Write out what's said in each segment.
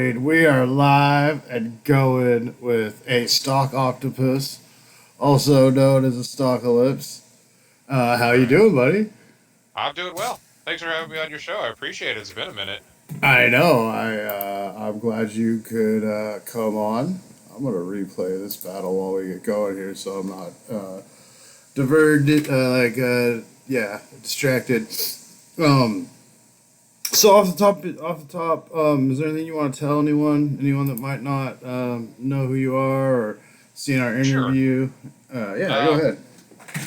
We are live and going with a stock octopus, also known as a stockalypse. How All you right. doing, buddy? I'm doing well. Thanks for having me on your show. I appreciate it. It's been a minute. I know. I'm glad you could come on. I'm gonna replay this battle while we get going here, so I'm not diverted. Yeah, distracted. Um, so off the top, is there anything you want to tell anyone that might not know who you are or seen our Sure. interview? Yeah, go Um, ahead.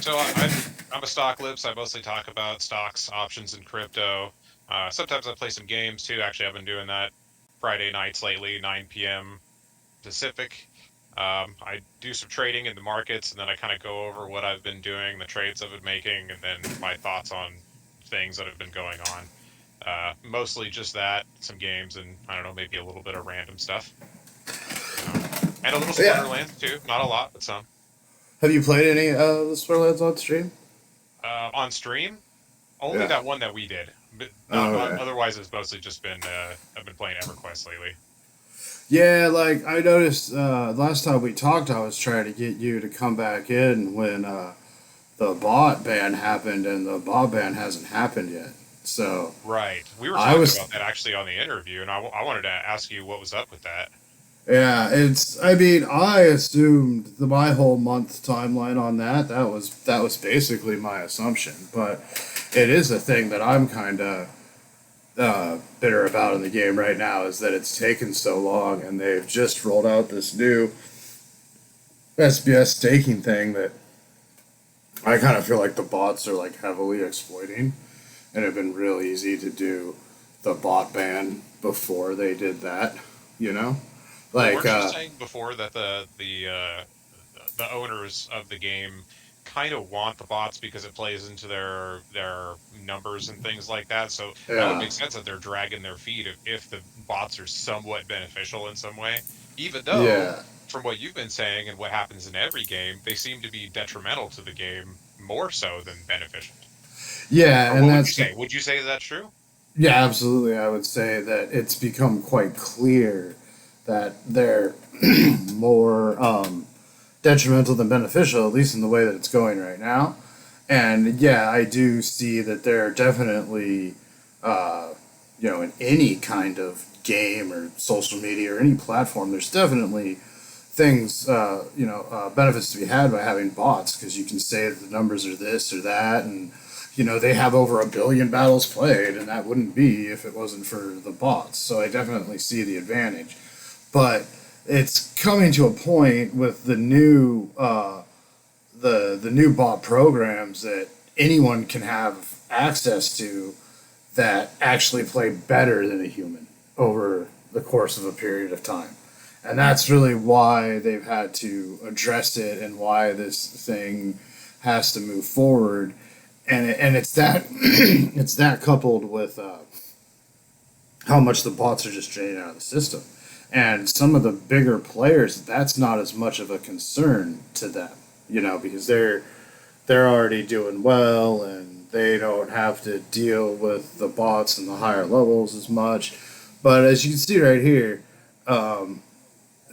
so I'm a stocklips. I mostly talk about stocks, options, and crypto. Sometimes I play some games too. Actually, I've been doing that Friday nights lately, 9 p.m. Pacific. I do some trading in the markets, and then I kind of go over what I've been doing, the trades I've been making, and then my thoughts on things that have been going on. Mostly just that, some games, and I don't know, maybe a little bit of random stuff. Um, and a little Yeah. Splinterlands too. Not a lot, but some. Have you played any the Splinterlands on stream? On stream, only Yeah. that one that we did. But not Okay. otherwise. It's mostly just been I've been playing EverQuest lately. Yeah, like I noticed last time we talked, I was trying to get you to come back in when the bot ban happened, and the bot ban hasn't happened yet. So Right. We were I talking was about that actually on the interview, and I wanted to ask you what was up with that. Yeah, I mean, I assumed my whole month timeline on that was basically my assumption, but it is a thing that I'm kind of bitter about in the game right now is that it's taken so long, and they've just rolled out this new SBS staking thing that I kind of feel like the bots are like heavily exploiting, and it'd been real easy to do the bot ban before they did that, you know? Well, Like, weren't you saying before that the owners of the game kind of want the bots because it plays into their numbers and things like that? So that would yeah, make sense that they're dragging their feet if the bots are somewhat beneficial in some way, even though yeah. from what you've been saying and what happens in every game, they seem to be detrimental to the game more so than beneficial. Yeah, Or and what would you that's say? Would you say that's true? yeah, absolutely. I would say that it's become quite clear that they're more detrimental than beneficial, at least in the way that it's going right now. And yeah, I do see that they're definitely, uh, in any kind of game or social media or any platform, there's definitely things, benefits to be had by having bots because you can say that the numbers are this or that, and they have over 1 billion battles played, and that wouldn't be if it wasn't for the bots. So I definitely see the advantage, but it's coming to a point with the new bot programs that anyone can have access to that actually play better than a human over the course of a period of time. And that's really why they've had to address it and why this thing has to move forward. And it's that it's that coupled with how much the bots are just draining out of the system. And some of the bigger players, that's not as much of a concern to them, because they're already doing well and they don't have to deal with the bots and the higher levels as much. But as you can see right here, um,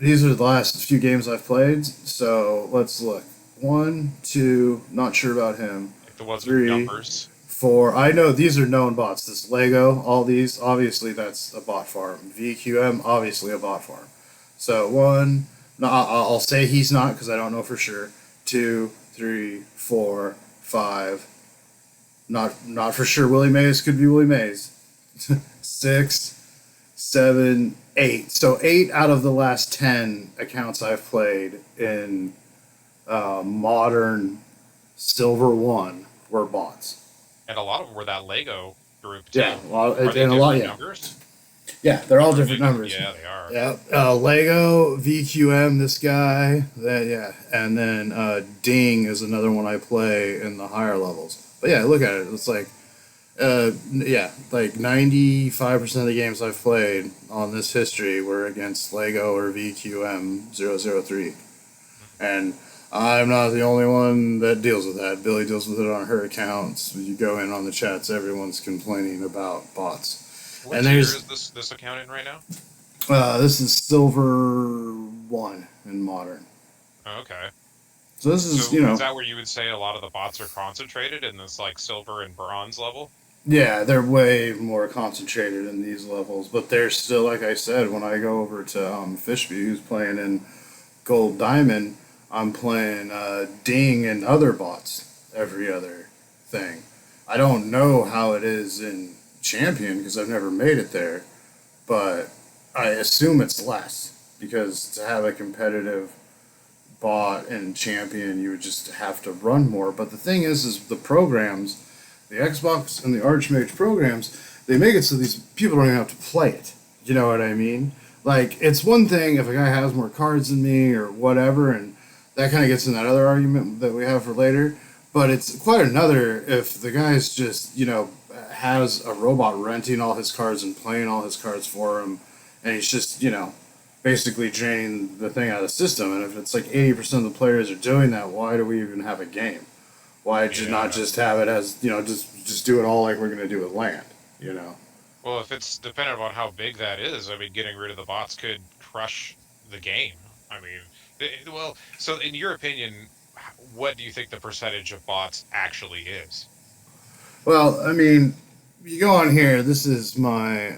these are the last few games I've played. So let's look. One, two, not sure about him. Like the ones with Three, numbers? four. I know these are known bots. This Lego, all these, obviously that's a bot farm. VQM, obviously a bot farm. So one, no, I'll say he's not because I don't know for sure. Two, three, four, five. Not for sure. Willie Mays could be Willie Mays. Six, seven, eight. So eight out of the last 10 accounts I've played in modern Silver One were bots. And a lot of them were that Lego group Yeah, too. a lot, Are they and a lot. different Yeah, numbers? yeah, they're all Different different VQ? numbers. Yeah, they are. Yeah, Lego, VQM, this guy, that yeah, and then Ding is another one I play in the higher levels. But yeah, look at it. It's like, yeah, like 95% of the games I've played on this history were against Lego or VQM 003, and I'm not the only one that deals with that. Billy deals with it on her accounts. You go in on the chats, everyone's complaining about bots. What And tier there's is this account in right now? This is Silver 1 in Modern. Okay. So this is, So is that where you would say a lot of the bots are concentrated in this like silver and bronze level? yeah, they're way more concentrated in these levels, but they're still, like I said, when I go over to Fishby, who's playing in Gold Diamond, I'm playing Ding and other bots every other thing. I don't know how it is in Champion because I've never made it there, but I assume it's less because to have a competitive bot and Champion, you would just have to run more. But the thing is the programs, the Xbox and the Archmage programs, they make it so these people don't even have to play it. You know what I mean? Like, it's one thing if a guy has more cards than me or whatever, and that kind of gets in that other argument that we have for later. But it's quite another if the guy's just, has a robot renting all his cards and playing all his cards for him, and he's just, basically draining the thing out of the system. And if it's like 80% of the players are doing that, why do we even have a game? Why not Yeah. just have it as, just do it all like we're going to do with land, you know? Well, if it's dependent on how big that is, I mean, getting rid of the bots could crush the game. I mean, well, so in your opinion, what do you think the percentage of bots actually is? Well, I mean, you go on here. This is my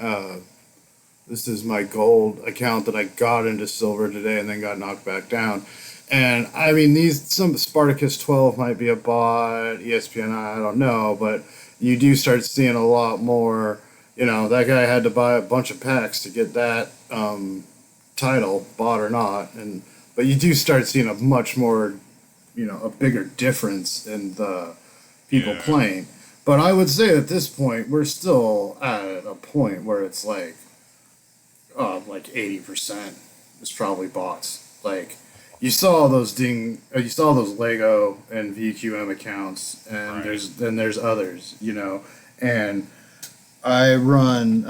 gold account that I got into silver today and then got knocked back down. And I mean, some Spartacus 12 might be a bot, ESPN, I don't know, but you do start seeing a lot more. That guy had to buy a bunch of packs to get that title, bot or not, and but you do start seeing a much more, a bigger difference in the people Yeah. playing. But I would say at this point, we're still at a point where it's like 80% is probably bots. Like you saw those Lego and VQM accounts, and Right. there's others, and I run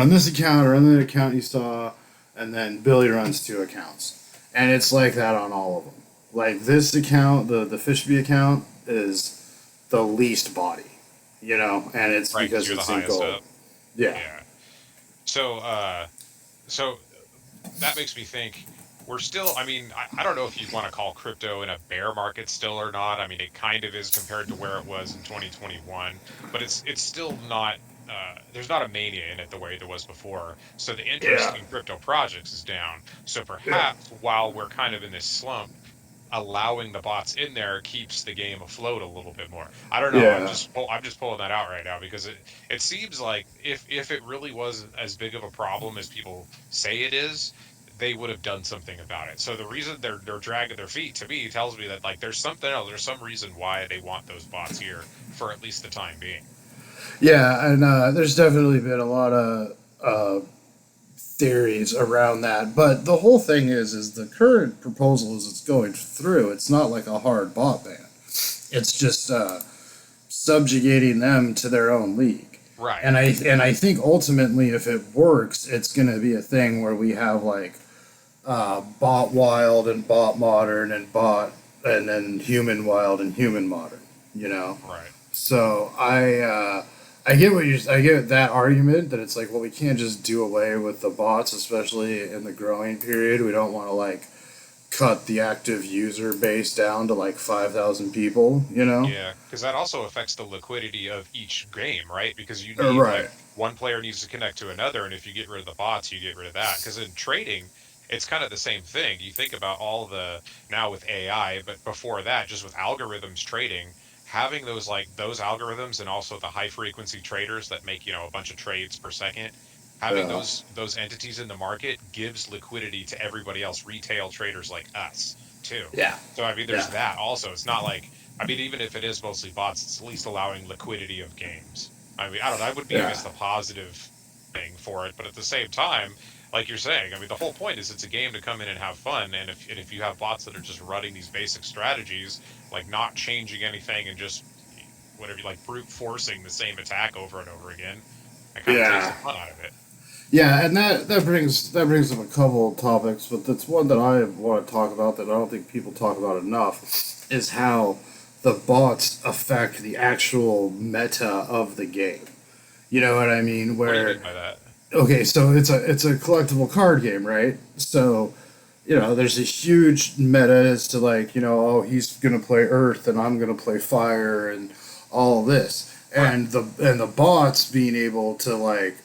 this account, I run the account you saw, and then Billy runs two accounts, and it's like that on all of them. Like this account, the Fishby account is the least body, and it's Right, because because you're the it's in highest gold. up. Yeah, Yeah. So, so that makes me think we're still, I mean, I don't know if you'd want to call crypto in a bear market still or not. I mean, it kind of is compared to where it was in 2021, but it's still not, there's not a mania in it the way there was before. So the interest yeah, in crypto projects is down. So yeah, perhaps while we're kind of in this slump, allowing the bots in there keeps the game afloat a little bit more. I don't know. yeah. I'm just pulling that out right now because it seems like if it really was as big of a problem as people say it is, they would have done something about it. So the reason they're dragging their feet to me tells me that like there's something else. There's some reason why they want those bots here for at least the time being. Yeah, and there's definitely been a lot of theories around that. But the whole thing is the current proposal as it's going through, it's not like a hard bot ban. It's just subjugating them to their own league. Right. And I think ultimately, if it works, it's going to be a thing where we have like bot wild and bot modern and bot and then human wild and human modern. You know, Right. so I get that argument that it's like, well, we can't just do away with the bots, especially in the growing period. We don't want to like cut the active user base down to like 5,000 people, Yeah, because that also affects the liquidity of each game, right? Because you need like Right. one player needs to connect to another, and if you get rid of the bots, you get rid of that. Because in trading, it's kind of the same thing. You think about all the now with AI, but before that, just with algorithms trading, having those algorithms and also the high frequency traders that make, a bunch of trades per second, having Yeah. those entities in the market gives liquidity to everybody else, retail traders like us too. Yeah. So I mean, there's Yeah. that also. It's not like I mean, even if it is mostly bots, it's at least allowing liquidity of games. I mean, I don't know. I would be, I Yeah. guess, the positive thing for it, but at the same time, like you're saying, I mean, the whole point is it's a game to come in and have fun. And if you have bots that are just running these basic strategies, like not changing anything and just whatever you like brute forcing the same attack over and over again, that kind of takes the Yeah. fun out of it. Yeah, and that brings up a couple of topics, but that's one that I want to talk about that I don't think people talk about enough is how the bots affect the actual meta of the game. You know what I mean? What do you Where mean by that? okay, so it's a collectible card game, right? So there's a huge meta as to like, oh, he's gonna play Earth and I'm gonna play Fire and all this, Right. and the bots being able to like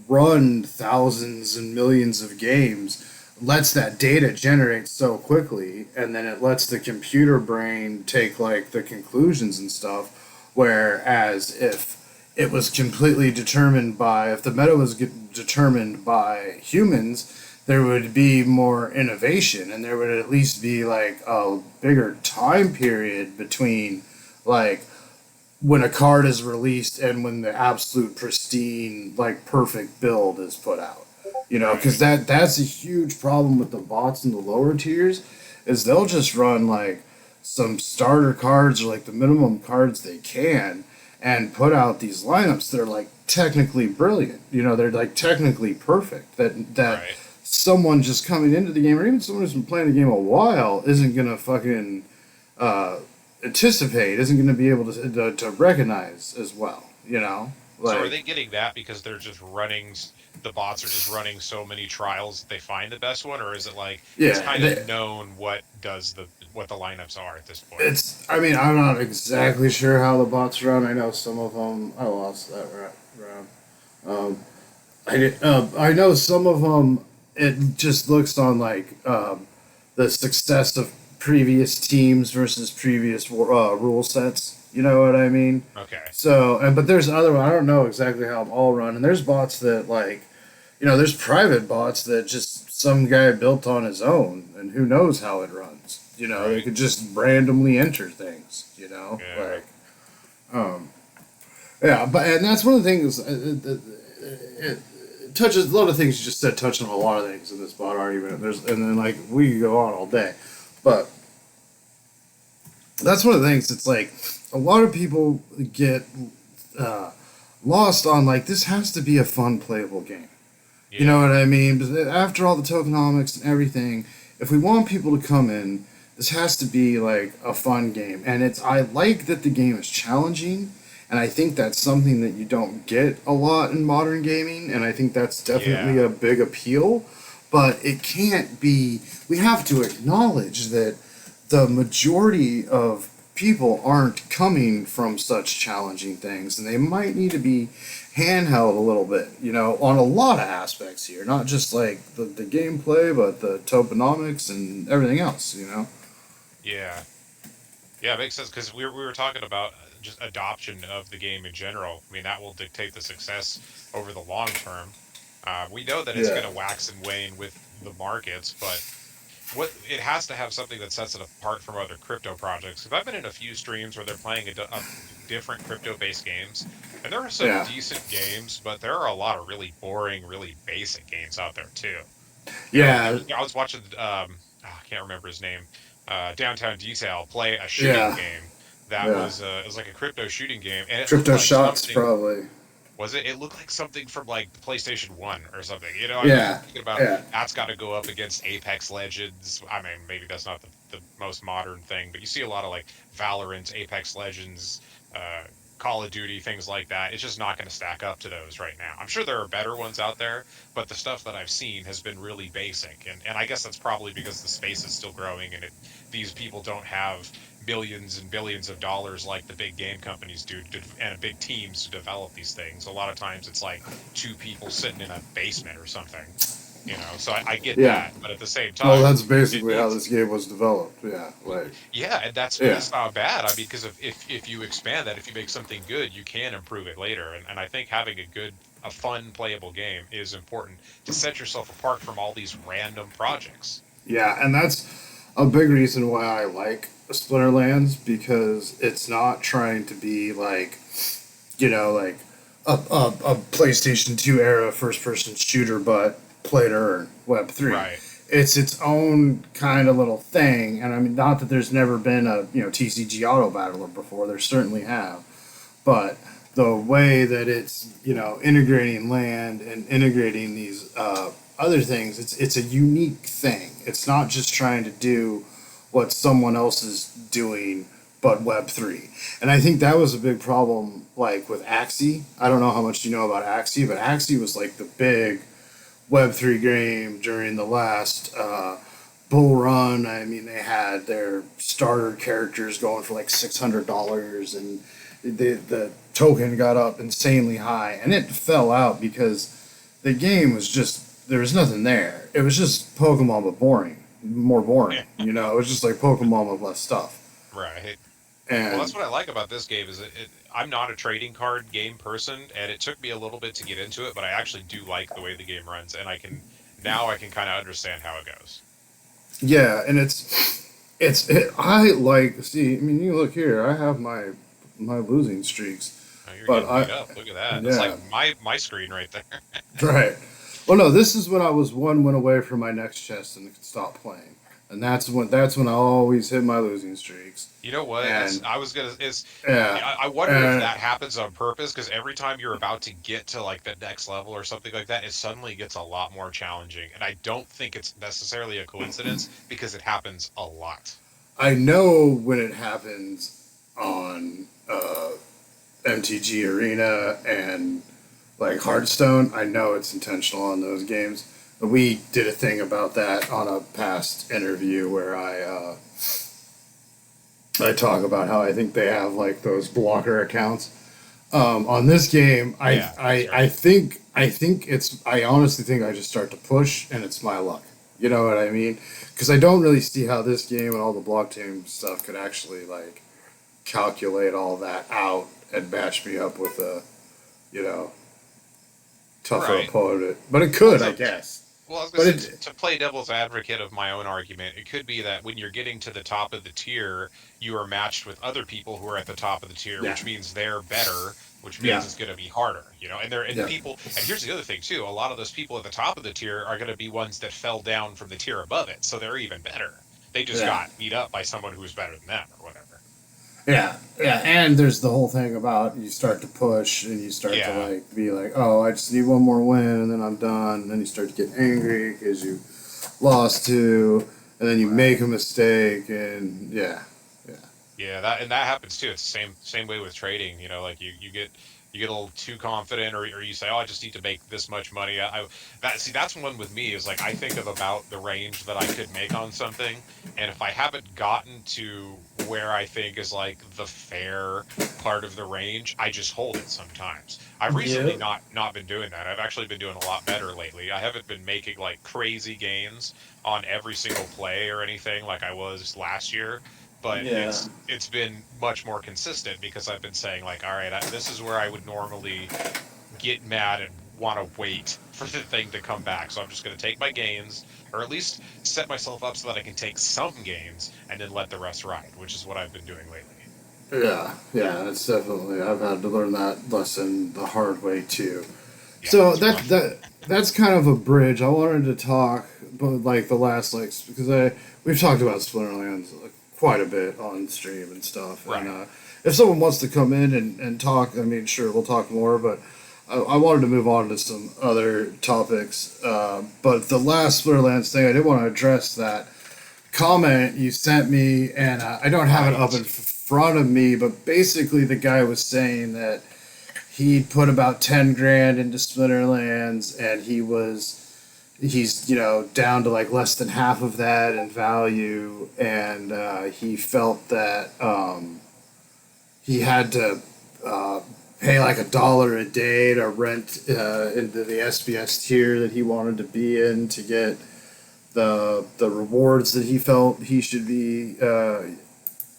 run thousands and millions of games lets that data generate so quickly, and then it lets the computer brain take like the conclusions and stuff. Whereas it was completely determined by if the meta was determined by humans, there would be more innovation, and there would at least be like a bigger time period between like when a card is released and when the absolute pristine like perfect build is put out. Right. Because that's a huge problem with the bots in the lower tiers, is they'll just run like some starter cards or like the minimum cards they can and put out these lineups that are like technically brilliant. They're like technically perfect. That Right. someone just coming into the game, or even someone who's been playing the game a while, isn't gonna fucking uh, anticipate, isn't gonna be able to recognize as well. So are Like they getting that because they're just running, the bots are just running so many trials that they find the best one, or is it like it's yeah, kind of known what the lineups are at this point? it's. I mean, I'm not exactly sure how the bots run. I know some of them. I lost that round. Um, I know some of them. It just looks on like the success of previous teams versus previous rule sets. You know what I mean? Okay. So, but there's other one. I don't know exactly how them all run, and there's bots that like, there's private bots that just some guy built on his own, and who knows how it runs. They Right. could just randomly enter things. Yeah. Like, um, yeah, but and that's one of the things. It touches a lot of things you just said. Touching on a lot of things in this bot argument. And then like we could go on all day, but that's one of the things. It's like a lot of people get uh, lost on like this has to be a fun playable game. You know Yeah. what I mean? But after all the tokenomics and everything, if we want people to come in, this has to be like a fun game. And I like that the game is challenging, and I think that's something that you don't get a lot in modern gaming, and I think that's definitely Yeah. a big appeal. But it can't be. We have to acknowledge that the majority of people aren't coming from such challenging things, and they might need to be handheld a little bit, on a lot of aspects here, not just like the gameplay, but the toponomics and everything else. Yeah. Yeah, it makes sense because we were talking about just adoption of the game in general. I mean, that will dictate the success over the long term. We know that it's Yeah. going to wax and wane with the markets, but what it has to have something that sets it apart from other crypto projects. Because I've been in a few streams where they're playing a different crypto-based games, and there are some Yeah. decent games, but there are a lot of really boring, really basic games out there too. Yeah. I was watching, I can't remember his name, Downtown Detail play a shooting Yeah. game that Yeah. was it was like a crypto shooting game, and it looked Crypto like shots, something. probably. Was it? It looked like something from like the PlayStation 1 or something. I mean, you're Yeah. thinking about Yeah. that's got to go up against Apex Legends. I mean, maybe that's not the most modern thing, but you see a lot of like Valorant, Apex Legends, uh, Call of Duty, things like that. It's just not going to stack up to those right now. I'm sure there are better ones out there, but the stuff that I've seen has been really basic. And I guess that's probably because the space is still growing and these people don't have billions and billions of dollars like the big game companies do and big teams to develop these things. A lot of times it's like two people sitting in a basement or something, so I get Yeah. that, but at the same Well, time that's it basically how needs. this game was developed. Yeah. Like. Yeah, and Yeah. that's not bad. I mean, because if you expand that, if you make something good, you can improve it later. And I think having a fun playable game is important to set yourself apart from all these random projects. Yeah, and that's a big reason why I like Splinterlands, because it's not trying to be like, like a PlayStation 2 era first person shooter, but play to earn Web 3. Right. It's its own kind of little thing, and I mean, not that there's never been a TCG Auto Battler before. There certainly have, but the way that it's integrating land and integrating these other things, it's a unique thing. It's not just trying to do what someone else is doing but Web3. And I think that was a big problem, like with Axie. I don't know how much you know about Axie, but Axie was like the big Web3 game during the last bull run. I mean, they had their starter characters going for like $600, and the token got up insanely high, and it fell out because the game was just there was nothing there. It was just Pokemon, but boring, more boring. Yeah. You know, it was just like Pokemon with less stuff. Right. Well, And that's what I like about this game is I'm not a trading card game person, and it took me a little bit to get into it, but I actually do like the way the game runs, and I can kind of understand how it goes. yeah, and I like see. I mean, you look here. I have my losing streaks, Oh, you're but getting beat I up. Look at that. That's like yeah my screen right there. right. Well, no, this is when I was one win away from my next chest and could stop playing, and that's when I always hit my losing streaks. You know what? And I was gonna is yeah, I wonder if and that happens on purpose because every time you're about to get to like the next level or something like that, it suddenly gets a lot more challenging. And I don't think it's necessarily a coincidence because it happens a lot. I know when it happens on MTG Arena and like Hearthstone. I know it's intentional on those games. We did a thing about that on a past interview where I talk about how I think they have like those blocker accounts. On this game, Yeah, that's right. I think it's I honestly think I just start to push and it's my luck. You know what I mean? Because I don't really see how this game and all the blockchain stuff could actually like calculate all that out and match me up with a you know tougher Right. opponent. But it Well, could, I guess. I was gonna But say it to play devil's advocate of my own argument, it could be that when you're getting to the top of the tier, you are matched with other people who are at the top of the tier, yeah which means they're better, which means yeah it's going to be harder, and yeah people, and here's the other thing too, a lot of those people at the top of the tier are going to be ones that fell down from the tier above it, so they're even better. They just yeah. got beat up by someone who was better than them or whatever. Yeah, yeah, and there's the whole thing about you start to push and you start to Yeah, like be like, oh, I just need one more win and then I'm done. And then you start to get angry because you lost two, and then you make right. a mistake, and yeah, yeah, Yeah, that happens too. It's the same way with trading. Like you get a little too confident, or you say, "Oh, I just need to make this much money." That's one with me is like I think of about the range that I could make on something, and if I haven't gotten to where I think is like the fair part of the range, I just hold it sometimes. I've recently yep, not been doing that. I've actually been doing a lot better lately. I haven't been making like crazy gains on every single play or anything like I was last year, but yeah, it's been much more consistent because I've been saying like, all right, this is where I would normally get mad and want to wait for the thing to come back. So I'm just going to take my gains, or at least set myself up so that I can take some gains and then let the rest ride, which is what I've been doing lately. yeah, yeah. It's definitely I've had to learn that lesson the hard way too. Yeah, So it's rough. that's kind of a bridge. I wanted to talk, but like the last like because I we've talked about Splinterlands like, quite a bit on stream and stuff, and Right. if someone wants to come in and talk, I mean, sure, we'll talk more, but. I wanted to move on to some other topics, but the last Splinterlands thing, I did want to address that comment you sent me, and I don't have it up in Right. front of me, but basically the guy was saying that he put about 10 grand into Splinterlands, and he's down to like less than half of that in value, and he felt that he had to uh, pay like $1 a day to rent into the SBS tier that he wanted to be in to get the rewards that he felt he should be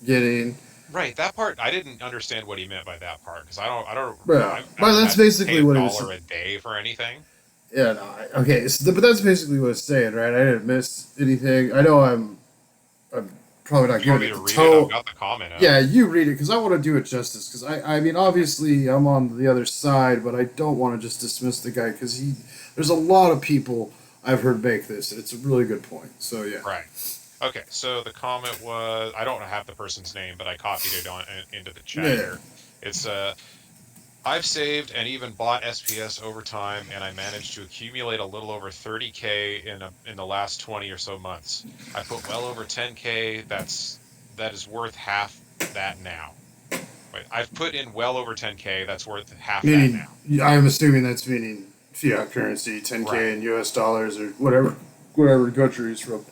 getting. Right. That part I didn't understand what he meant by that part because Yeah, I've but never that's had to pay basically a what he was. dollar a day for anything. Yeah, no, okay, but that's basically what it's saying, right? I didn't miss anything. I know I'm probably not Do you want good me at to the read it? I've toe. got the comment up. Yeah, you read it because I want to do it justice. Because I mean, obviously, I'm on the other side, but I don't want to just dismiss the guy because there's a lot of people I've heard make this, and it's a really good point. So yeah, Right. Okay, so the comment was I don't have the person's name, but I copied it into the chat yeah, here. It's I've saved and even bought SPS over time, and I managed to accumulate a little over 30K in the last 20 or so months. I put well over 10K. That is worth half. that now. Wait, I've put in well over 10K. That's worth half that Meaning, now. I'm assuming that's meaning fiat currency, 10K Right. in US dollars or whatever country he's from.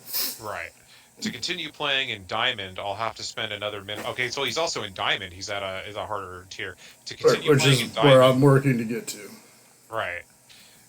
Right. To continue playing in Diamond, I'll have to spend another minute. Okay, so he's also in Diamond. He's at a harder tier. To continue Which playing is in where I'm Diamond, working to get to. right.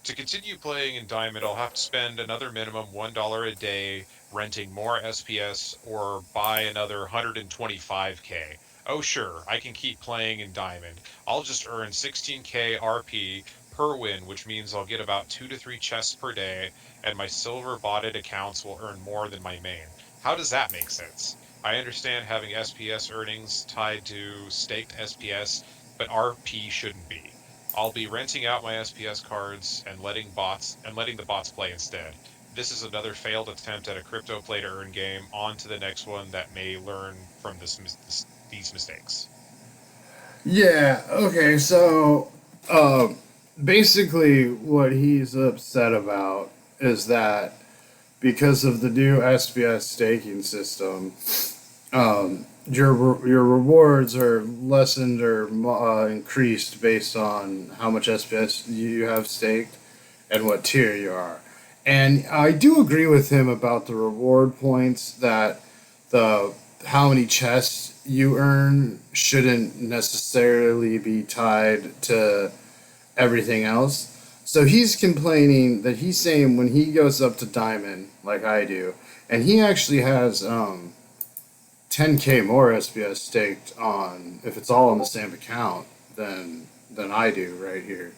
To continue playing in Diamond, I'll have to spend another minimum $1 a day renting more SPS or buy another 125K. Oh, sure, I can keep playing in Diamond. I'll just earn 16K RP per win, which means I'll get about 2 to 3 chests per day, and my silver botted accounts will earn more than my main. How does that make sense? I understand having SPS earnings tied to staked SPS, but RP shouldn't be. I'll be renting out my SPS cards and letting the bots play instead. This is another failed attempt at a crypto play to earn game. On to the next one that may learn from these mistakes. Yeah, okay, so basically what he's upset about is that because of the new SPS staking system, your rewards are lessened or increased based on how much SPS you have staked and what tier you are. And I do agree with him about the reward points that the how many chests you earn shouldn't necessarily be tied to everything else. So he's complaining that he's saying when he goes up to diamond like I do, and he actually has 10K more SBS staked on if it's all on the same account than I do right here.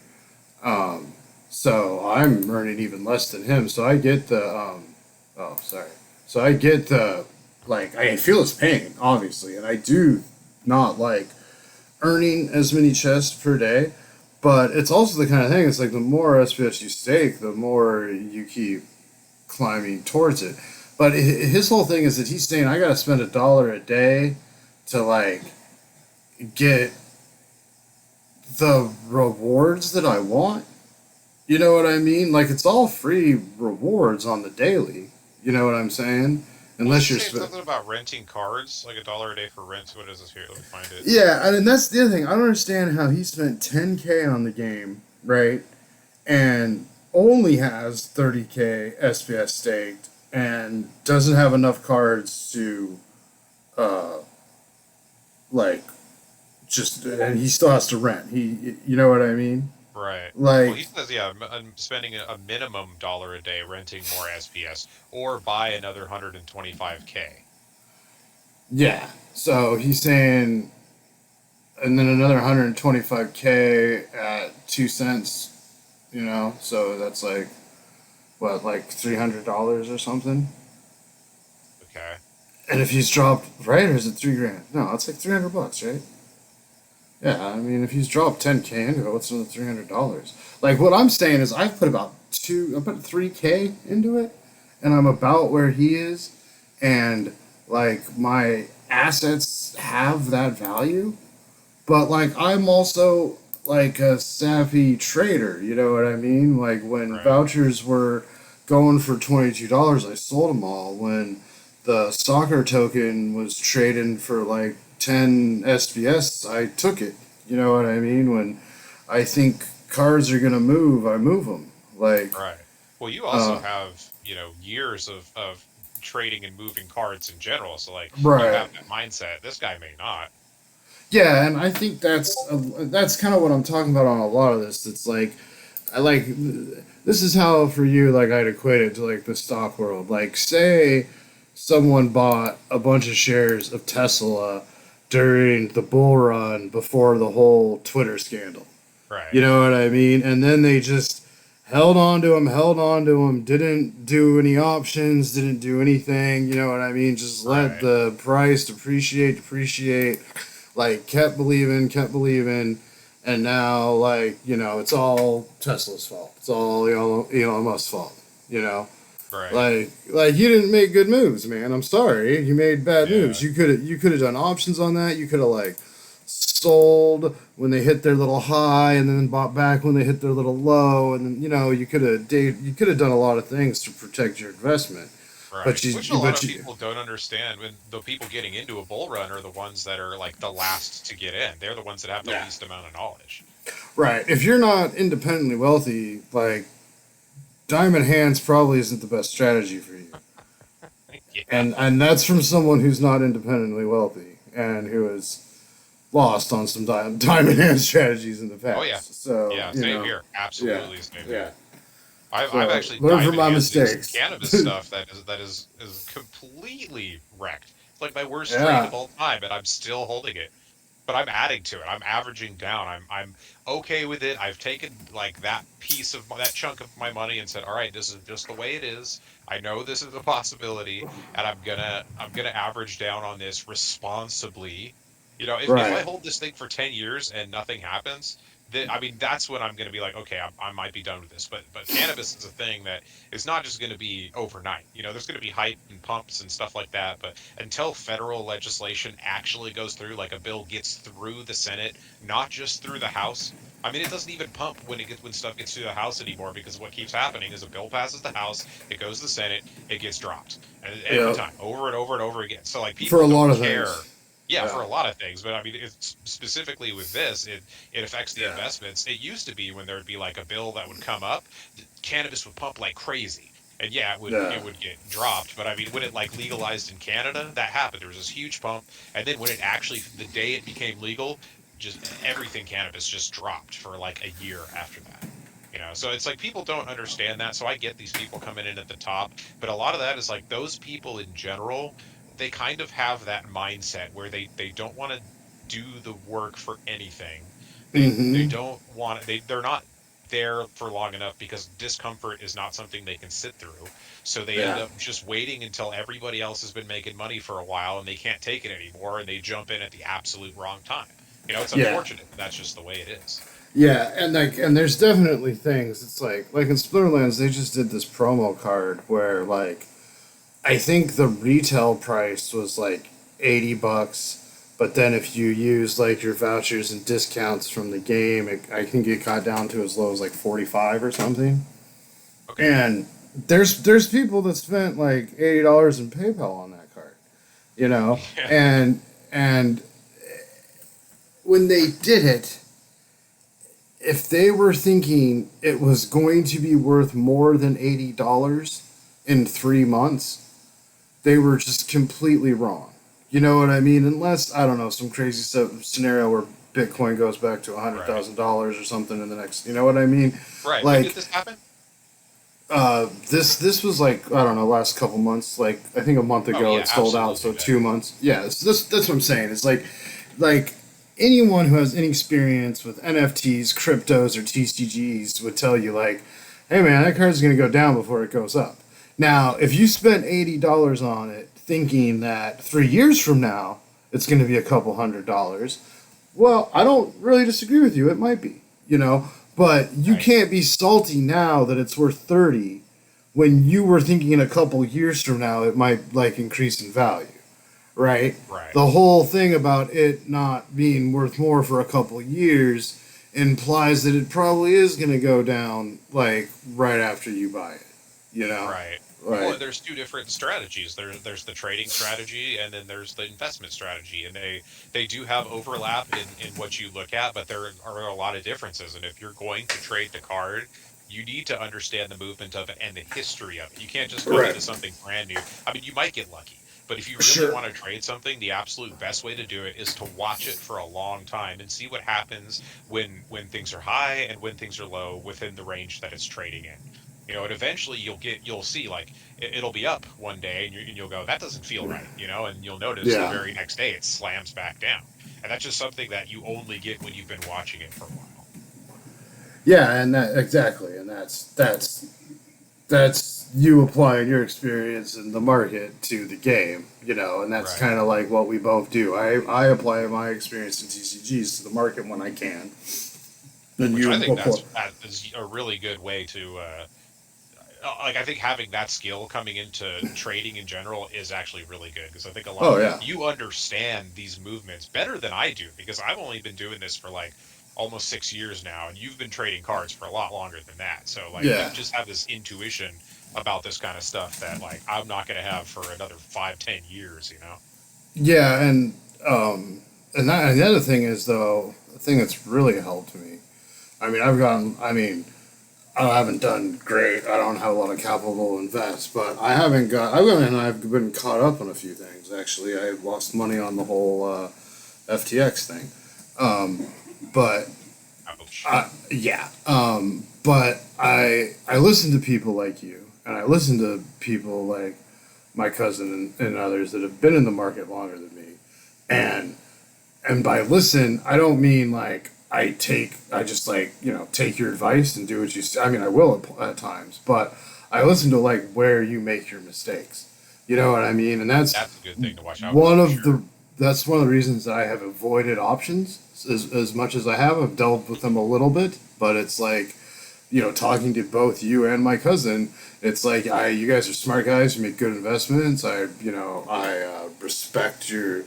Um, so I'm earning even less than him. So I get the oh sorry. So I get the like I feel his pain obviously, and I do not like earning as many chests per day. But it's also the kind of thing. It's like the more SPS you stake, the more you keep climbing towards it. But his whole thing is that he's saying I got to spend $1 a day to like get the rewards that I want. You know what I mean? Like it's all free rewards on the daily. You know what I'm saying? Was he Unless you're saying something about renting cards, like $1 a day for rent? What is this here? Let me find it. yeah, I mean that's the other thing. I don't understand how he spent 10K on the game, right? And only has 30K SPS staked and doesn't have enough cards to uh like just and he still has to rent. He you know what I mean? Right. Well, Like he says, yeah, I'm spending a minimum $1 a day renting more SPS or buy another 125K. yeah. So he's saying and then another 125K at 2 cents, you know? So that's like what like $300 or something. Okay. And if he's dropped right, or is it 3 grand? No, it's like $300, right? Yeah, I mean, if he's dropped 10K into it, what's another $300? Like what I'm saying is, I've put about 3K into it, and I'm about where he is, and like my assets have that value, but like I'm also like a savvy trader. You know what I mean? Like when Right. vouchers were going for $22, I sold them all. When the soccer token was trading for like 10 SBS, I took it. You know what I mean? When I think cards are gonna move, I move them. Like, Right. Well, you also uh, have, years of trading and moving cards in general. So, like, you right. have that mindset. This guy may not. Yeah, and I think that's kind of what I'm talking about on a lot of this. It's like I like this is how for you like I'd equate it to like the stock world. Like say someone bought a bunch of shares of Tesla during the bull run before the whole Twitter scandal. Right. You know what I mean? And then they just held on to him, didn't do any options, didn't do anything. You know what I mean? Just let Right. the price depreciate, like kept believing, and now like it's all Tesla's fault. It's all Elon Musk's fault. You know, Right. like you didn't make good moves, man. I'm sorry, you made bad moves. Yeah. You could have done options on that. You could have like sold when they hit their little high and then bought back when they hit their little low, and then you could have done a lot of things to protect your investment. Right. But Which a lot but of people don't understand. When the people getting into a bull run are the ones that are like the last to get in. They're the ones that have the yeah, least amount of knowledge. right. If you're not independently wealthy, like diamond hands probably isn't the best strategy for you. Yeah. And that's from someone who's not independently wealthy and who has lost on some diamond hand strategies in the Oh yeah. past. So Yeah. you Same know, here. yeah, Absolutely same yeah. here. I've So actually learn from diamond my hands in some mistakes. cannabis stuff that is completely wrecked. It's like my worst trade Yeah, of all time, and I'm still holding it. But I'm adding to it. I'm averaging down. I'm okay with it. I've taken like that piece of that chunk of my money and said, all right, this is just the way it is. I know this is a possibility, and I'm gonna average down on this responsibly. If I right. hold this thing for 10 years and nothing happens, then I mean that's when I'm gonna be like, okay, I might be done with this. But cannabis is a thing that is not just gonna be overnight. There's gonna be hype and pumps and stuff like that. But until federal legislation actually goes through, like a bill gets through the Senate, not just through the House. I mean, it doesn't even pump when stuff gets through the House anymore because what keeps happening is a bill passes the House, it goes to the Senate, it gets dropped, and every Yeah, time, over and over and over again. So like for people a lot don't of care. things. Yeah, Yeah, for a lot of things, but I mean, it's specifically with this, it affects the yeah, investments. It used to be when there would be like a bill that would come up, cannabis would pump like crazy, and yeah, it would yeah, it would get dropped. But I mean, when it like legalized in Canada, that happened. There was this huge pump, and then when it actually the day it became legal, just everything cannabis just dropped for like a year after that. So it's like people don't understand that. So I get these people coming in at the top, but a lot of that is like those people in general, they kind of have that mindset where they don't want to do the work for anything. They mm-hmm. don't want they're not there for long enough because discomfort is not something they can sit through. So they end Yeah, up just waiting until everybody else has been making money for a while and they can't take it anymore and they jump in at the absolute wrong time. It's yeah, unfortunate, but that's just the way it is. yeah. And there's definitely things. It's like in Splinterlands, they just did this promo card where like I think the retail price was like $80, but then if you use like your vouchers and discounts from the game, I think it got down to as low as like 45 or something. Okay. And there's people that spent like $80 in PayPal on that card, you know, Yeah. and when they did it, if they were thinking it was going to be worth more than $80 in 3 months, they were just completely wrong. You know what I mean? Unless I don't know some crazy scenario where Bitcoin goes back to Right. $100,000 or something in the next. You know what I mean? Right. When did Like this happen? this was like I don't know last couple months. Like I think a month Oh ago yeah, it sold out. absolutely So then. 2 months. Yeah, so that's what I'm saying. It's like anyone who has any experience with NFTs, cryptos, or TCGs would tell you like, hey man, that card's gonna go down before it goes up. Now, if you spent $80 on it, thinking that 3 years from now it's going to be a couple $100, well, I don't really disagree with you. It might be, but you Right. can't be salty now that it's worth 30 when you were thinking in a couple years from now it might like increase in value, right? Right. The whole thing about it not being worth more for a couple years implies that it probably is going to go down like right after you buy it, you know? Right. Well, Like, there's two different strategies. There's the trading strategy and then there's the investment strategy, and they do have overlap in what you look at, but there are a lot of differences. And if you're going to trade the card, you need to understand the movement of it and the history of it. You can't just come into right. something brand new. I mean, you might get lucky, but if you really Sure. want to trade something, the absolute best way to do it is to watch it for a long time and see what happens when things are high and when things are low within the range that it's trading in. And eventually you'll see like it'll be up one day and you'll go, that doesn't feel right, and you'll notice the Yeah. very next day it slams back down. And that's just something that you only get when you've been watching it for a while. Yeah, and that exactly, and that's you applying your experience in the market to the game, and that's Right. kind of like what we both do. I apply my experience in TCGs to the market when I can, and Which I you think apply. that is a really good way to like I think having that skill coming into trading in general is actually really good because I think a lot Oh yeah, you understand these movements better than I do because I've only been doing this for like almost 6 years now, and you've been trading cards for a lot longer than that. So like you yeah, just have this intuition about this kind of stuff that like I'm not going to have for another 5, 10 years. Yeah, and the other thing is though, the thing that's really helped me. I mean, I haven't done great. I don't have a lot of capital to invest, but I've been caught up on a few things. Actually, I lost money on the whole FTX thing. But Ouch. yeah. But I listen to people like you, and I listen to people like my cousin and others that have been in the market longer than me, and by listen, I don't mean like I just like, take your advice and do what you say. I mean, I will at times, but I listen to like where you make your mistakes. You know what I mean? And That's a good thing to watch out for one for of sure. the that's one of the reasons that I have avoided options as much as I have. I've dealt with them a little bit, but it's like, talking to both you and my cousin, it's like you guys are smart guys. You make good investments. I respect your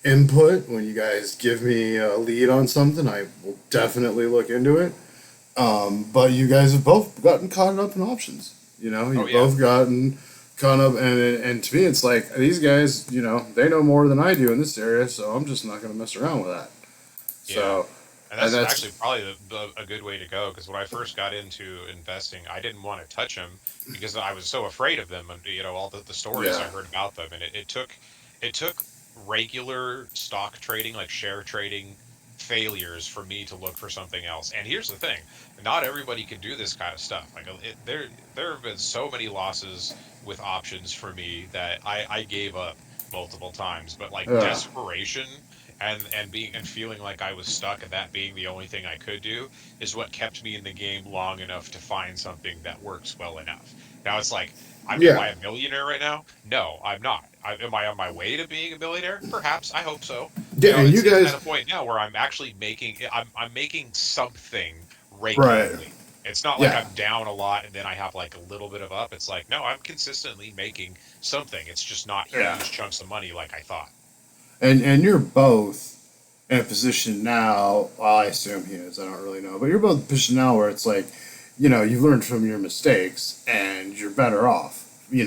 input when you guys give me a lead on something. I will definitely look into it. But you guys have both gotten caught up in options. Oh You've yeah, both gotten caught up, and to me, it's like these guys. They know more than I do in this area, so I'm just not going to mess around with that. yeah. So, And and that's that's actually probably a good way to go because when I first got into investing, I didn't want to touch them because I was so afraid of them and all the stories yeah, I heard about them, and it took regular stock trading like share trading failures for me to look for something else. And here's the thing, not everybody can do this kind of stuff. Like there have been so many losses with options for me that I gave up multiple times, but like yeah, desperation and feeling like I was stuck and that being the only thing I could do is what kept me in the game long enough to find something that works well enough. Now it's like, am yeah, I a millionaire right now? No, I'm not. Am I on my way to being a millionaire? Perhaps. I hope so. yeah. And you It's at guys, a point now where I'm actually I'm making something right? regularly. It's not like Yeah, I'm down a lot and then I have like a little bit of up. It's like, no, I'm consistently making something. It's just not yeah. huge chunks of money like I thought. And you're both in a position now. Well, I assume he is. I don't really know, but you're both in a position now where it's like, you've learned from your mistakes and you're better off. You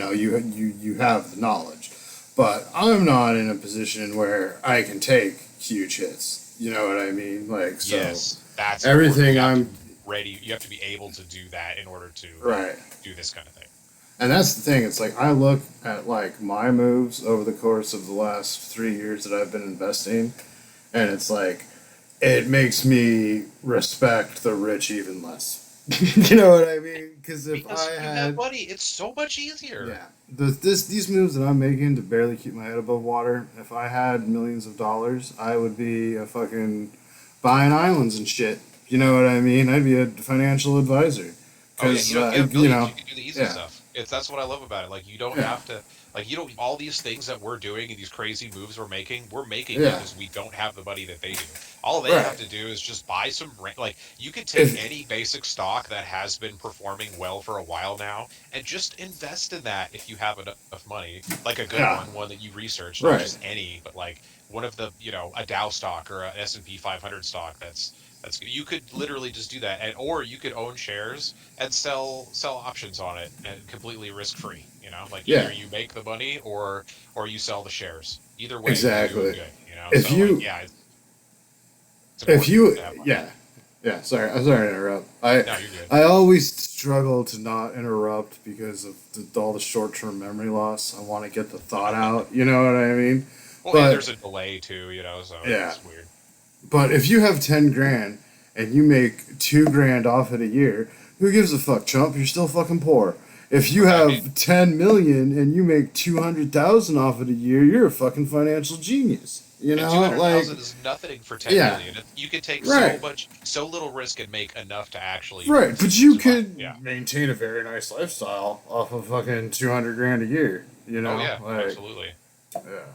have the knowledge, but I'm not in a position where I can take huge hits. You know what I mean? Like, so Yes, that's important. everything You have to be able to do that in order to right. do this kind of thing. And that's the thing. It's like I look at like my moves over the course of the last 3 years that I've been investing, and it's like it makes me respect the rich even less. You know what I mean? Because if Because I when you have had, money, it's so much easier. yeah, these moves that I'm making to barely keep my head above water, if I had millions of dollars, I would be a fucking buying islands and shit. You know what I mean? I'd be a financial advisor. Oh yeah, Because, you have millions. You can do the easy yeah, stuff. That's what I love about it. Like you don't yeah, have to like you don't all these things that we're doing and these crazy moves we're making yeah, because we don't have the money that they do. All they have right. to do is just buy some like you could take If, any basic stock that has been performing well for a while now and just invest in that if you have enough money. Like a good yeah, one that you research, not right. just any, but like one of the, a Dow stock or a S&P 500 stock that's you could literally just do that, and or you could own shares and sell options on it and completely risk free. Like Yeah, either you make the money or you sell the shares. Either way, you're doing exactly. good. If So like you, yeah, it's if important you, to have money. yeah, yeah. Sorry, I'm sorry to interrupt. I, No, you're good. I always struggle to not interrupt because of all the short-term memory loss. I want to get the thought out. You know what I mean? Well, and But there's a delay too. So yeah, it's weird. but if you have 10 grand and you make 2 grand off it a year, who gives a fuck, chump? You're still fucking poor. If you I mean, have 10 million and you make 200,000 off it a year, you're a fucking financial genius. and Like, 200,000 is nothing for 10 yeah, million. You can take right. so little risk and make enough to actually Right, but you survive. Yeah. could maintain a very nice lifestyle off of fucking 200 grand a year. Oh yeah, Like, absolutely. yeah,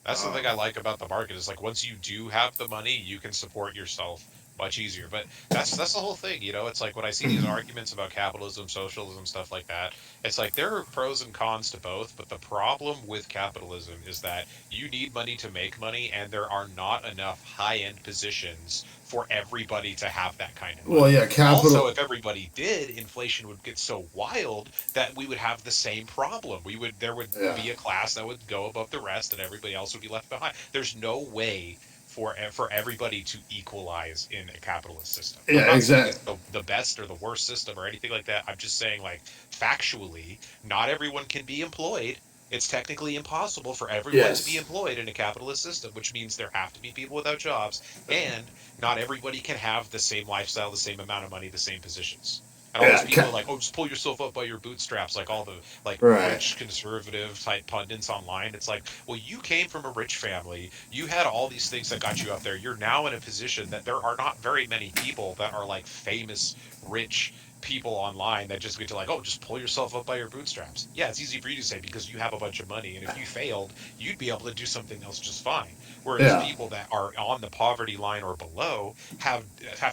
That's the thing um, I like about the market is like once you do have the money, you can support yourself much easier. But that's the whole thing, you know. It's like when I see these arguments about capitalism, socialism, stuff like that, it's like there are pros and cons to both. But the problem with capitalism is that you need money to make money, and there are not enough high-end positions for everybody to have that kind of Well, money. yeah, Also, capital. if everybody did, inflation would get so wild that we would have the same problem. There would Yeah, be a class that would go above the rest, and everybody else would be left behind. There's no way for everybody to equalize in a capitalist system. I'm yeah, not saying it's exactly. the best or the worst system or anything like that. I'm just saying, like, factually, not everyone can be employed. It's technically impossible for everyone to be Yes. employed in a capitalist system, which means there have to be people without jobs, and not everybody can have the same lifestyle, the same amount of money, the same positions. And all these Yeah. people are like, oh, just pull yourself up by your bootstraps, like all the like Right. rich conservative type pundits online. It's like, well, you came from a rich family. You had all these things that got you up there. You're now in a position that there are not very many people that are like famous, rich people online that just get to like, oh, just pull yourself up by your bootstraps. Yeah, it's easy for you to say because you have a bunch of money. And if you failed, you'd be able to do something else just fine. Whereas Yeah. people that are on the poverty line or below have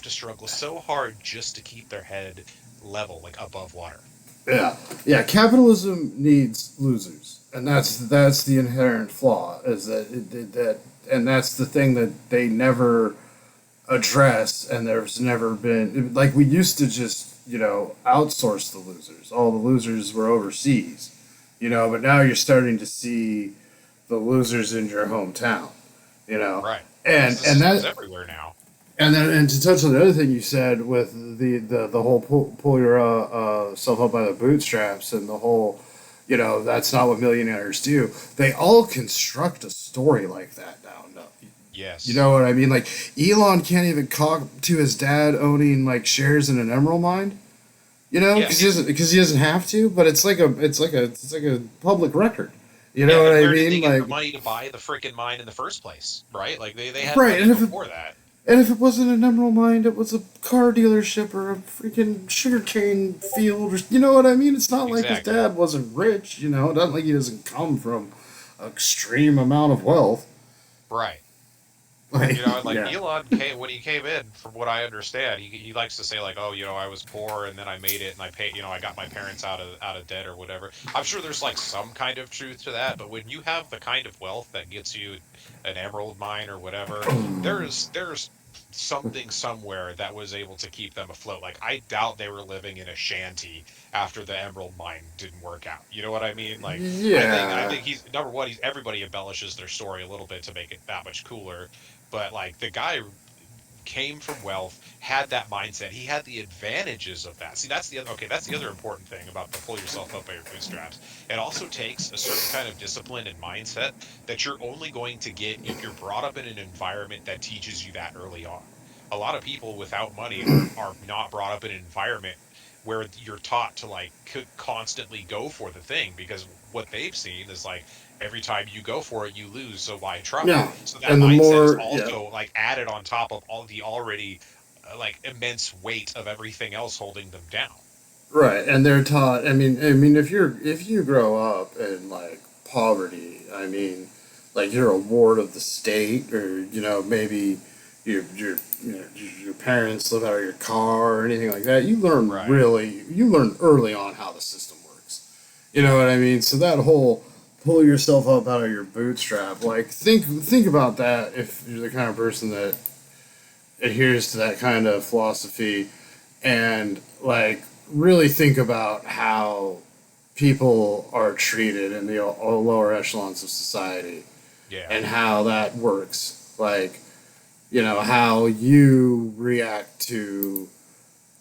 to struggle so hard just to keep their head level, like above water. Yeah. Yeah. Capitalism needs losers, and that's the inherent flaw. Is that that, and that's the thing that they never address, and there's never been like we used to just outsource the losers. All the losers were overseas, but now you're starting to see the losers in your hometown, you know, Right. Because and the and system's that everywhere now. and then and to touch on the other thing you said with the whole pull your self up by the bootstraps and the whole, that's not what millionaires do. They all construct a story like that now. No, you Yes. know what I mean? Like Elon can't even talk to his dad owning like shares in an emerald mine. Yeah. Because he doesn't have to. But it's like a public record. You Yeah. know what And I where did they mean? get the Like money to buy the freaking mine in the first place? Right. Like they had right. money And if it before that. and if it wasn't an emerald mine, it was a car dealership or a freaking sugarcane field. Or, you know what I mean? It's not like his Exactly. dad wasn't rich. Not like he doesn't come from an extreme amount of wealth. Right. Like You know, and like yeah. Elon came when he came in, from what I understand, he likes to say like, oh, I was poor and then I made it and I paid, I got my parents out of debt or whatever. I'm sure there's like some kind of truth to that, but when you have the kind of wealth that gets you an emerald mine or whatever, there's something somewhere that was able to keep them afloat. Like I doubt they were living in a shanty after the emerald mine didn't work out. You know what I mean? Like I Yeah. think he's number one, he's everybody embellishes their story a little bit to make it that much cooler, but like the guy came from wealth, had that mindset. He had the advantages of that. See, that's the other important thing about the pull yourself up by your bootstraps. It also takes a certain kind of discipline and mindset that you're only going to get if you're brought up in an environment that teaches you that early on. A lot of people without money are not brought up in an environment where you're taught to like constantly go for the thing, because what they've seen is like every time you go for it you lose, so why try? Yeah. So that And the mindset is more yeah. also like added on top of all the already like immense weight of everything else holding them down. Right, and they're taught. I mean, if you grow up in like poverty, I mean, like you're a ward of the state, or maybe your parents live out of your car or anything like that. Right. You learn early on how the system works. You know what I mean? So that whole pull yourself up out of your bootstrap, like think about that if you're the kind of person that adheres to that kind of philosophy, and like really think about how people are treated in the lower echelons of society Yeah. and how that works. Like, how you react to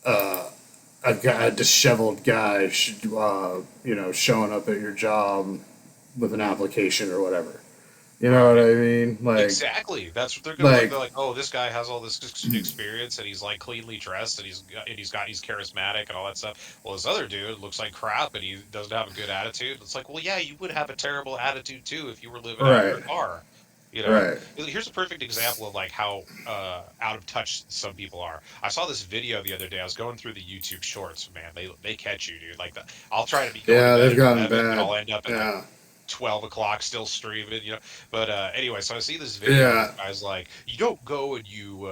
a disheveled guy, showing up at your job with an application or whatever. You know what Right. I mean? Exactly. That's what they're gonna look. Like, They're like, oh, this guy has all this experience, and he's like cleanly dressed, and he's charismatic and all that stuff. Well, this other dude looks like crap, and he doesn't have a good attitude. It's like, well, yeah, you would have a terrible attitude too if you were living out of your right, car. You know, right. here's a perfect example of like how out of touch some people are. I saw this video the other day. I was going through the YouTube Shorts. Man, they catch you, dude. Like, I'll try to be going to Yeah, bed they've at gotten 11, and bad. I'll end up at like Yeah, 12 o'clock still streaming. But anyway, so I see this video where yeah. the guy's like, you don't go and you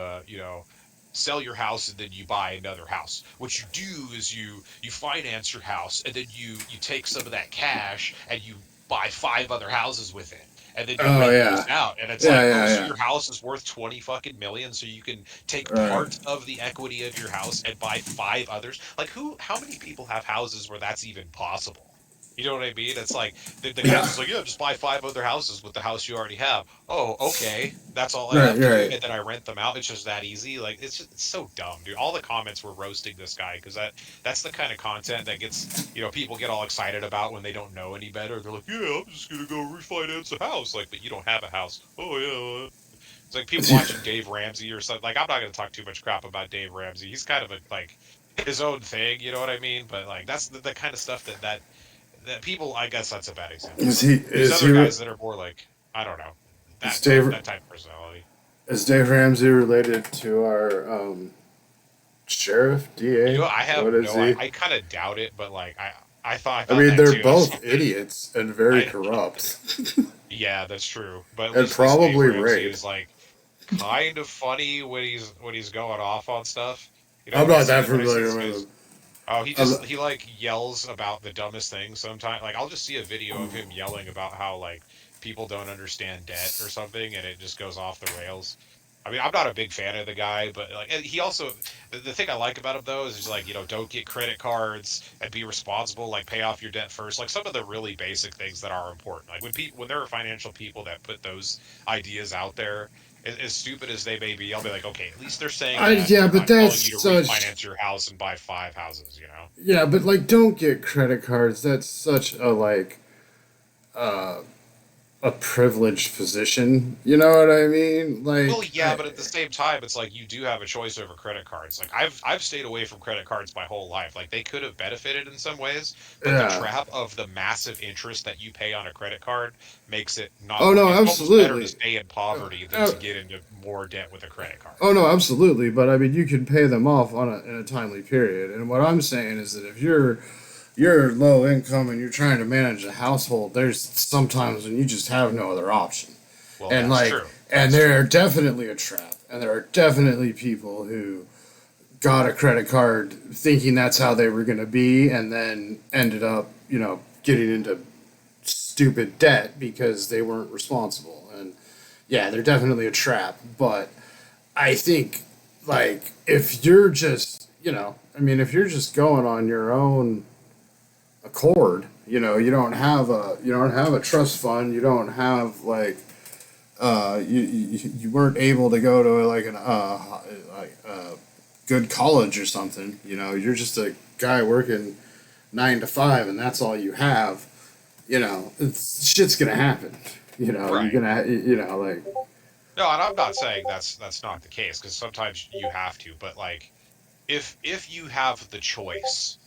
sell your house and then you buy another house. What you do is you finance your house and then you take some of that cash and you buy 5 other houses with it. And then you Oh rent those yeah, out, and it's yeah, like, oh, yeah, so yeah. your house is worth 20 fucking million, so you can take Right. part of the equity of your house and buy 5 others. Like, how many people have houses where that's even possible? You know what I mean? It's like the guy's Yeah. just like, yeah, just buy 5 other houses with the house you already have. Oh, okay. That's all I Right. have to do, Right. and then I rent them out. It's just that easy. Like it's so dumb, dude. All the comments were roasting this guy because that's the kind of content that gets people get all excited about when they don't know any better. They're like, yeah, I'm just gonna go refinance a house. Like, but you don't have a house. Oh yeah. It's like people watching Dave Ramsey or something. Like, I'm not gonna talk too much crap about Dave Ramsey. He's kind of a like his own thing. You know what I mean? But like that's the kind of stuff that people, I guess that's a bad example, Is but he? these Is other he? guys that are more like, I don't know, Is that that Dave? that type of personality. Is Dave Ramsey related to our sheriff? DA? I have What is no, he? I kind of doubt it, but like I I thought mean, that they're too. That's both idiots and very I corrupt, Yeah, that's true. But at and least this Dave probably Ramsey rape. is like kind of funny when he's going off on stuff. I'm When not that I see familiar this with guy's, him. oh, I'm, he like yells about the dumbest things sometimes. Like I'll just see a video of him yelling about how like people don't understand debt or something, and it just goes off the rails. I mean, I'm not a big fan of the guy, but like, and he also, the thing I like about him though is he's like, don't get credit cards and be responsible, like pay off your debt first, like some of the really basic things that are important. Like when there are financial people that put those ideas out there, as stupid as they may be, I'll be like, okay, at least they're saying that, and yeah, they're but not that's telling you to such. refinance your house and buy 5 houses. Yeah, but like, don't get credit cards. That's such a uh, a privileged position. You know what I mean? Well, yeah, but at the same time, it's like you do have a choice over credit cards. Like I've stayed away from credit cards my whole life. Like they could have benefited in some ways, but the Yeah. trap of the massive interest that you pay on a credit card makes it not Oh worth. no, It's almost better to absolutely. stay in poverty than Uh, to get into more debt with a credit card. oh no, absolutely. But I mean, you can pay them off in a timely period. And what I'm saying is that if you're low income and you're trying to manage a household, there's sometimes when you just have no other option. Well, And that's true. and That's there true. are definitely a trap, and there are definitely people who got a credit card thinking that's how they were going to be, and then ended up, getting into stupid debt because they weren't responsible. And yeah, they're definitely a trap. But I think, like, if you're just, I mean, if you're just going on your own accord, you don't have a trust fund, you don't have like you weren't able to go to like like good college or something. You're just a guy working 9 to 5, and that's all you have. Shit's gonna happen. You're Right. gonna, like, No, and I'm not saying that's not the case because sometimes you have to, but like if you have the choice,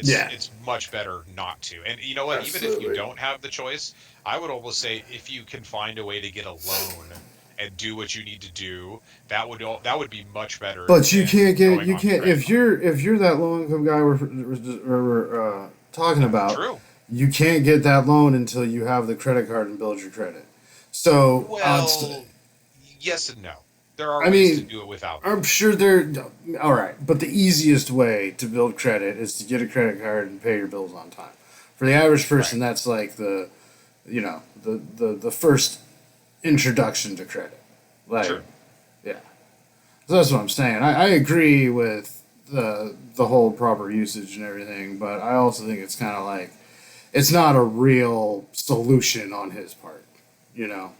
yeah, it's much better not to. And you know what? Even if you absolutely. don't have the choice, I would almost say if you can find a way to get a loan and do what you need to do, that would be much better But than going you on the can't credit card. if you're that low income guy we're talking about, True. you can't get that loan until you have the credit card and build your credit. So Well, yes and no. There are I ways to mean, do it without I'm that. sure they're all right, but the easiest way to build credit is to get a credit card and pay your bills on time. For the average Right. person, that's like the first introduction to credit. Like, True. yeah. So that's what I'm saying. I agree with the whole proper usage and everything, but I also think it's kind of like it's not a real solution on his part. You know.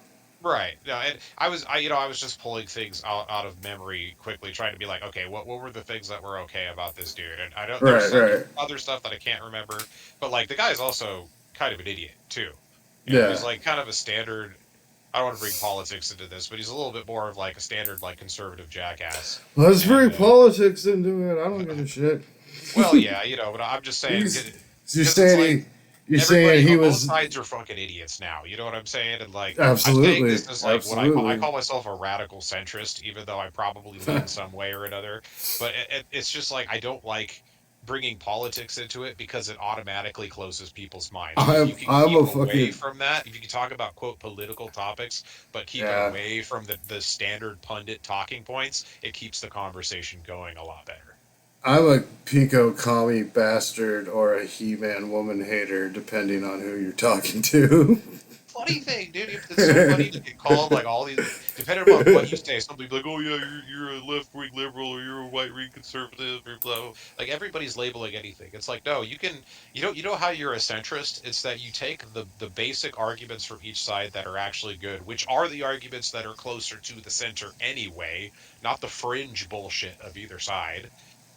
Right. No, and I was just pulling things out of memory quickly, trying to be like, okay, what were the things that were okay about this dude? And I don't. Right. There's Right. other stuff that I can't remember, but like the guy's also kind of an idiot too. He's Yeah. like kind of a standard. I don't want to bring politics into this, but he's a little bit more of like a standard like conservative jackass. Let's And bring politics into it. I don't give a shit. well, yeah, but I'm just saying He's you're because it's saying like you're saying everybody he both was sides are fucking idiots now. You know what I'm saying? And like I'm saying absolutely this as like what I absolutely. call myself a radical centrist, even though I probably lean some way or another. But it's just like I don't like bringing politics into it because it automatically closes people's minds. But if you can I'm keep a away fucking from that, if you can talk about quote political topics, but keep it yeah. away from the standard pundit talking points, it keeps the conversation going a lot better. I'm a pinko commie bastard or a He-Man woman hater, depending on who you're talking to. Funny thing, dude. It's so funny to get called like all these, depending upon what you say. Somebody's like, "Oh yeah, you're a left wing liberal or you're a right wing conservative or blah, blah." Like everybody's labeling anything. It's like, no, you know how you're a centrist. It's that you take the basic arguments from each side that are actually good, which are the arguments that are closer to the center anyway, not the fringe bullshit of either side.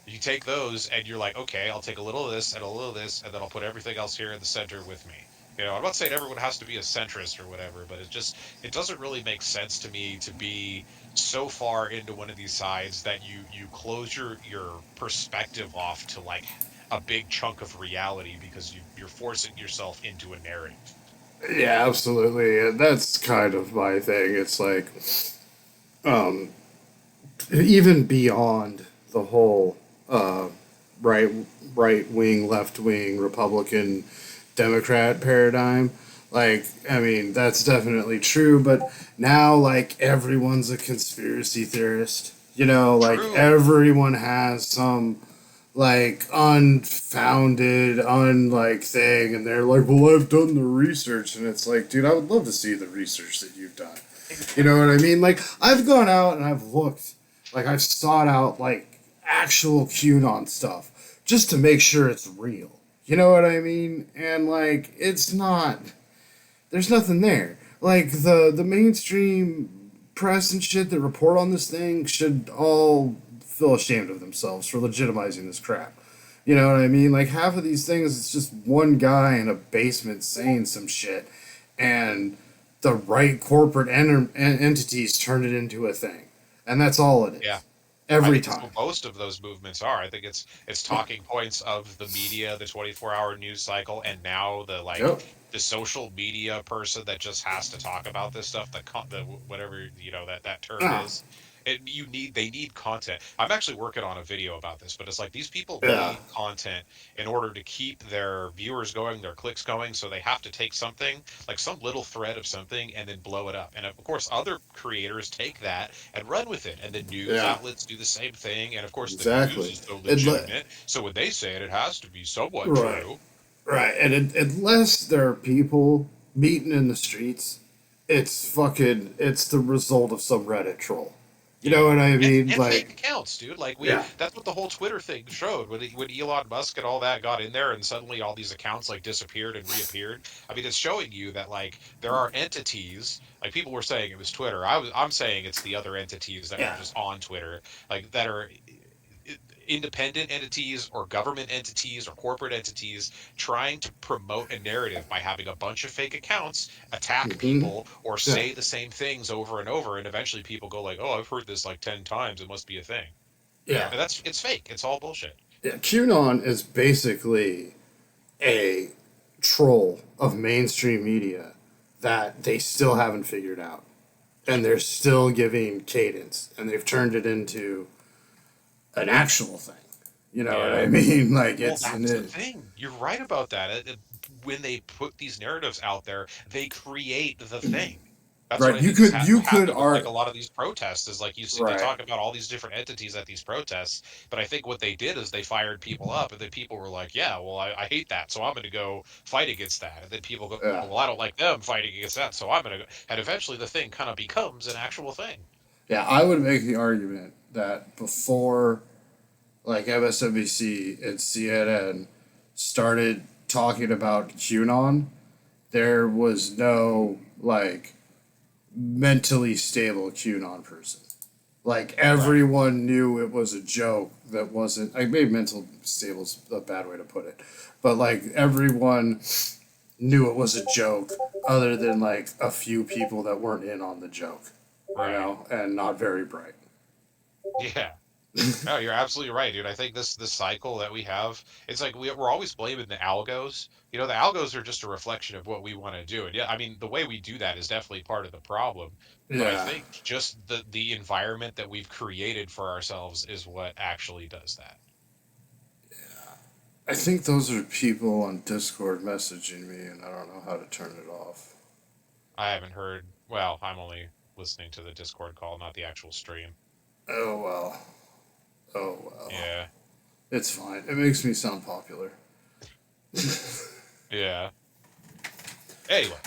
You take those and you're like, okay, I'll take a little of this and a little of this, and then I'll put everything else here in the center with me. I'm not saying everyone has to be a centrist or whatever, but it doesn't really make sense to me to be so far into one of these sides that you close your perspective off to like a big chunk of reality because you're forcing yourself into a narrative. Yeah, absolutely. And that's kind of my thing. It's like, um, even beyond the whole right right wing, left wing, Republican, Democrat paradigm. Like, I mean, that's definitely true, but now like everyone's a conspiracy theorist. Like True. everyone has some like unfounded, unlike thing, and they're like, "Well, I've done the research," and it's like, dude, I would love to see the research that you've done. You know what I mean? Like, I've gone out and I've looked, like, I've sought out like actual QAnon stuff just to make sure it's real. You know what I mean? And like, it's not. There's nothing there. Like the mainstream press and shit that report on this thing should all feel ashamed of themselves for legitimizing this crap. You know what I mean? Like half of these things, it's just one guy in a basement saying some shit, and the right corporate entities turn it into a thing, and that's all it Yeah. is. I Every think that's time. what most of those movements are. I think it's talking points of the media, the 24-hour news cycle, and now Yep. the social media person that just has to talk about this stuff. The whatever that term Ah, is. They need content. I'm actually working on a video about this, but it's like these people yeah. need content in order to keep their viewers going, their clicks going. So they have to take something like some little thread of something and then blow it up. And of course, other creators take that and run with it. And the news Yeah. outlets do the same thing. And of course, the news Exactly. is so It, legitimate. So when they say it, it has to be somewhat right. true. Right, and unless there are people meeting in the streets, it's the result of some Reddit troll. You know Yeah. what I And, mean? and fake Like, accounts, dude. Like yeah, that's what the whole Twitter thing showed when Elon Musk and all that got in there, and suddenly all these accounts like disappeared and reappeared. I mean, it's showing you that like there are entities. Like people were saying it was Twitter. I'm saying it's the other entities that are yeah, just on Twitter, like that are independent entities or government entities or corporate entities trying to promote a narrative by having a bunch of fake accounts attack hmm people or yeah, say the same things over and over, and eventually people go like, oh, I've heard this like 10 times, it must be a thing. yeah, And it's fake, it's all bullshit. yeah. QAnon is basically a troll of mainstream media that they still haven't figured out, and they're still giving cadence, and they've turned it into an actual thing. You know what Yeah. I mean? Like Well, it's and that's the it, thing. You're right about that. When they put these narratives out there, they create the thing. That's what right. I think is You could happening with like art a lot of these protests. Is like you see, they right. talk about all these different entities at these protests, but I think what they did is they fired people up, and then people were like, "Yeah, well, I hate that, so I'm going to go fight against that." And then people go, Yeah. "Well, I don't like them fighting against that, so I'm going to go." And eventually, the thing kind of becomes an actual thing. Yeah, I would make the argument that before like MSNBC and CNN started talking about QAnon, there was no like mentally stable QAnon person. Like Right. everyone knew it was a joke that wasn't like maybe mental stable is a bad way to put it. But like everyone knew it was a joke other than like a few people that weren't in on the joke, Right. and not very bright. Yeah. No, you're absolutely right, dude. I think this cycle that we have, it's like we're always blaming the algos. The algos are just a reflection of what we want to do. And yeah, I mean, the way we do that is definitely part of the problem. But I Yeah. think just the environment that we've created for ourselves is what actually does that. I think those are people on Discord messaging me, and I don't know how to turn it off. I haven't heard. Well, I'm only listening to the Discord call, not the actual stream. Oh well. Oh well. Yeah, It's fine. It makes me sound popular. yeah. Anyway,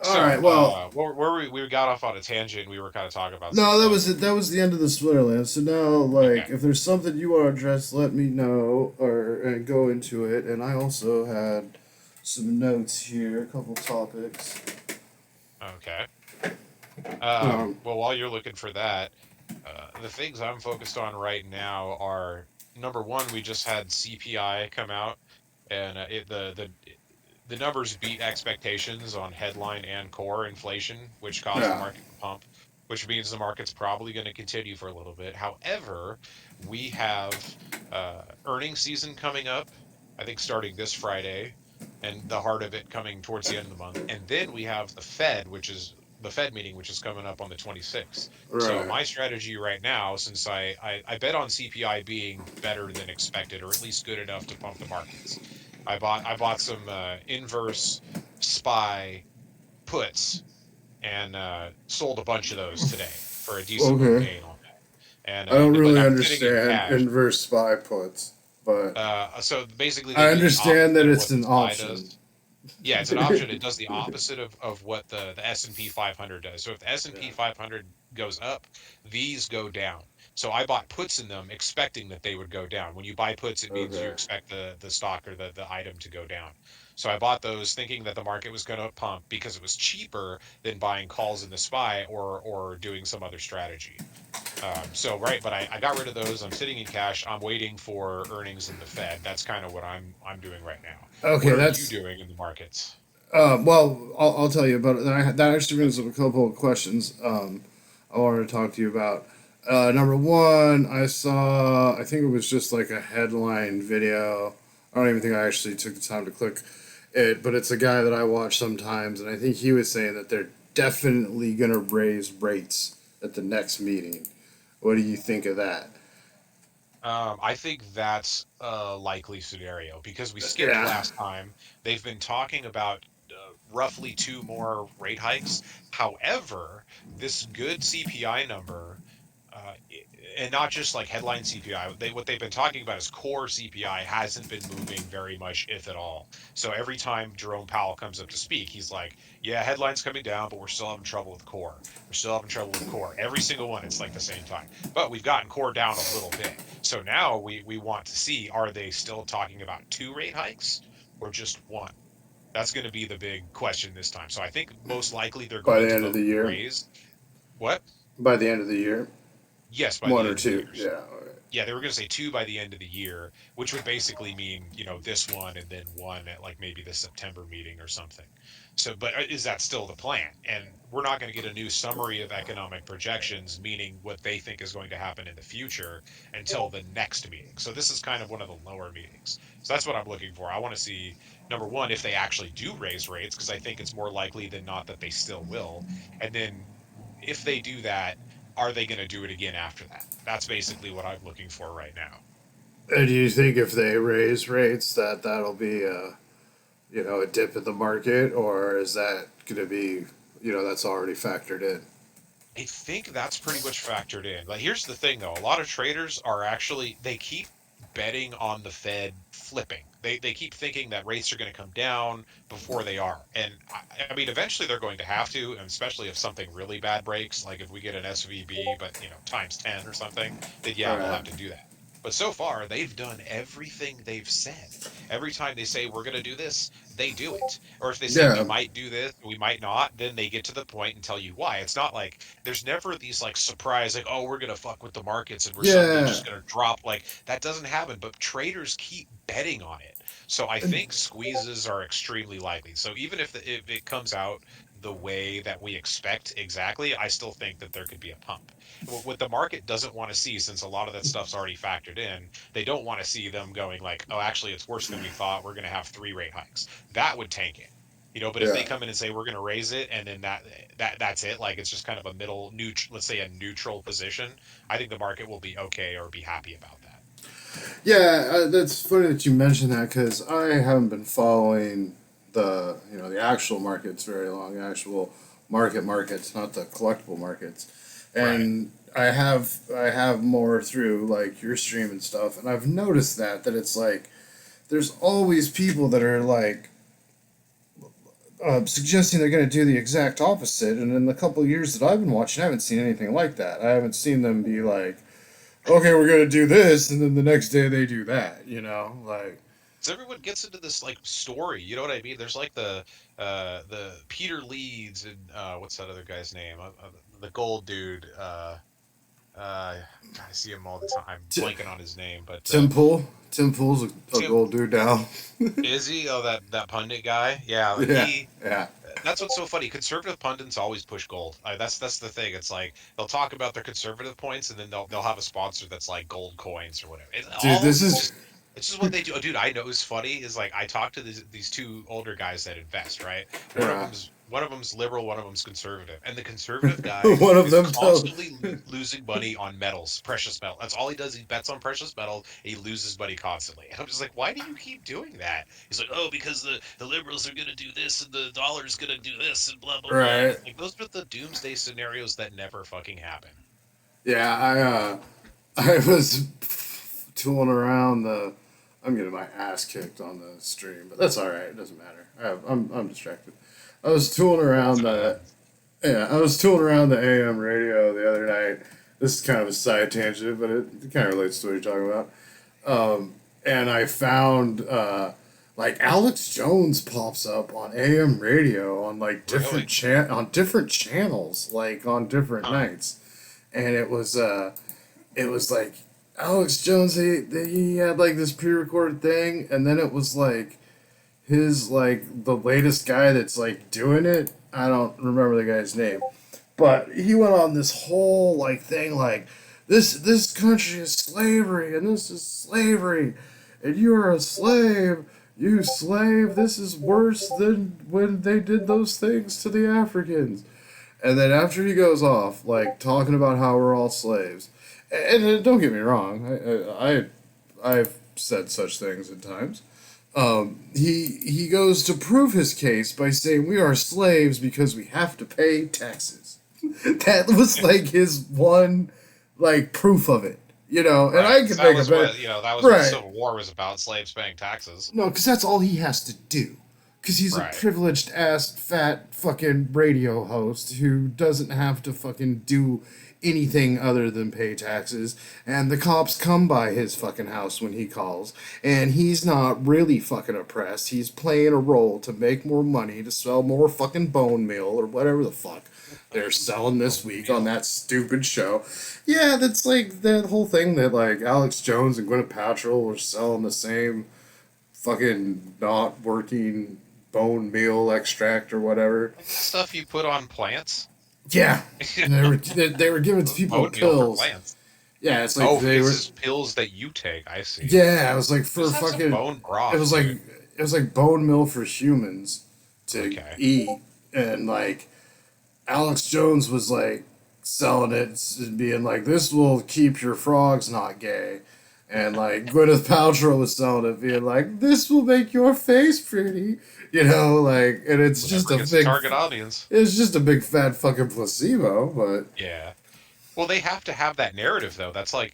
All so right. Well, where we got off on a tangent. We were kind of talking about some no, that stuff. was it. That was the end of the Splinterlands. So now, Okay. like, if there's something you want to address, let me know or and go into it. And I also had some notes here, a couple topics. Okay. Um, Well, while you're looking for that, the things I'm focused on right now are number one, we just had CPI come out, and the numbers beat expectations on headline and core inflation, which caused the yeah. market to pump, which means the market's probably going to continue for a little bit. However, we have earnings season coming up, I think starting this Friday, and the heart of it coming towards the end of the month. And then we have the Fed meeting, which is coming up on the 26th. So Right. my strategy right now, since I bet on CPI being better than expected, or at least good enough to pump the markets. I bought some inverse SPY puts and sold a bunch of those today for a decent little Okay. gain on that. And I don't but really I'm sitting in understand cash. inverse spy puts, but So basically, they I do the understand that opposite of it's what the an SPY option. does. Yeah, it's an option. It does the opposite of what the S&P 500 does. So if the S&P Yeah. 500 goes up, these go down. So I bought puts in them expecting that they would go down. When you buy puts, it means you Okay. expect the stock or the item to go down. So I bought those thinking that the market was going to pump because it was cheaper than buying calls in the SPY or doing some other strategy. So right, but I got rid of those. I'm sitting in cash. I'm waiting for earnings in the Fed. That's kind of what I'm doing right now. What Okay, are you that's doing in the markets? well. I'll tell you about it. That actually brings up a couple of questions. I wanted to talk to you about. Number one, I saw. I think it was just like a headline video. I don't even think I actually took the time to click it, but it's a guy that I watch sometimes, and I think he was saying that they're definitely gonna raise rates at the next meeting. What do you think of that? I think that's a likely scenario because we skipped Yeah. last time. They've been talking about roughly two more rate hikes. However, this good CPI number, and not just like headline CPI, what they've been talking about is core CPI hasn't been moving very much, if at all. So every time Jerome Powell comes up to speak, he's like, "Yeah, headlines coming down, but we're still having trouble with core. We're still having trouble with core." Every single one, it's like the same time. But we've gotten core down a little bit. So now we want to see, are they still talking about two rate hikes or just one? That's going to be the big question this time. So I think most likely they're By going the to end of both the year. raise. What? By the end of the year. Yes, by One the or end of the two. year. Yeah. Okay. Yeah, they were going to say two by the end of the year, which would basically mean, this one and then one at like maybe the September meeting or something. So, but is that still the plan? And we're not going to get a new summary of economic projections, meaning what they think is going to happen in the future until the next meeting. So this is kind of one of the lower meetings. So that's what I'm looking for. I want to see, number one, if they actually do raise rates, because I think it's more likely than not that they still will. And then if they do that, are they going to do it again after that? That's basically what I'm looking for right now. And do you think if they raise rates that that'll be a dip in the market, or is that going to be that's already factored in? I think that's pretty much factored in. Like, here's the thing, though: a lot of traders are actually they keep betting on the Fed flipping. They keep thinking that rates are going to come down before they are, and I mean, eventually they're going to have to, and especially if something really bad breaks, like if we get an SVB, but times 10 or something, then All yeah, they'll right. have to do that. But so far, they've done everything they've said. Every time they say we're going to do this, they do it. Or if they say we Yeah. might do this, we might not, then they get to the point and tell you why. It's not like there's never these like surprise, like, oh, we're gonna fuck with the markets and we're suddenly Yeah. just gonna drop. Like, that doesn't happen, but traders keep betting on it. So I think squeezes are extremely likely. So even if it comes out the way that we expect exactly, I still think that there could be a pump. What the market doesn't want to see, since a lot of that stuff's already factored in, they don't want to see them going like, oh, actually, it's worse than we thought. We're going to have three rate hikes. That would tank it. But if they Yeah. come in and say we're going to raise it, and then that's it, like it's just kind of a middle neutral, let's say a neutral position, I think the market will be okay or be happy about that. Yeah, that's funny that you mentioned that because I haven't been following the actual markets very long, the actual markets, not the collectible markets, Right. and I have more through like your stream and stuff, and I've noticed that it's like there's always people that are like suggesting they're going to do the exact opposite, and in the couple of years that I've been watching, I haven't seen anything like that. I haven't seen them be like, okay, we're gonna do this, and then the next day they do that. Like, So everyone gets into this like story, you know what I mean? There's like the Peter Leeds and what's that other guy's name? The gold dude. God, I see him all the time. I'm T- blanking on his name, but Tim Pool's a Tim gold dude now. is he? Oh, that pundit guy. Yeah, Yeah, yeah, that's what's so funny. Conservative pundits always push gold. That's the thing. It's like they'll talk about their conservative points, and then they'll have a sponsor that's like gold coins or whatever. It's dude, all this is it's just what they do. Oh, dude, I know it's funny is like I talk to these two older guys that invest, right? yeah. One of them's liberal, one of them's conservative, and the conservative guy One of is them tell. constantly losing money on metals, precious metal. That's all he does. He bets on precious metal. And he loses money constantly. And I'm just like, why do you keep doing that? He's like, oh, because the liberals are gonna do this and the dollar's gonna do this and blah blah blah. Right. Like those are the doomsday scenarios that never fucking happen. Yeah, I was tooling around the. I'm getting my ass kicked on the stream, but that's all right. It doesn't matter. I'm distracted. I was tooling That's around what the happens. Yeah, I was tooling around the AM radio the other night. This is kind of a side tangent, but it kind of relates to what you're talking about. And I found like Alex Jones pops up on AM radio on like Really? different channels, like on different Huh. nights, and it was like Alex Jones. He had like this pre-recorded thing, and then it was like his like the latest guy that's like doing it. I don't remember the guy's name, but he went on this whole like thing like this country is slavery and this is slavery and you're a slave, you slave, this is worse than when they did those things to the Africans. And then after he goes off like talking about how we're all slaves, and don't get me wrong, I've said such things at times. He goes to prove his case by saying we are slaves because we have to pay taxes. That was like his one like proof of it, and Right. I 'Cause could that make a was better. that was what the Right. Civil War was about, slaves paying taxes. No, because that's all he has to do. Because he's a Right. privileged ass fat fucking radio host who doesn't have to fucking do anything other than pay taxes. And the cops come by his fucking house when he calls. And he's not really fucking oppressed. He's playing a role to make more money, to sell more fucking bone meal or whatever the fuck they're selling this Bone week on meal. that stupid show. Yeah, that's like that whole thing that like Alex Jones and Gwyneth Paltrow were selling the same fucking not working bone meal extract or whatever. Stuff you put on plants. Yeah, they were giving to people in Bone meal for pills. plants. Yeah, it's like Oh, they this were. is pills that you take. I see. Yeah, it was like for Just have some fucking. bone It broth, was like dude. it was like bone meal for humans to Okay. eat, and like Alex Jones was like selling it and being like, "This will keep your frogs not gay," and like Gwyneth Paltrow was selling it, being like, "This will make your face pretty," like, and it's just Whatever a gets the big, target audience. it's just a big fat fucking placebo, but Yeah. Well, they have to have that narrative though. That's I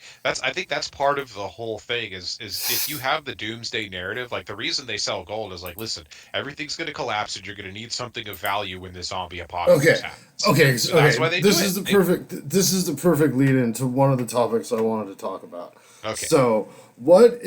think that's part of the whole thing is if you have the doomsday narrative, like the reason they sell gold is like, listen, everything's going to collapse and you're going to need something of value when the zombie apocalypse okay, happens. okay, So that's okay. why they do This it. is the perfect. This is the perfect lead into one of the topics I wanted to talk about. Okay. So, what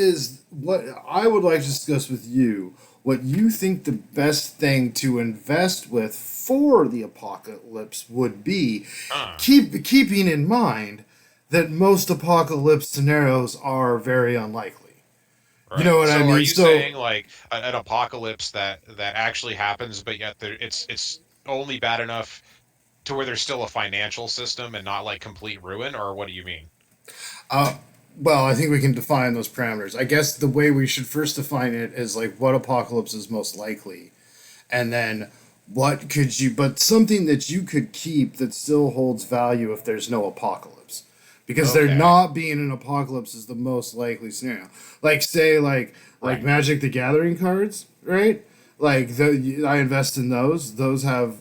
I would like to discuss with you? What you think the best thing to invest with for the apocalypse would be? Uh, Keeping in mind that most apocalypse scenarios are very unlikely. You right. know what I So are mean? you So saying like an apocalypse that actually happens, but yet it's only bad enough to where there's still a financial system and not like complete ruin, or what do you mean? Uh, well, I think we can define those parameters. I guess the way we should first define it is like what apocalypse is most likely, and then but something that you could keep that still holds value if there's no apocalypse. because there Okay. not being an apocalypse is the most likely scenario. Like say like Right. Magic the Gathering cards, right? Like I invest in those. Those have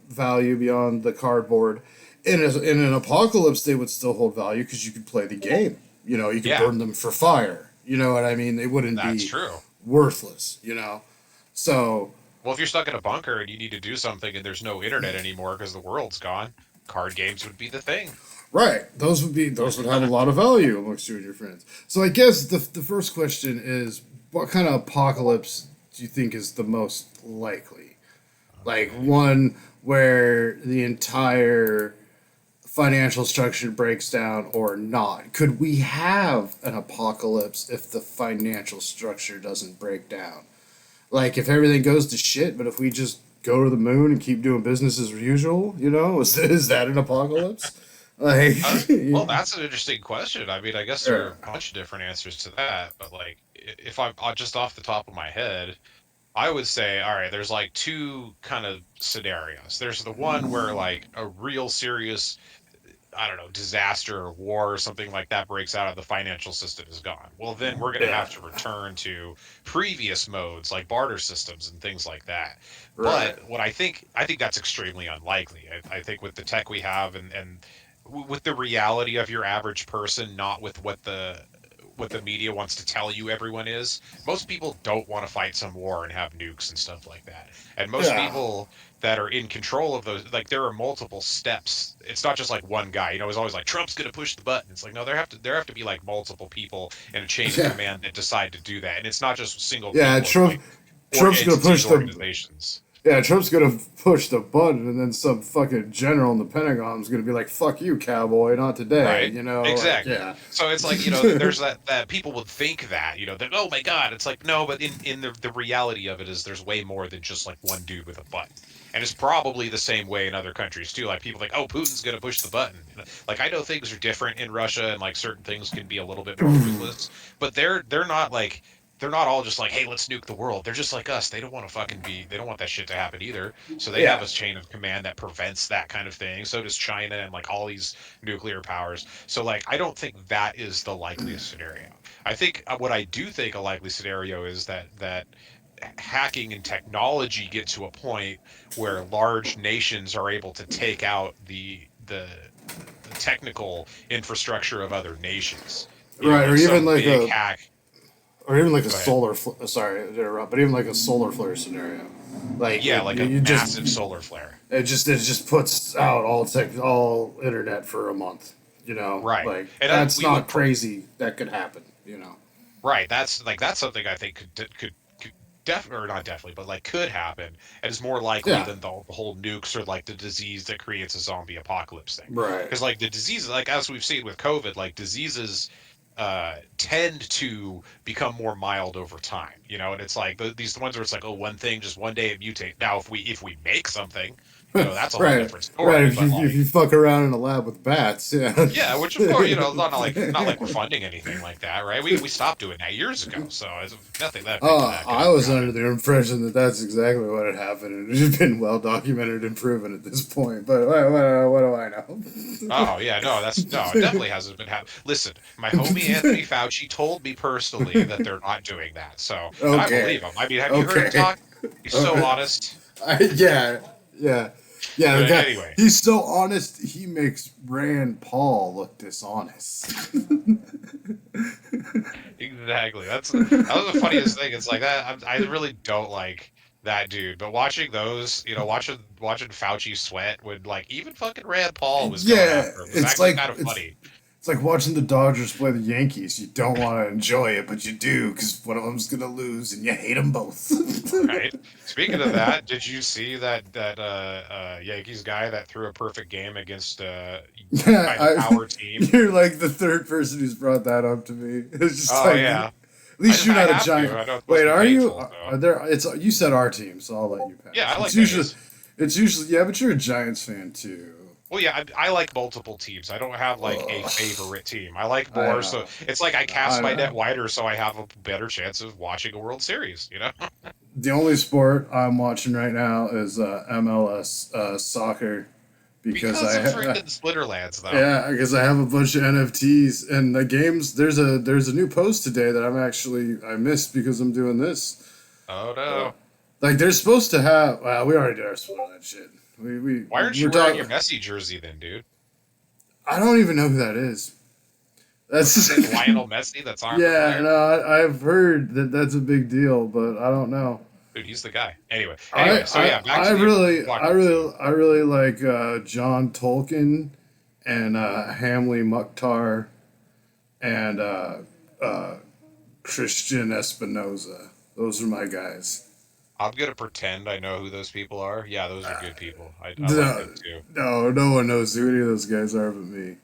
value beyond the cardboard. In an apocalypse, they would still hold value because you could play the game. You could Yeah, burn them for fire. You know what I mean? They wouldn't that's be true. worthless. So Well, if you're stuck in a bunker and you need to do something and there's no internet anymore because the world's gone, card games would be the thing. right, those would have a lot of value amongst you and your friends. So I guess the first question is, what kind of apocalypse do you think is the most likely? Like Okay. one where the entire financial structure breaks down or not? Could we have an apocalypse if the financial structure doesn't break down? Like if everything goes to shit, but if we just go to the moon and keep doing business as usual, is that an apocalypse? Like, Well, that's an interesting question. I mean, I guess there are yeah, a bunch of different answers to that, but like, if I'm just off the top of my head, I would say, all right, there's like two kind of scenarios. There's the one where like a real serious, I don't know, disaster or war or something like that breaks out and the financial system is gone. Well, then we're going to yeah, have to return to previous modes like barter systems and things like that. right, But what I think that's extremely unlikely. I think with the tech we have and with the reality of your average person, not with what the media wants to tell you everyone is. Most people don't want to fight some war and have nukes and stuff like that. And most yeah, people that are in control of those, like there are multiple steps. It's not just like one guy. It's always like Trump's going to push the button. It's like no, there have to be like multiple people in a chain of yeah, command that decide to do that. And it's not just single yeah. people. It's like or Trump's gonna entities, push the organizations. Yeah, Trump's gonna push the button, and then some fucking general in the Pentagon's gonna be like, "Fuck you, cowboy, not today." Right. Like, Exactly. yeah, So it's like, there's that people would think that oh my God, it's like, no, but in the reality of it is there's way more than just like one dude with a button. And it's probably the same way in other countries too. Like people think, oh, Putin's gonna push the button. Like I know things are different in Russia and like certain things can be a little bit more ruthless, but they're not all just like, hey, let's nuke the world. They're just like us. They don't want that shit to happen either. So they have yeah, a chain of command that prevents that kind of thing. So does China and like all these nuclear powers. So like I don't think that is the likeliest scenario. I think what I do think a likely scenario is that hacking and technology get to a point where large nations are able to take out the technical infrastructure of other nations. right, Like some big hack. or even like a Go ahead. sorry to interrupt, but even like a solar flare scenario, like Yeah, like a you just massive solar flare. it just puts out all internet for a month. Right. Like And that's we would not crazy. That could happen. right. That's something I think could or not definitely, but like could happen, and is more likely Yeah, than the whole nukes or like the disease that creates a zombie apocalypse thing. right. Because like the diseases, like as we've seen with COVID, like diseases tend to become more mild over time, and it's like these ones where it's like, oh, one thing, just one day it mutates. Now, if we make something, that's a whole Right, different right. story. But If like, you fuck around in a lab with bats, yeah. yeah, which of course, not like we're funding anything like that, right? We stopped doing that years ago, so it's nothing that big to that could I ever was under happen. the impression that that's exactly what had happened, and it's been well documented and proven at this point. But what do I know? Oh yeah, no, it definitely hasn't been happening. Listen, my homie Anthony Fauci told me personally that they're not doing that. So, and I Okay, believe him. I mean, have you heard him okay. talk? He's so honest. Yeah, yeah, yeah. The But guy, anyway, he's so honest. He makes Rand Paul look dishonest. exactly. That was the funniest thing. It's like that. I really don't like that dude. But watching those, watching Fauci sweat when like even fucking Rand Paul was going Yeah, after him was actually kind of funny. it's like watching the Dodgers play the Yankees. You don't want to enjoy it, but you do because one of them's gonna lose, and you hate them both. Right. Speaking of that, did you see that Yankees guy that threw a perfect game against Yeah, kind of our team? you're like the third person who's brought that up to me. It's just Oh like yeah. at least you're I not a have to. giant. I know it's supposed Wait, to be are you? hateful, so Are there? It's you said our team, so I'll let you yeah, pass. I like Vegas. It's usually yeah, but you're a Giants fan too. Well, yeah, I like multiple teams. I don't have like a Ugh, favorite team. I like I more, so know. it's like I cast I my net know. wider, so I have a better chance of watching a World Series. The only sport I'm watching right now is MLS soccer because Because of freaking Splinterlands, though. yeah, because I have a bunch of NFTs and the games. There's a new post today that I missed because I'm doing this. Oh Uh, no! like they're supposed to have. Well, we already did our spoil that shit. Why aren't We're you wearing your talking. Messi jersey then, dude? I don't even know who that is. What's his name? That's Lionel Messi, the soccer yeah. player. No, I've heard that that's a big deal, but I don't know. Dude, he's the guy. Anyway. So yeah, back I to the really apocalypse thing. I really like John Tolkien and Hamley Mukhtar and uh, Christian Espinoza. Those are my guys. I'm gonna pretend I know who those people are. Yeah, those are good people. I like No, them too. no one knows who any of those guys are but me.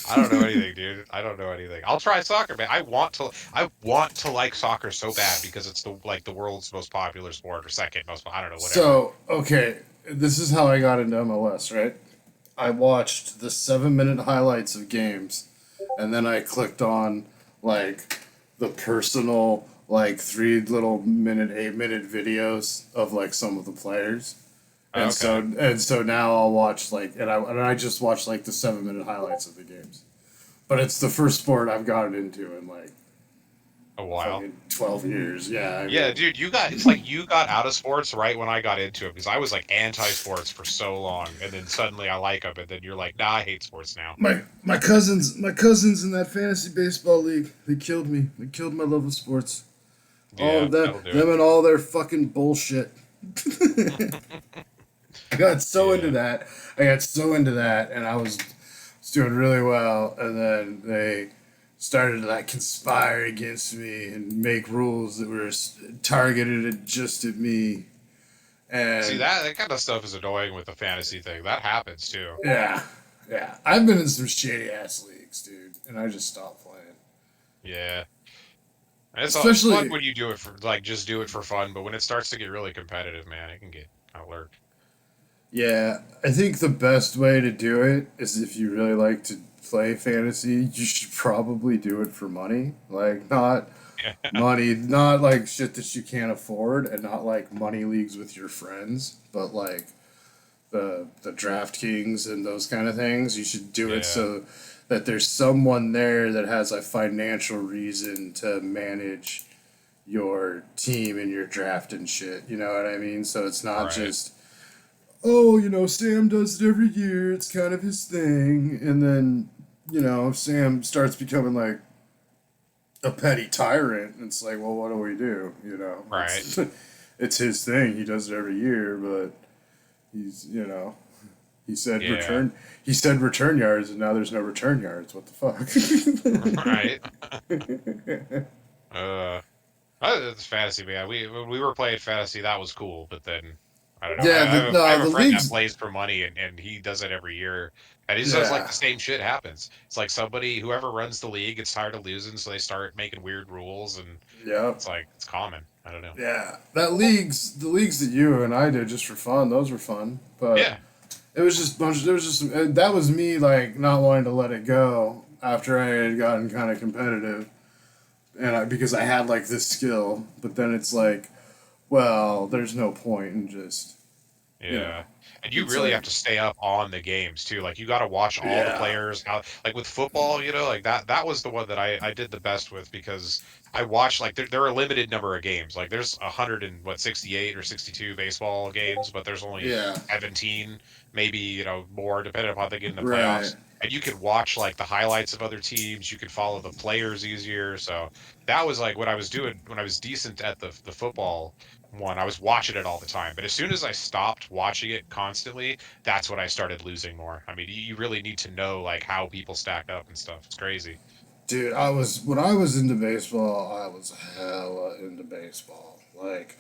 I don't know anything, dude. I don't know anything. I'll try soccer, man. I want to like soccer so bad because it's the world's most popular sport or second most. I don't know, whatever. So, okay, this is how I got into MLS, right? I watched the 7 minute highlights of games, and then I clicked on like the personal like 3 little 8 minute videos of like some of the players. Okay. And so now I'll watch like and I just watched like the 7 minute highlights of the games. But it's the first sport I've gotten into in like A while. fucking 12 years. Yeah, I Yeah, mean, dude, it's like you got out of sports right when I got into it because I was like anti-sports for so long, and then suddenly I like them, and then you're like, nah, I hate sports now. my cousins in that fantasy baseball league, they killed me. They killed my love of sports. All Yeah, of them, that'll do it. them and all their fucking bullshit. I got so into Yeah. that. I got so into that, and I was doing really well. And then they started to like conspire against me and make rules that were targeted at just at me. See, And that kind of stuff is annoying with the fantasy thing. That happens too. yeah, yeah, I've been in some shady ass leagues, dude, and I just stopped playing. Yeah. And it's fun Especially, when you do it for like just do it for fun, but when it starts to get really competitive, man, it can get kind of lurk. yeah, I think the best way to do it is if you really like to play fantasy, you should probably do it for money. Like, not money, not like shit that you can't afford, and not like money leagues with your friends, but like the DraftKings and those kind of things. You should do it Yeah. so that there's someone there that has a financial reason to manage your team and your draft and shit. You know what I mean? So it's not Right. just, oh, Sam does it every year. It's kind of his thing. And then, Sam starts becoming like a petty tyrant. And it's like, well, what do we do? Right. It's his thing. He does it every year, but he said Yeah. return yards, and now there's no return yards. What the Right. fuck? Uh, it's fantasy, man. We when we were playing fantasy, that was cool, but then I don't know. Yeah, I have a the friend that leagues. plays for money, and he does it every year, and he says like Yeah, the same shit happens. It's like whoever runs the league gets tired of losing, so they start making weird rules, and yeah, it's like it's common. I don't know. yeah. The leagues that you and I did just for fun. Those were fun, but Yeah, it was just bunch. There was just that was me like not wanting to let it go after I had gotten kind of competitive, because I had like this skill. But then it's like, well, there's no point in just you know. yeah. And you It's really like have to stay up on the games too. Like you got to watch all the yeah, players. How like with football, like that was the one that I did the best with because I watched like there are a limited number of games. Like there's 168 or 62 baseball games, but there's only yeah, 17, maybe more depending upon they get in the right. playoffs. And you could watch like the highlights of other teams. You could follow the players easier. So that was like what I was doing when I was decent at the football one. I was watching it all the time. But as soon as I stopped watching it constantly, that's when I started losing more. I mean, you really need to know like how people stack up and stuff. It's crazy. Dude, when I was into baseball, I was hella into baseball. Like,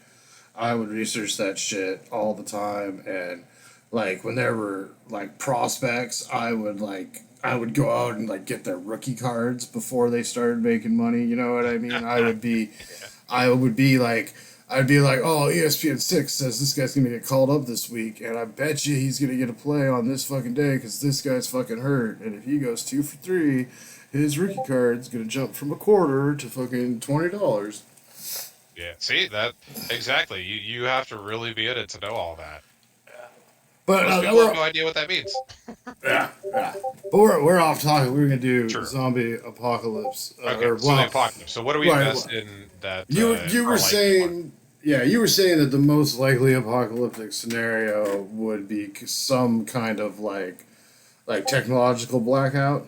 I would research that shit all the time, and like when there were like prospects, I would go out and like get their rookie cards before they started making money. You know what I mean? Yeah. I would be like. I'd be like, oh, ESPN 6 says this guy's gonna get called up this week, and I bet you he's gonna get a play on this fucking day because this guy's fucking hurt, and if he goes 2 for 3, his rookie card's gonna jump from a quarter to fucking $20. Yeah. See that exactly. You have to really be in it to know all that. But Most people have we're no idea what that means. yeah, yeah. But we're off topic. We're gonna do True. zombie apocalypse, Okay, or so the well, apocalypse. So what do we right. invest in that You were are likely more? saying, yeah, you were saying that the most likely apocalyptic scenario would be some kind of like technological blackout.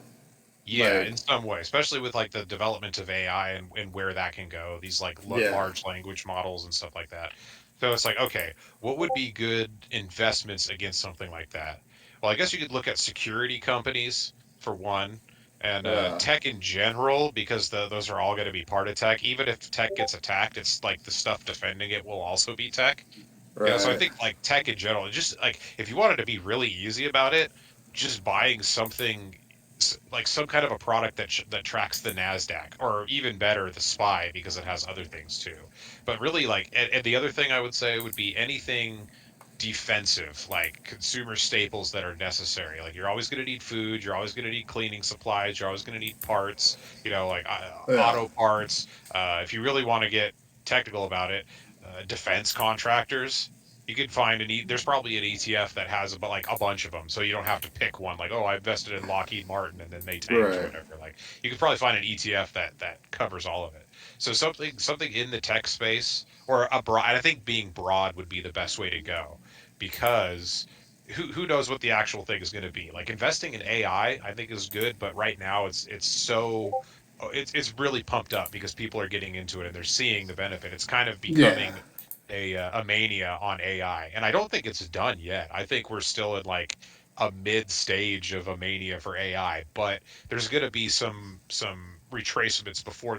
Yeah, Like, in some way, especially with like the development of AI and where that can go, these like yeah, large language models and stuff like that. So it's like, okay, what would be good investments against something like that? Well, I guess you could look at security companies for one, and yeah, tech in general, because those are all going to be part of tech. Even if tech gets attacked, it's like the stuff defending it will also be tech. So I right, think like tech in general, just like if you wanted to be really easy about it, just buying something like some kind of a product that tracks the Nasdaq, or even better, the SPY, because it has other things too. But really, like, and the other thing I would say would be anything defensive, like consumer staples that are necessary. Like you're always going to need food, you're always going to need cleaning supplies, you're always going to need parts. Like yeah, auto parts. If you really want to get technical about it, defense contractors. You could find there's probably an ETF that has about like a bunch of them, so you don't have to pick one. Like, oh, I invested in Lockheed Martin and then they tanked or right, whatever. Like, you could probably find an ETF that covers all of it. So something in the tech space, or a broad. I think being broad would be the best way to go, because who knows what the actual thing is going to be. Like investing in AI, I think is good, but right now it's so it's really pumped up because people are getting into it and they're seeing the benefit. It's kind of yeah, becoming a mania on AI, and I don't think it's done yet. I think we're still in like a mid stage of a mania for AI, but there's going to be some retracements before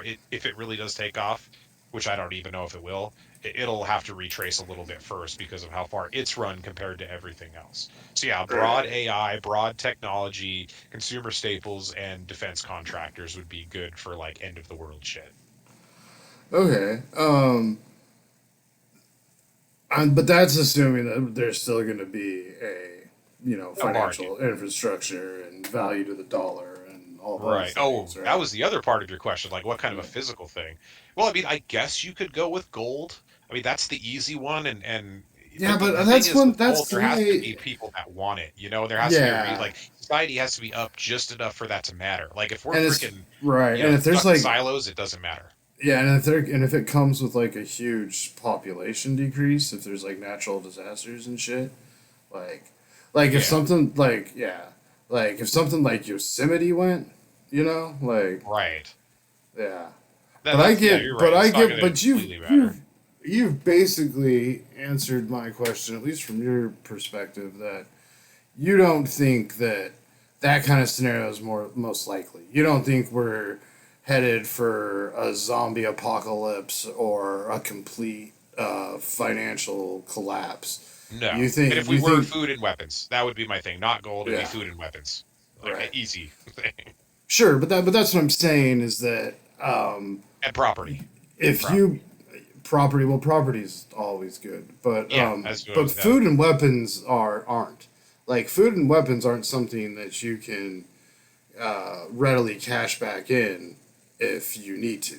it, if it really does take off, which I don't even know if it will. It'll have to retrace a little bit first because of how far it's run compared to everything else. So yeah, broad right. AI, broad technology, consumer staples, and defense contractors would be good for like end of the world shit. Okay. But that's assuming that there's still going to be a A market. financial infrastructure and value to the dollar and all Right. those Oh, things, that right? was the other part of your question. Like, what kind of a Yeah. physical thing? Well, I mean, I guess you could go with gold. I mean, that's the easy one, Yeah, but the, but the thing that's is one. with gold, That's there has to be like, people that want it. There has to be a yeah, like society has to be up just enough for that to matter. Like, if we're and it's freaking, right. And if there's stuck in like, silos, it doesn't matter. yeah, and if it comes with like a huge population decrease, if there's like natural disasters and shit, like, if Yeah. something like, yeah, like if something like Yosemite went, like, Right. yeah. That that's yeah, you're right. It's not going to But completely matter. you've basically answered my question, at least from your perspective, that you don't think that that kind of scenario is most likely. You don't think we're headed for a zombie apocalypse or a complete financial collapse. No. And if we You were think, food and weapons, that would be my thing. Not gold, it'd be yeah, food and weapons. Like an right, easy thing. sure, but that's what I'm saying is that And property. if you Property. property's always good, Yeah, as but goes food and weapons aren't like food and weapons aren't something that you can readily cash back in if you need to.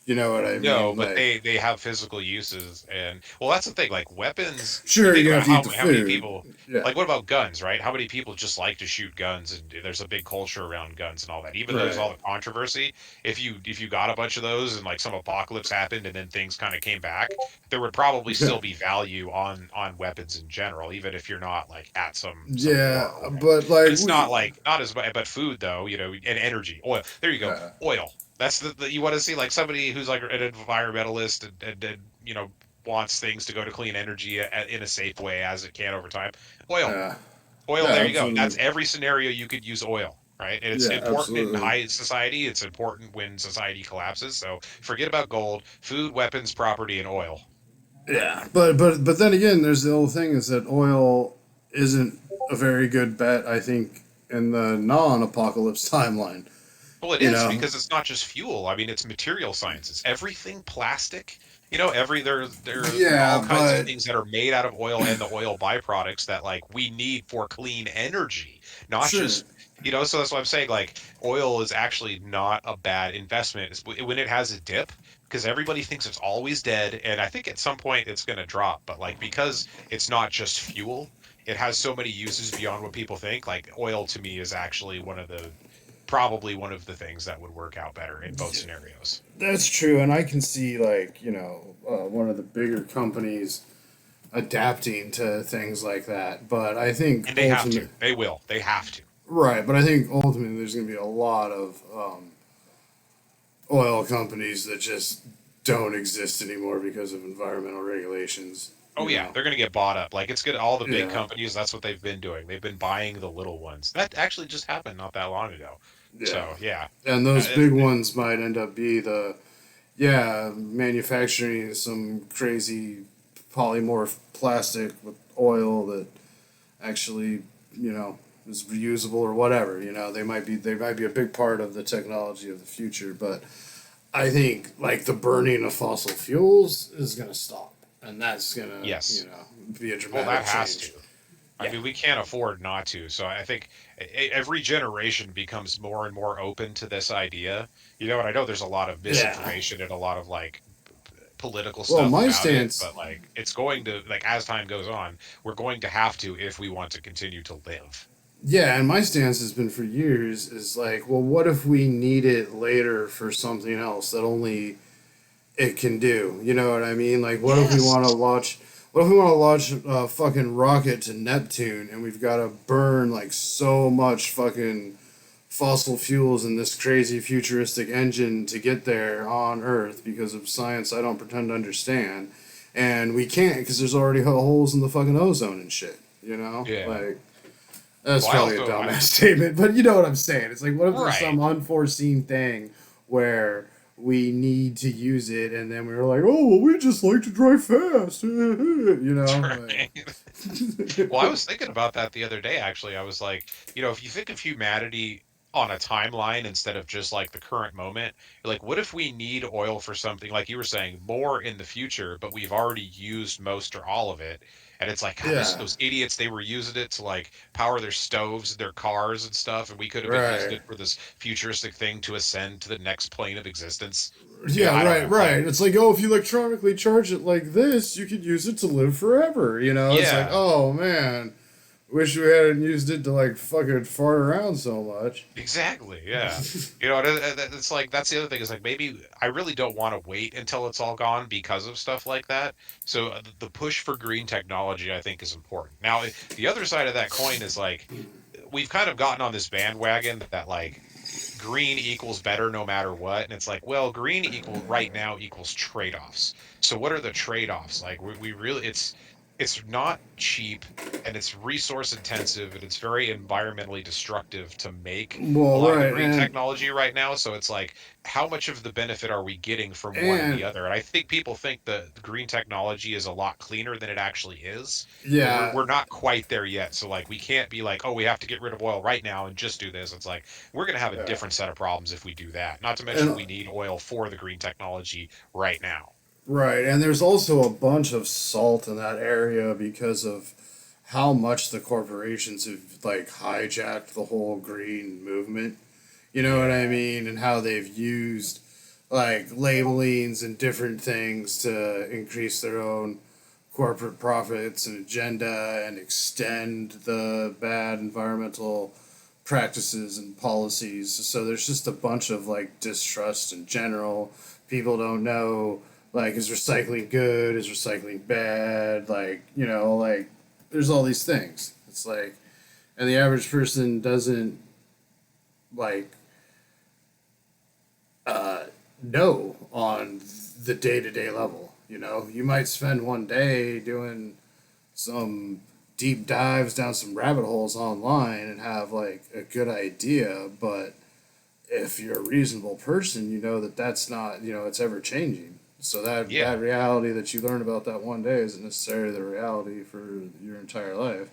You know what I no, mean? but Like, they have physical uses, and well, that's the thing. Like weapons, you sure, think you about have to eat the how many food. people. Yeah, Like, what about guns, right? How many people just like to shoot guns, and there's a big culture around guns and all that. Even though there's right. all the controversy, if you got a bunch of those and like some apocalypse happened and then things kind of came back, there would probably Yeah, still be value on weapons in general, even if you're not like at some yeah, war or whatever. but But like it's not like not as much. But food though, and energy, oil. There you go, uh, oil. That's you want to see like somebody who's like an environmentalist and wants things to go to clean energy in a safe way as it can over time. Oil, uh, oil. yeah, There you go. That's absolutely. every scenario you could use oil, right? And it's Yeah, important in absolutely. high society. It's important when society collapses. So forget about gold, food, weapons, property, and oil. Yeah, but then again, there's the whole thing is that oil isn't a very good bet. I think in the non-apocalypse timeline, Well, it you is know. because it's not just fuel. I mean, it's material science. It's everything plastic. There are all Yeah, kinds of but things that are made out of oil and the oil byproducts that like we need for clean energy, not sure. just So that's why I'm saying like oil is actually not a bad investment when it has a dip, because everybody thinks it's always dead, and I think at some point it's going to drop. But like because it's not just fuel. it has so many uses beyond what people think. Like oil to me is actually probably one of the things that would work out better in both scenarios. That's true, and I can see like one of the bigger companies adapting to things like that. But I think And they have ultimately, to. They will. They have to. right? But I think ultimately there's going to be a lot of oil companies that just don't exist anymore because of environmental regulations. Oh You yeah, know, they're gonna get bought up. Like it's good. All the big yeah, companies, that's what they've been doing. They've been buying the little ones. That actually just happened not that long ago. yeah, So yeah, and those big ones might end up be the manufacturing some crazy polymorph plastic with oil that actually, you know, is reusable or whatever. They might be a big part of the technology of the future, but I think like the burning of fossil fuels is gonna stop, and that's gonna yes. be a Well, that dramatic has to. change. I Yeah, mean, we can't afford not to. So I think every generation becomes more and more open to this idea. And I know there's a lot of yeah. misinformation and a lot of like political Well, stuff my about it, stance, but like it's going to like as time goes on, we're going to have to if we want to continue to live. yeah, and my stance has been for years is like, well, what if we need it later for something else that only it can do? You know what I mean? Like, what if we Yes. want to launch? What if we want to launch a fucking rocket to Neptune and we've got to burn like so much fucking fossil fuels in this crazy futuristic engine to get there on Earth because of science I don't pretend to understand, and we can't because there's already holes in the fucking ozone and shit. Yeah. Like that's Well, I probably a also dumbass statement, but you know what I'm saying. It's like, what if there's right. some unforeseen thing where we need to use it, and then we were like, oh, well, we just like to drive fast, Right. Well, I was thinking about that the other day, actually. I was like, if you think of humanity on a timeline instead of just like the current moment, you're like, what if we need oil for something, like you were saying, more in the future, but we've already used most or all of it? And it's like, God, yeah, those idiots, they were using it to like power their stoves, their cars and stuff, and we could have been using right. it for this futuristic thing to ascend to the next plane of existence. Yeah, I don't right, know. Like, right. It's like, oh, if you electronically charge it like this, you could use it to live forever. It's like, yeah. oh man, wish we hadn't used it to like fucking fart around so much. Exactly. Yeah. It's like that's the other thing is like maybe I really don't want to wait until it's all gone because of stuff like that. So the push for green technology I think is important. Now, the other side of that coin is like we've kind of gotten on this bandwagon that like green equals better no matter what. And it's like, well, green equal right now equals trade-offs. So what are the trade-offs? Like we really it's not cheap and it's resource intensive and it's very environmentally destructive to make a Well, lot of the right, green technology right now. So it's like, how much of the benefit are we getting from one and the and other? And I think people think the green technology is a lot cleaner than it actually is, but we're yeah, we're not quite there yet. So like we can't be like, oh, we have to get rid of oil right now and just do this. It's like we're going to have a yeah, different set of problems if we do that. Not to mention and we need oil for the green technology right now. right, and there's also a bunch of salt in that area because of how much the corporations have like hijacked the whole green movement. You know what I Yeah. mean? And how they've used like labelings and different things to increase their own corporate profits and agenda and extend the bad environmental practices and policies. So there's just a bunch of like distrust in general. People don't know like is recycling good, is recycling bad, like there's all these things. It's like and the average person doesn't like know on the day-to-day level. You might spend one day doing some deep dives down some rabbit holes online and have like a good idea, but if you're a reasonable person, you know that that's not, it's ever changing. So that Yeah. reality that you learn about that one day isn't necessarily the reality for your entire life.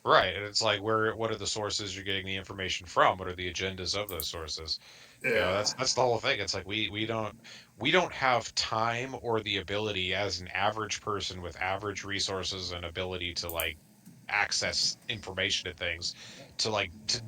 Right. And it's like what are the sources you're getting the information from? What are the agendas of those sources? Yeah. That's the whole thing. It's like we don't have time or the ability as an average person with average resources and ability to like access information and things, to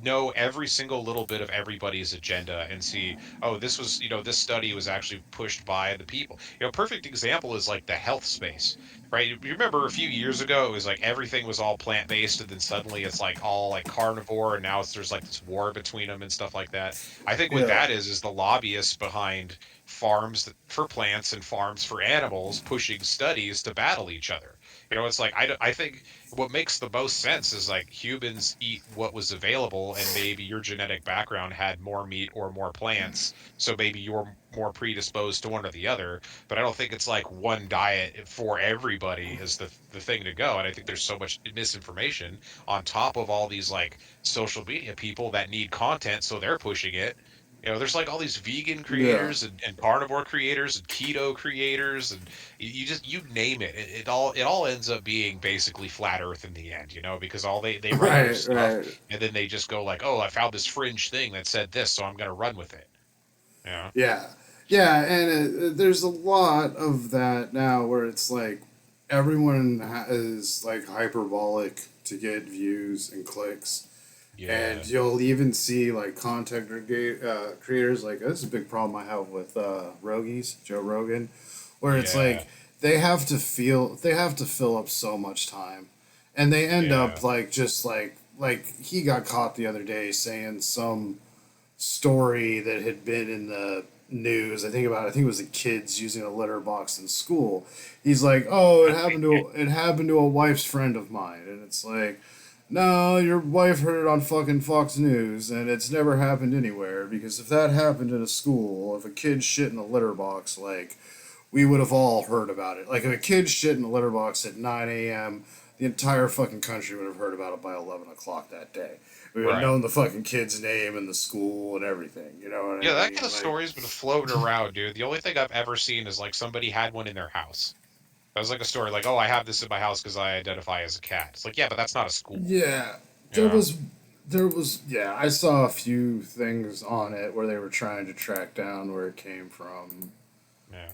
know every single little bit of everybody's agenda and see, oh, this was, this study was actually pushed by the people. Perfect example is like the health space, right? You remember a few years ago, it was like everything was all plant based, and then suddenly it's like all like carnivore, and now there's like this war between them and stuff like that. I think what Yeah. that is the lobbyists behind farms for plants and farms for animals pushing studies to battle each other. It's like I think what makes the most sense is like humans eat what was available, and maybe your genetic background had more meat or more plants, so maybe you're more predisposed to one or the other. But I don't think it's like one diet for everybody is the thing to go. And I think there's so much misinformation on top of all these like social media people that need content, so they're pushing it. There's like all these vegan Yeah. creators and carnivore creators and keto creators, and you name it. It all ends up being basically flat Earth in the end, because all they run out of Right, stuff, right. and then they just go like, oh, I found this fringe thing that said this, so I'm gonna run with it. Yeah. Yeah. Yeah, and there's a lot of that now where it's like everyone is like hyperbolic to get views and clicks. And Yeah. you'll even see like content creators, like this is a big problem I have with Rogies, Joe Rogan, where it's Yeah. like they have to fill up so much time, and they end Yeah. up like just like he got caught the other day saying some story that had been in the news. I think it was the kids using a litter box in school. He's like, "Oh, it happened to a wife's friend of mine." And it's like, "No, your wife heard it on fucking Fox News and it's never happened anywhere because if that happened in a school, if a kid shit in a litter box, like we would have all heard about it. Like if a kid shit in a litter box at 9 a.m., the entire fucking country would have heard about it by 11 o'clock that day. We would have Right. known the fucking kid's name and the school and everything. You know what I Yeah, that mean? kind of Like, story's been floating around, dude. The only thing I've ever seen is like somebody had one in their house. That was like a story like, oh, I have this in my house because I identify as a cat. It's like, yeah, but that's not a school. yeah, there Yeah. was, yeah, I saw a few things on it where they were trying to track down where it came from, Yeah.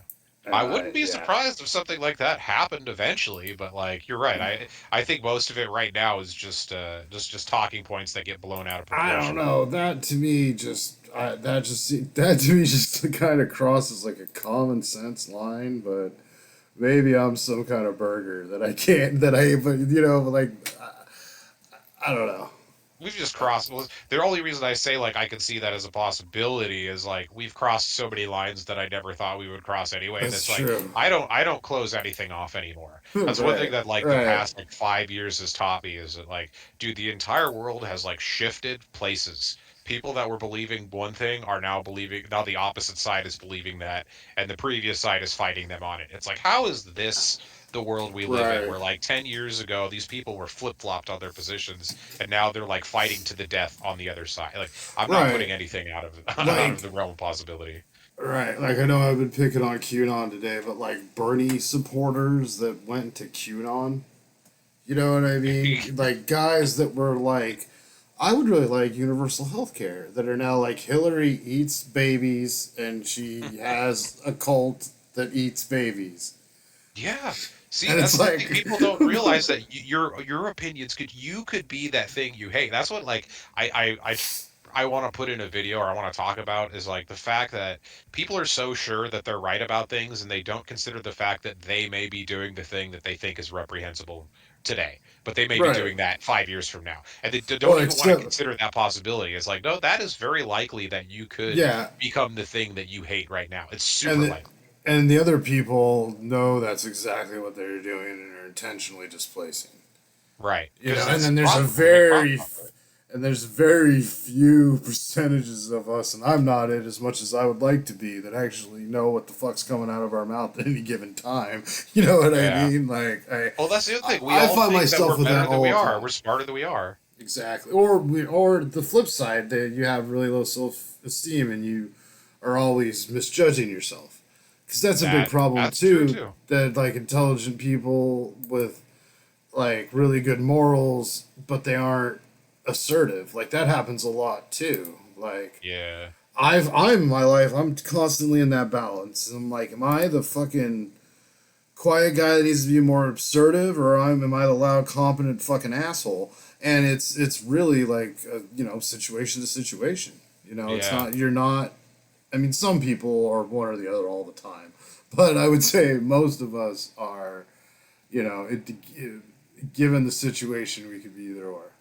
and I wouldn't be yeah. surprised if something like that happened eventually, but like you're right. I think most of it right now is just talking points that get blown out of I don't proportion. know. That to me just that to me just kind of crosses like a common sense line, but maybe I'm some kind of burger that I can't that I but like I don't know. We've just crossed. Well, the only reason I say like I can see that as a possibility is like we've crossed so many lines that I never thought we would cross anyway. That's That's like true. I don't close anything off anymore. That's one thing Right, that like the right, past like 5 years has taught me is that like, dude, the entire world has like shifted places. People that were believing one thing are now the opposite side is believing that, and the previous side is fighting them on it. It's like, how is this the world we live in, right, where like 10 years ago these people were flip-flopped on their positions, and now they're like fighting to the death on the other side. Like, I'm not right. putting anything out of out of Like the realm of possibility. right. Like I know I've been picking on QAnon today, but like Bernie supporters that went to QAnon, you know what I mean? Like guys that were like, I would really like universal health care that are now like Hillary eats babies and she has a cult that eats babies. Yeah. See, And it's that's the like, thing. People don't realize that your opinions could be that thing you hate. That's what like I want to put in a video, or I want to talk about, is like the fact that people are so sure that they're right about things, and they don't consider the fact that they may be doing the thing that they think is reprehensible today, but they may be right. doing that 5 years from now, and they Well, don't even want to except, consider that possibility. It's like, no, that is very likely that you could yeah. become the thing that you hate right now. It's And super the, likely. and the other people know that's exactly what they're doing and are intentionally displacing. Right, You know, because and that's then profitable. They profit off of it. there's very few percentages of us, and I'm not it as much as I would like to be, that actually know what the fuck's coming out of our mouth at any given time. You know what I Yeah. mean? Like Well, that's the other thing. We I all find think that myself we're with better that than we all the are. time. We're smarter than we are. Exactly. Or the flip side that you have really low self esteem and you are always misjudging yourself. Because that's a big problem That's true too. too. That like intelligent people with like really good morals, but they aren't assertive. Like that happens a lot too. Like Yeah. I'm in my life, I'm constantly in that balance. And I'm like, am I the fucking quiet guy that needs to be more assertive, or am I the loud, competent fucking asshole? And it's really like situation to situation. It's Yeah. not you're not. I mean, some people are one or the other all the time, but I would say most of us are. Given the situation, we could be either or.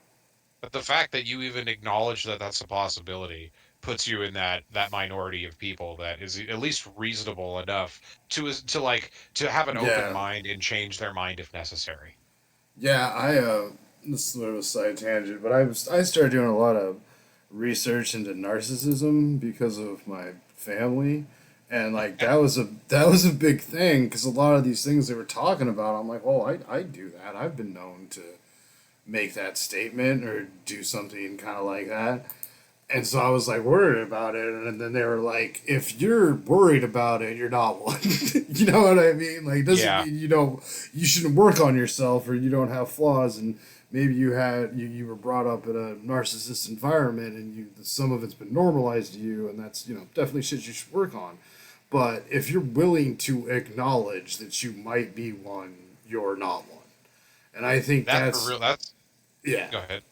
But the fact that you even acknowledge that that's a possibility puts you in that minority of people that is at least reasonable enough to have an open Yeah, mind and change their mind if necessary. yeah. This is a little side tangent, but I started doing a lot of research into narcissism because of my family, and like that was a big thing because a lot of these things they were talking about, I'm like, oh, I do that. I've been known to make that statement or do something kind of like that. And so I was like worried about it, and then they were like, "If you're worried about it, you're not one." You know what I mean? Like, it doesn't Yeah. mean you shouldn't work on yourself or you don't have flaws, and maybe you were brought up in a narcissist environment, and some of it's been normalized to you, and that's definitely shit you should work on. But if you're willing to acknowledge that you might be one, you're not one, and I think That's a that's real that's yeah. Go ahead.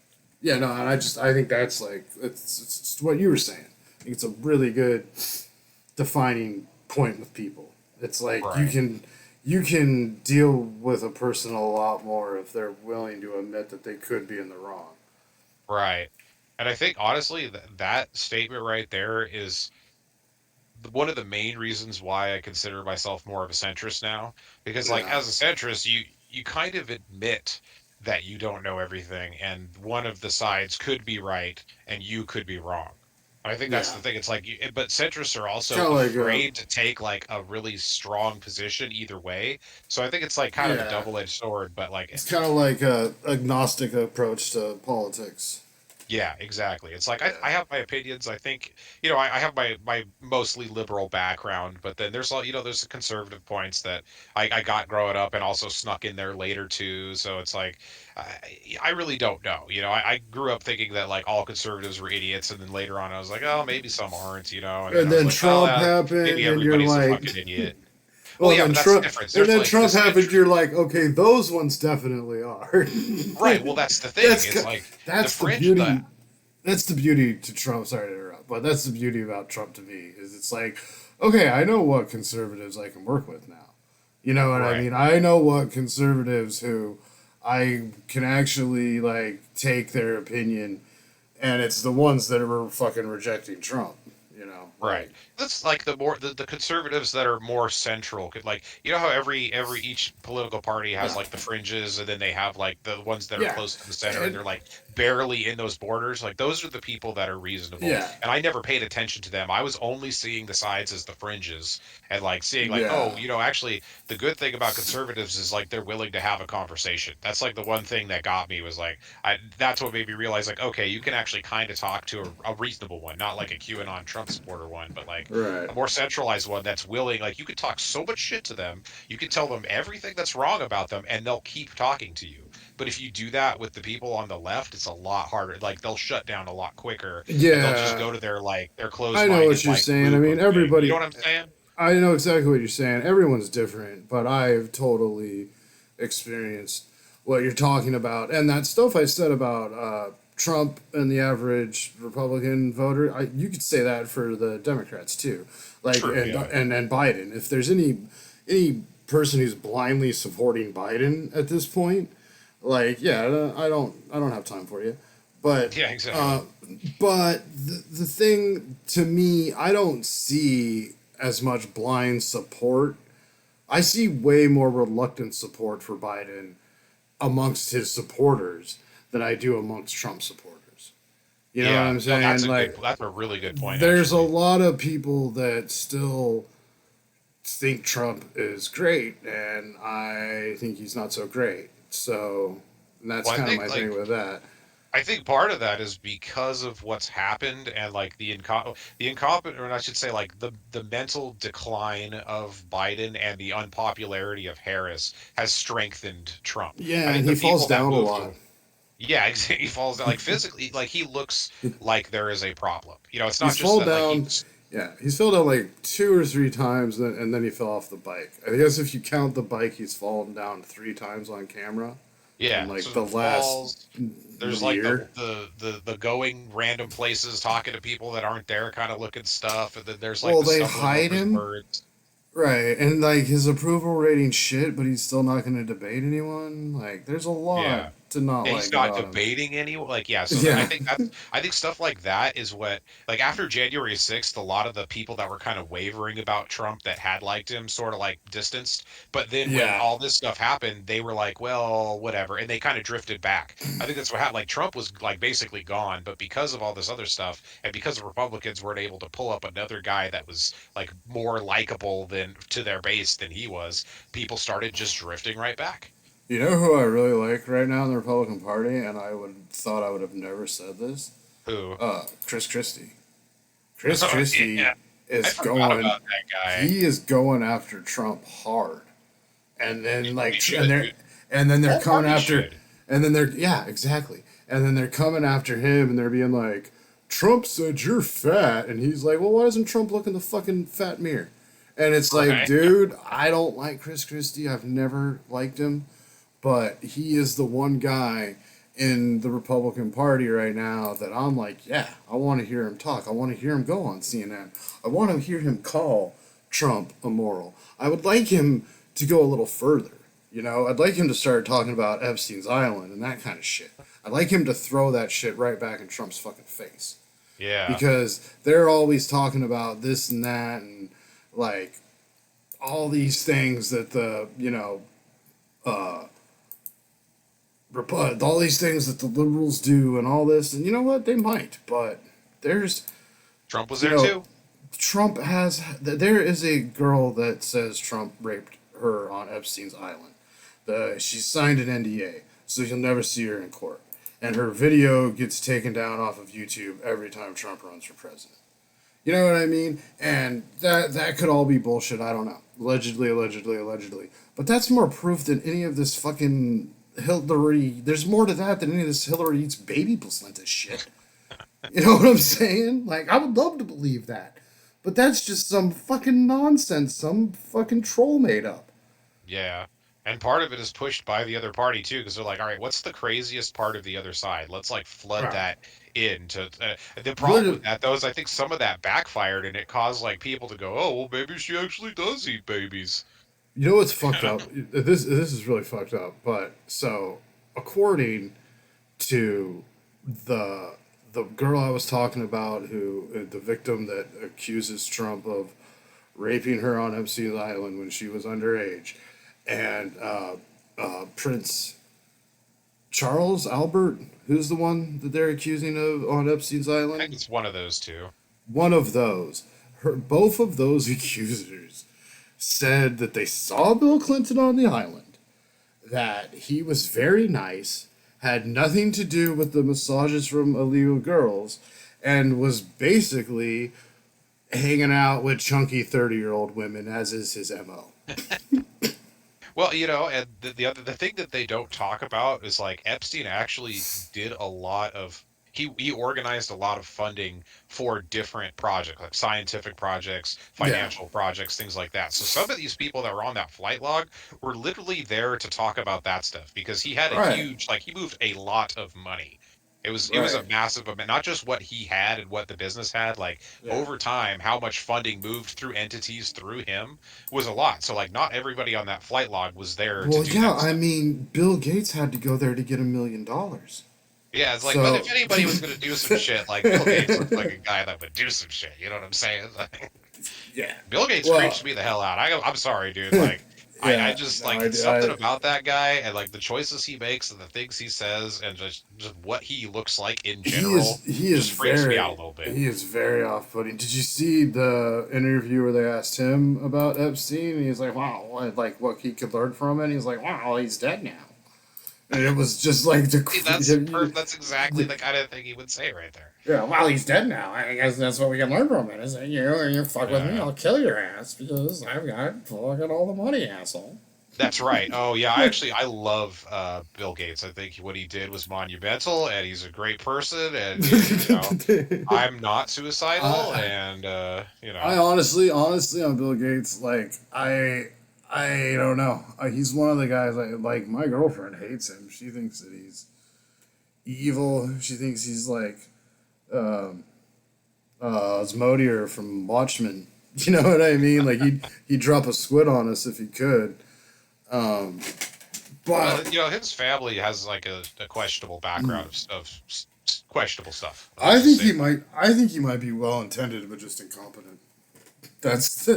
Yeah, no, and I think that's like it's what you were saying. I think it's a really good defining point with people. It's like Right. you can deal with a person a lot more if they're willing to admit that they could be in the wrong. Right. And I think honestly that statement right there is one of the main reasons why I consider myself more of a centrist now, because like Yeah, as a centrist, you kind of admit that you don't know everything, and one of the sides could be right and you could be wrong. I think that's yeah. the thing. It's like, but centrists are It's also kind of like afraid to take like a really strong position either way. So I think it's like kind of a yeah. double-edged sword. But like, It's kind of like a agnostic approach to politics. yeah, exactly. It's like Yeah, I have my opinions. I think, I have my mostly liberal background, but then there's there's the conservative points that I got growing up and also snuck in there later too. So it's like I really don't know. I grew up thinking that like all conservatives were idiots, and then later on I was like, oh, maybe some aren't, and then and I was then like, well, Trump happened, maybe and you're everybody's a like, fucking idiot. Well, well, yeah, then but that's the Trump, difference. and There's then like the Trump happened. center, You're like, okay, those ones definitely are. right? Well, that's the thing. that's It's like the that's the fringe, the beauty. That's the beauty to Trump. Sorry to interrupt, but that's the beauty about Trump to me is it's like, okay, I know what conservatives I can work with now. You know what I right. mean? I know what conservatives who I can actually like take their opinion, and it's the ones that are fucking rejecting Trump. Right. Like That's like the conservatives that are more central could like how every each political party has yeah, like the fringes and then they have like the ones that are yeah, close to the center and and they're like barely in those borders. Like those are the people that are reasonable. yeah, And I never paid attention to them. I was only seeing the sides as the fringes and like seeing like, yeah, oh, actually the good thing about conservatives is like they're willing to have a conversation. That's like the one thing that got me was like that's what made me realize like, okay, you can actually kind of talk to a reasonable one, not like a QAnon Trump supporter one, but like right, a more centralized one that's willing. Like you could talk so much shit to them, you could tell them everything that's wrong about them, and they'll keep talking to you. But if you do that with the people on the left, it's a lot harder. Like they'll shut down a lot quicker, and they'll just yeah. go to their I know what closed-minded you're like saying. I loop mean, of thing. You know everybody. what I'm saying? I know exactly what you're saying. Everyone's different, but I've totally experienced what you're talking about. And that stuff I said about Trump and the average Republican voter, you could say that for the Democrats too. Like True. Yeah. and Biden. If there's any person who's blindly supporting Biden at this point, like yeah, I don't have time for you. But Yeah. Exactly. but the thing to me, I don't see as much blind support. I see way more reluctant support for Biden amongst his supporters than I do amongst Trump supporters. You know what Yeah. I'm No, saying? Like, that's a really good point, there's a actually. lot of people that still think Trump is great, and I think he's not so great. So that's Well, kind of my thing with that. I think part of that is because of what's happened and like the incompetent, or I should say, like the mental decline of Biden and the unpopularity of Harris has strengthened Trump. I Yeah, and think he the falls people that down a moved lot. to, yeah, he falls down like physically, like he looks like there is a problem. It's not He's just fall that like he down. Yeah, he's fell down like 2 or 3 times, and then he fell off the bike. I guess if you count the bike, he's fallen down 3 times on camera in Yeah, like so the it last falls. There's like year. the going random places, talking to people that aren't there, kind of looking stuff, and then there's like Well, the they stumbling hide over his him, words. right? And like his approval rating shit, but he's still not going to debate anyone. Like, there's a lot Yeah. to not Yeah, he's like not about him. debating anyone. Like, yeah, so I Yeah, think I think stuff like that is what, like, after January 6th, a lot of the people that were kind of wavering about Trump that had liked him sort of like distanced. But then when yeah. all this stuff happened, they were like, well, whatever, and they kind of drifted back. I think that's what happened. Like, Trump was like basically gone, but because of all this other stuff, and because the Republicans weren't able to pull up another guy that was like more likable than to their base than he was, people started just drifting right back. You know who I really like right now in the Republican Party, and I would thought I would have never said this. Who? Chris Christie. Chris Christie Yeah, I is forgot going. about that guy. He is going after Trump hard, and then He like should, dude. and then The they're whole coming party after, should. and then they're yeah exactly, and then they're coming after him, and they're being like, Trump said you're fat, and he's like, well, why doesn't Trump look in the fucking fat mirror? And it's like, Right. dude, I don't like Chris Christie. I've never liked him, but he is the one guy in the Republican Party right now that I'm like, yeah, I want to hear him talk. I want to hear him go on CNN. I want to hear him call Trump immoral. I would like him to go a little further. You know, I'd like him to start talking about Epstein's Island and that kind of shit. I'd like him to throw that shit right back in Trump's fucking face. Yeah. Because they're always talking about this and that and like all these things that uh, all these things that the liberals do and all this, and you know what? They might, but there's, Trump was you there know, too. Trump has. There is a girl that says Trump raped her on Epstein's Island. She signed an NDA, so you'll never see her in court. And her video gets taken down off of YouTube every time Trump runs for president. You know what I mean? And that could all be bullshit. I don't know. Allegedly, allegedly, allegedly. But that's more proof than any of this fucking Hillary. There's more to that than any of this Hillary eats baby placenta shit. You know what I'm saying? Like, I would love to believe that. But that's just some fucking nonsense some fucking troll made up. Yeah. And part of it is pushed by the other party too, because they're like, all right, what's the craziest part of the other side? Let's like flood Right. that into. The problem with Literally, that though is I think some of that backfired and it caused like people to go, oh, well, maybe she actually does eat babies. you know what's fucked up? This is really fucked up. But so, according to the the girl I was talking about, who the victim that accuses Trump of raping her on Epstein's Island when she was underage, and Prince Charles Albert, who's the one that they're accusing of on Epstein's I think Island. it's one of those two. One of those, both of those accusers said that they saw Bill Clinton on the island, that he was very nice, had nothing to do with the massages from illegal girls, and was basically hanging out with chunky 30-year-old women, as is his MO. Well, and the thing that they don't talk about is like Epstein actually did a lot of he organized a lot of funding for different projects, like scientific projects, Yeah, financial projects, things like that. So some of these people that were on that flight log were literally there to talk about that stuff because he had a right, huge like he moved a lot of money. It was a right. massive amount, not just what he had and what the business had, like Yeah. over time, how much funding moved through entities through him was a lot. So like not everybody on that flight log was there to Well, do yeah, that I stuff. mean, Bill Gates had to go there to get $1 million. Yeah, it's like, but So, if anybody was gonna do some shit, like Bill Gates looks like a guy that would do some shit. You know what I'm saying? Like, yeah. Bill Gates Well, creeps me the hell out. I'm sorry, dude. Like I yeah, just no, like I, it's something I, about that guy and like the choices he makes and the things he says and just what he looks like in general just freaks me out a little bit. he is very off-putting. Did you see the interview where they asked him about Epstein? And he's like, "Wow, like what he could learn from it." And he's like, "Wow, he's dead now." And it was just like See, that's exactly the kind of thing he would say right there. yeah, well, he's dead now. I guess that's what we can learn from it. Is that you fuck with me, Yeah. I'll kill your ass because I've got fucking all the money, asshole. That's right. Oh yeah, I love Bill Gates. I think what he did was monumental, and he's a great person. And I'm not suicidal, I and I honestly, on Bill Gates, like I don't know. He's one of the guys. Like my girlfriend hates him. She thinks that he's evil. She thinks he's like um, Asmodeus from Watchmen. You know what I mean? Like he'd drop a squid on us if he could. Um, well, but his family has like a questionable background of questionable stuff. Let's I just think say he that. might. I think he might be well intended, but just incompetent.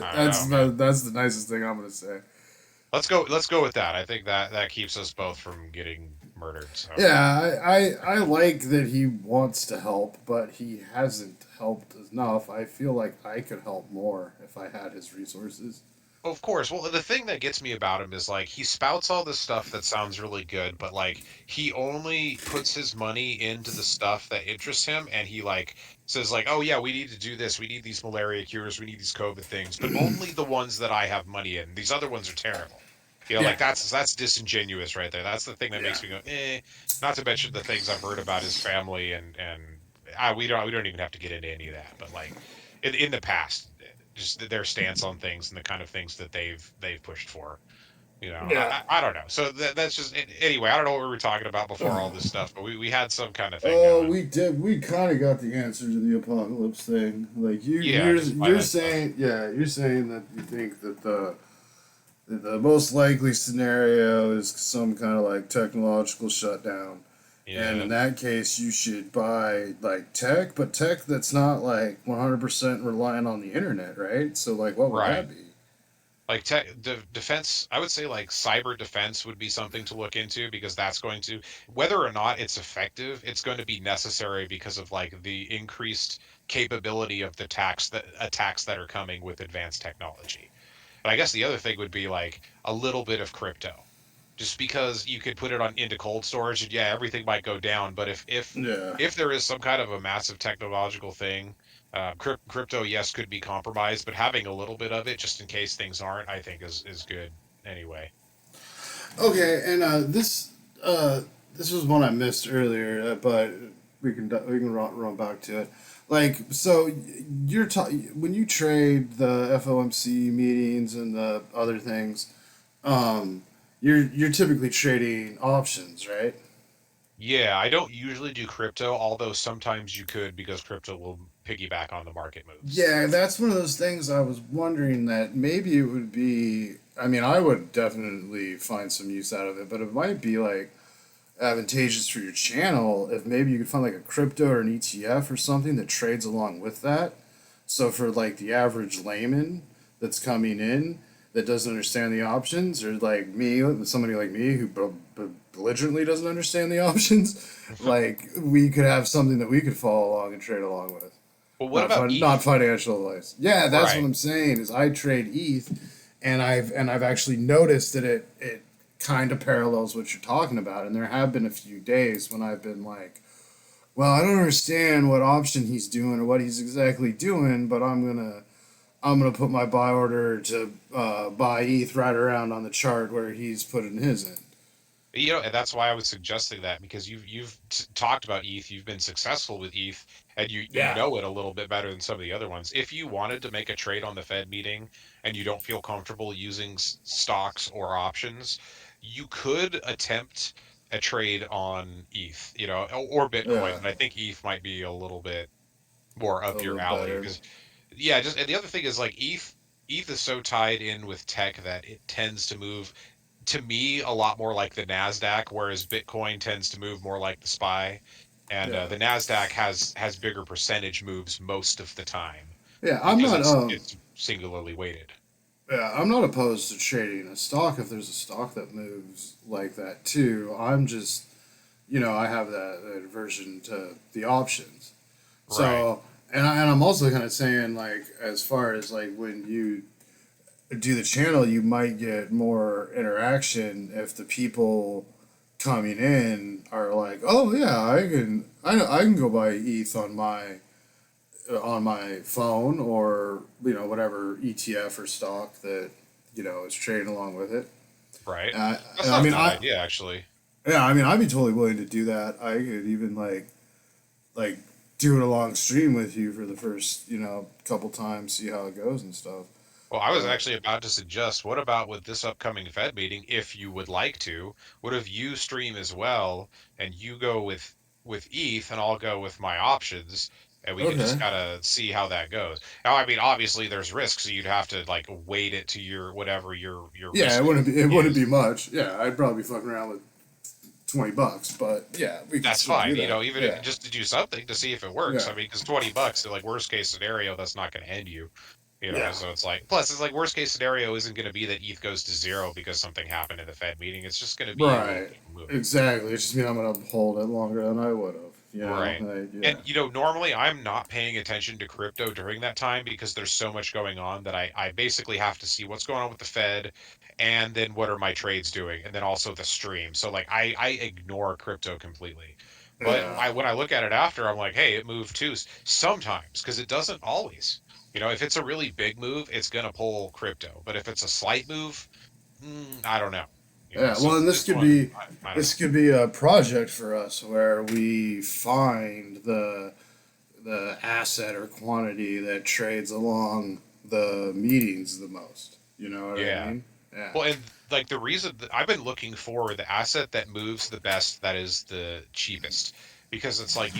I don't know, man. That's the nicest thing I'm gonna say. Let's go with that. I think that keeps us both from getting murdered. So Yeah, I like that he wants to help, but he hasn't helped enough. I feel like I could help more if I had his resources. of course. Well, the thing that gets me about him is like he spouts all this stuff that sounds really good, but like he only puts his money into the stuff that interests him, and he like says like, "Oh yeah, we need to do this. We need these malaria cures. We need these COVID things, but only the ones that I have money in. These other ones are terrible." Yeah, Like that's disingenuous right there. That's the thing that yeah. makes me go, eh. Not to mention the things I've heard about his family and we don't even have to get into any of that, but like in the past, just their stance on things and the kind of things that they've pushed for. Yeah. I don't know. So that's just anyway. I don't know what we were talking about before all this stuff, but we had some kind of thing going. We did. We kind of got the answer to the apocalypse thing. Like Yeah, just by you're that stuff. saying, yeah, you're saying that you think that the most likely scenario is some kind of like technological shutdown. And Yeah, in that case, you should buy like tech, but tech that's not like 100% reliant on the internet, right? So, like, what would right. that be? Like defense, I would say like cyber defense would be something to look into because that's going to, whether or not it's effective, it's going to be necessary because of like the increased capability of the attacks that are coming with advanced technology. But I guess the other thing would be like a little bit of crypto, just because you could put it on into cold storage and yeah, everything might go down. But Yeah. if there is some kind of a massive technological thing, crypto yes could be compromised, but having a little bit of it just in case things aren't, I think is good anyway. Okay, and this was one I missed earlier, but we can run back to it. Like, so when you trade the FOMC meetings and the other things, um, you're typically trading options, right? Yeah, I don't usually do crypto, although sometimes you could because crypto will piggyback on the market moves. Yeah, that's one of those things I was wondering that maybe it would be. I mean, I would definitely find some use out of it, but it might be like advantageous for your channel if maybe you could find like a crypto or an ETF or something that trades along with that. So for like the average layman that's coming in that doesn't understand the options, or like me, somebody like me who belligerently doesn't understand the options, like we could have something that we could follow along and trade along with. But what about Not ETH? financial advice. Yeah, that's what Right. I'm saying. Is I trade ETH, and I've actually noticed that it kind of parallels what you're talking about. And there have been a few days when I've been like, well, I don't understand what option he's doing or what he's exactly doing, but I'm gonna put my buy order to buy ETH right around on the chart where he's putting his in. And that's why I was suggesting that because you've talked about ETH, you've been successful with ETH, and you Yeah. know it a little bit better than some of the other ones. If you wanted to make a trade on the Fed meeting and you don't feel comfortable using stocks or options, you could attempt a trade on ETH, or Yeah, Bitcoin. But I think ETH might be a little bit more a up your little alley better. because yeah, just and the other thing is like ETH is so tied in with tech that it tends to move to me a lot more like the Nasdaq, whereas Bitcoin tends to move more like the SPY, and Yeah. the Nasdaq has bigger percentage moves most of the time Yeah, I'm because not it's singularly weighted. yeah, I'm not opposed to trading a stock if there's a stock that moves like that too. I'm just, I have that aversion to the options. Right. So, and I'm also kind of saying like as far as like when you do the channel, you might get more interaction if the people coming in are like, oh yeah, I can go buy ETH on my phone or whatever ETF or stock that is trading along with it. Right. Uh, That's I not a mean, bad idea, actually. yeah, I mean, I'd be totally willing to do that. I could even like do it a long stream with you for the first, couple times, see how it goes and stuff. Well, I was But actually about to suggest, what about with this upcoming Fed meeting, if you would like to, what if you stream as well and you go with ETH and I'll go with my options and we can just okay, kind of see how that goes. Now, I mean, obviously there's risks, so you'd have to like weight it to your whatever your yeah, risk it wouldn't be is. much. Yeah, I'd probably be fucking around with $20, but yeah, we could That's still do fine. that. Even Yeah, just to do something to see if it works. yeah, I mean, because $20, like worst case scenario, that's not going to end you. yeah. So it's like, plus it's like worst case scenario isn't going to be that ETH goes to zero because something happened in the Fed meeting. It's just going to be you will Right. keep moving. Exactly. It's just mean I'm gonna hold it longer than I would have. Right. Yeah. And normally I'm not paying attention to crypto during that time because there's so much going on that I basically have to see what's going on with the Fed and then what are my trades doing and then also the stream. So like I ignore crypto completely. But Yeah. when I look at it after, I'm like, hey, it moved too. Sometimes, because it doesn't always. If it's a really big move, it's gonna pull crypto. But if it's a slight move, I don't know. Yeah. So Well, and this one, I don't know. this could be a project for us where we find the asset or quantity that trades along the meetings the most. You know what I Yeah. mean? Yeah. Well, and like the reason that I've been looking for the asset that moves the best, that is the cheapest, because it's like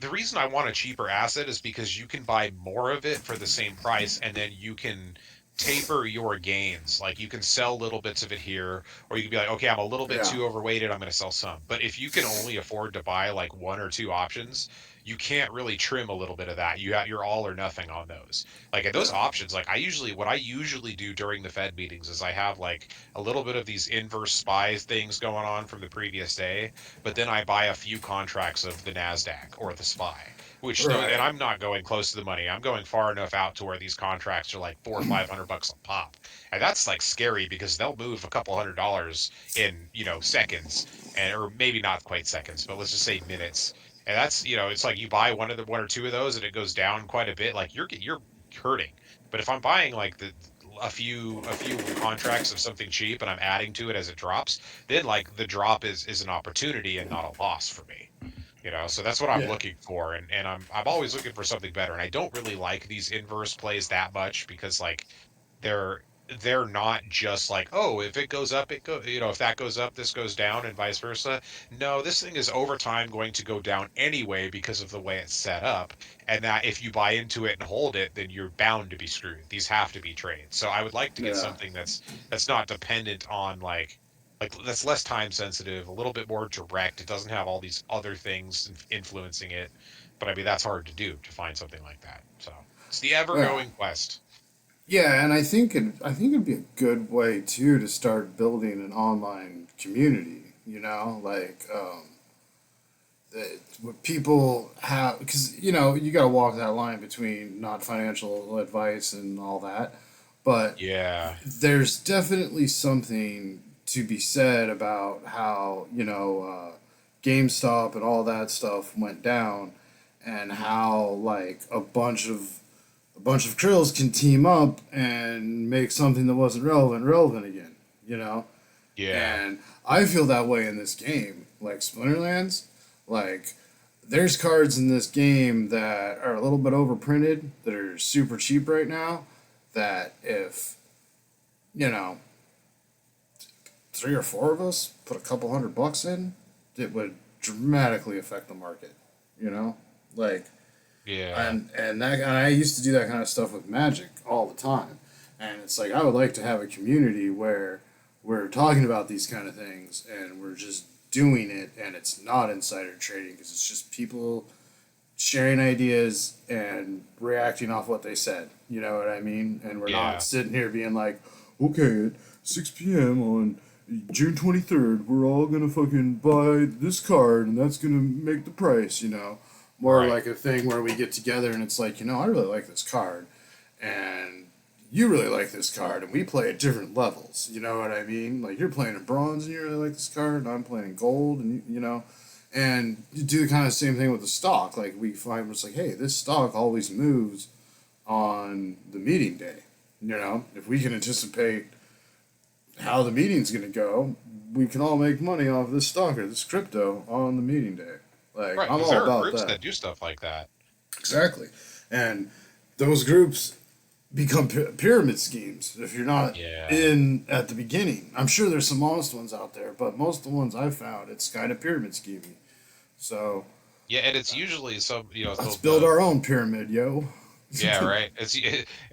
the reason I want a cheaper asset is because you can buy more of it for the same price, and then you can taper your gains. Like you can sell little bits of it here, or you can be like, okay, I'm a little bit Yeah. too overweighted, I'm going to sell some. But if you can only afford to buy like one or two options, you can't really trim a little bit of that. You're all or nothing on those. Like at those Yeah. options, like what I usually do during the Fed meetings is I have like a little bit of these inverse SPY things going on from the previous day, but then I buy a few contracts of the Nasdaq or the SPY, which though, and Right. I'm not going close to the money. I'm going far enough out to where these contracts are like 400 or 500 bucks a pop, and that's like scary because they'll move a couple $100 in seconds, and or maybe not quite seconds, but let's just say minutes. And that's it's like you buy one or two of those, and it goes down quite a bit. Like you're hurting. But if I'm buying like a few contracts of something cheap and I'm adding to it as it drops, then like the drop is an opportunity and not a loss for me. So that's what I'm Yeah. looking for, and I'm always looking for something better. And I don't really like these inverse plays that much because like they're they're not just like, oh, if it goes up, if that goes up, this goes down, and vice versa. No, this thing is over time going to go down anyway because of the way it's set up, and that if you buy into it and hold it, then you're bound to be screwed. These have to be trades. So I would like to get Yeah. something that's not dependent on like that's less time sensitive, a little bit more direct. It doesn't have all these other things influencing it. But I mean, that's hard to do to find something like that. So it's the ever Yeah. going quest. Yeah, and I think it'd be a good way too to start building an online community. What people have, because you got to walk that line between not financial advice and all that, but Yeah. there's definitely something to be said about how GameStop and all that stuff went down, and how like a bunch of krills can team up and make something that wasn't relevant again, you know? Yeah. And I feel that way in this game. Like Splinterlands, like there's cards in this game that are a little bit overprinted that are super cheap right now that if, you know, three or four of us put a couple $100 in, it would dramatically affect the market, you know? Like Yeah. and I used to do that kind of stuff with Magic all the time, and it's like I would like to have a community where we're talking about these kind of things and we're just doing it, and it's not insider trading because it's just people sharing ideas and reacting off what they said. You know what I mean? And we're not Yeah. sitting here being like, okay, at 6 p.m. on June 23rd, we're all gonna fucking buy this card and that's gonna make the price. More Right. like a thing where we get together and it's like, I really like this card, and you really like this card, and we play at different levels. You know what I mean? Like you're playing in bronze and you really like this card, and I'm playing in gold, and and you do the kind of same thing with the stock. Like we find it's like, hey, this stock always moves on the meeting day. If we can anticipate how the meeting's gonna go. We can all make money off this stock or this crypto on the meeting day. Like, Right, I'm because all there are about groups that. that do stuff like that. Exactly. And those groups become pyramid schemes if you're not Yeah. in at the beginning. I'm sure there's some honest ones out there, but most of the ones I've found, it's kind of pyramid scheming. So Yeah, and it's usually some, let's build our own pyramid, yo. yeah, right.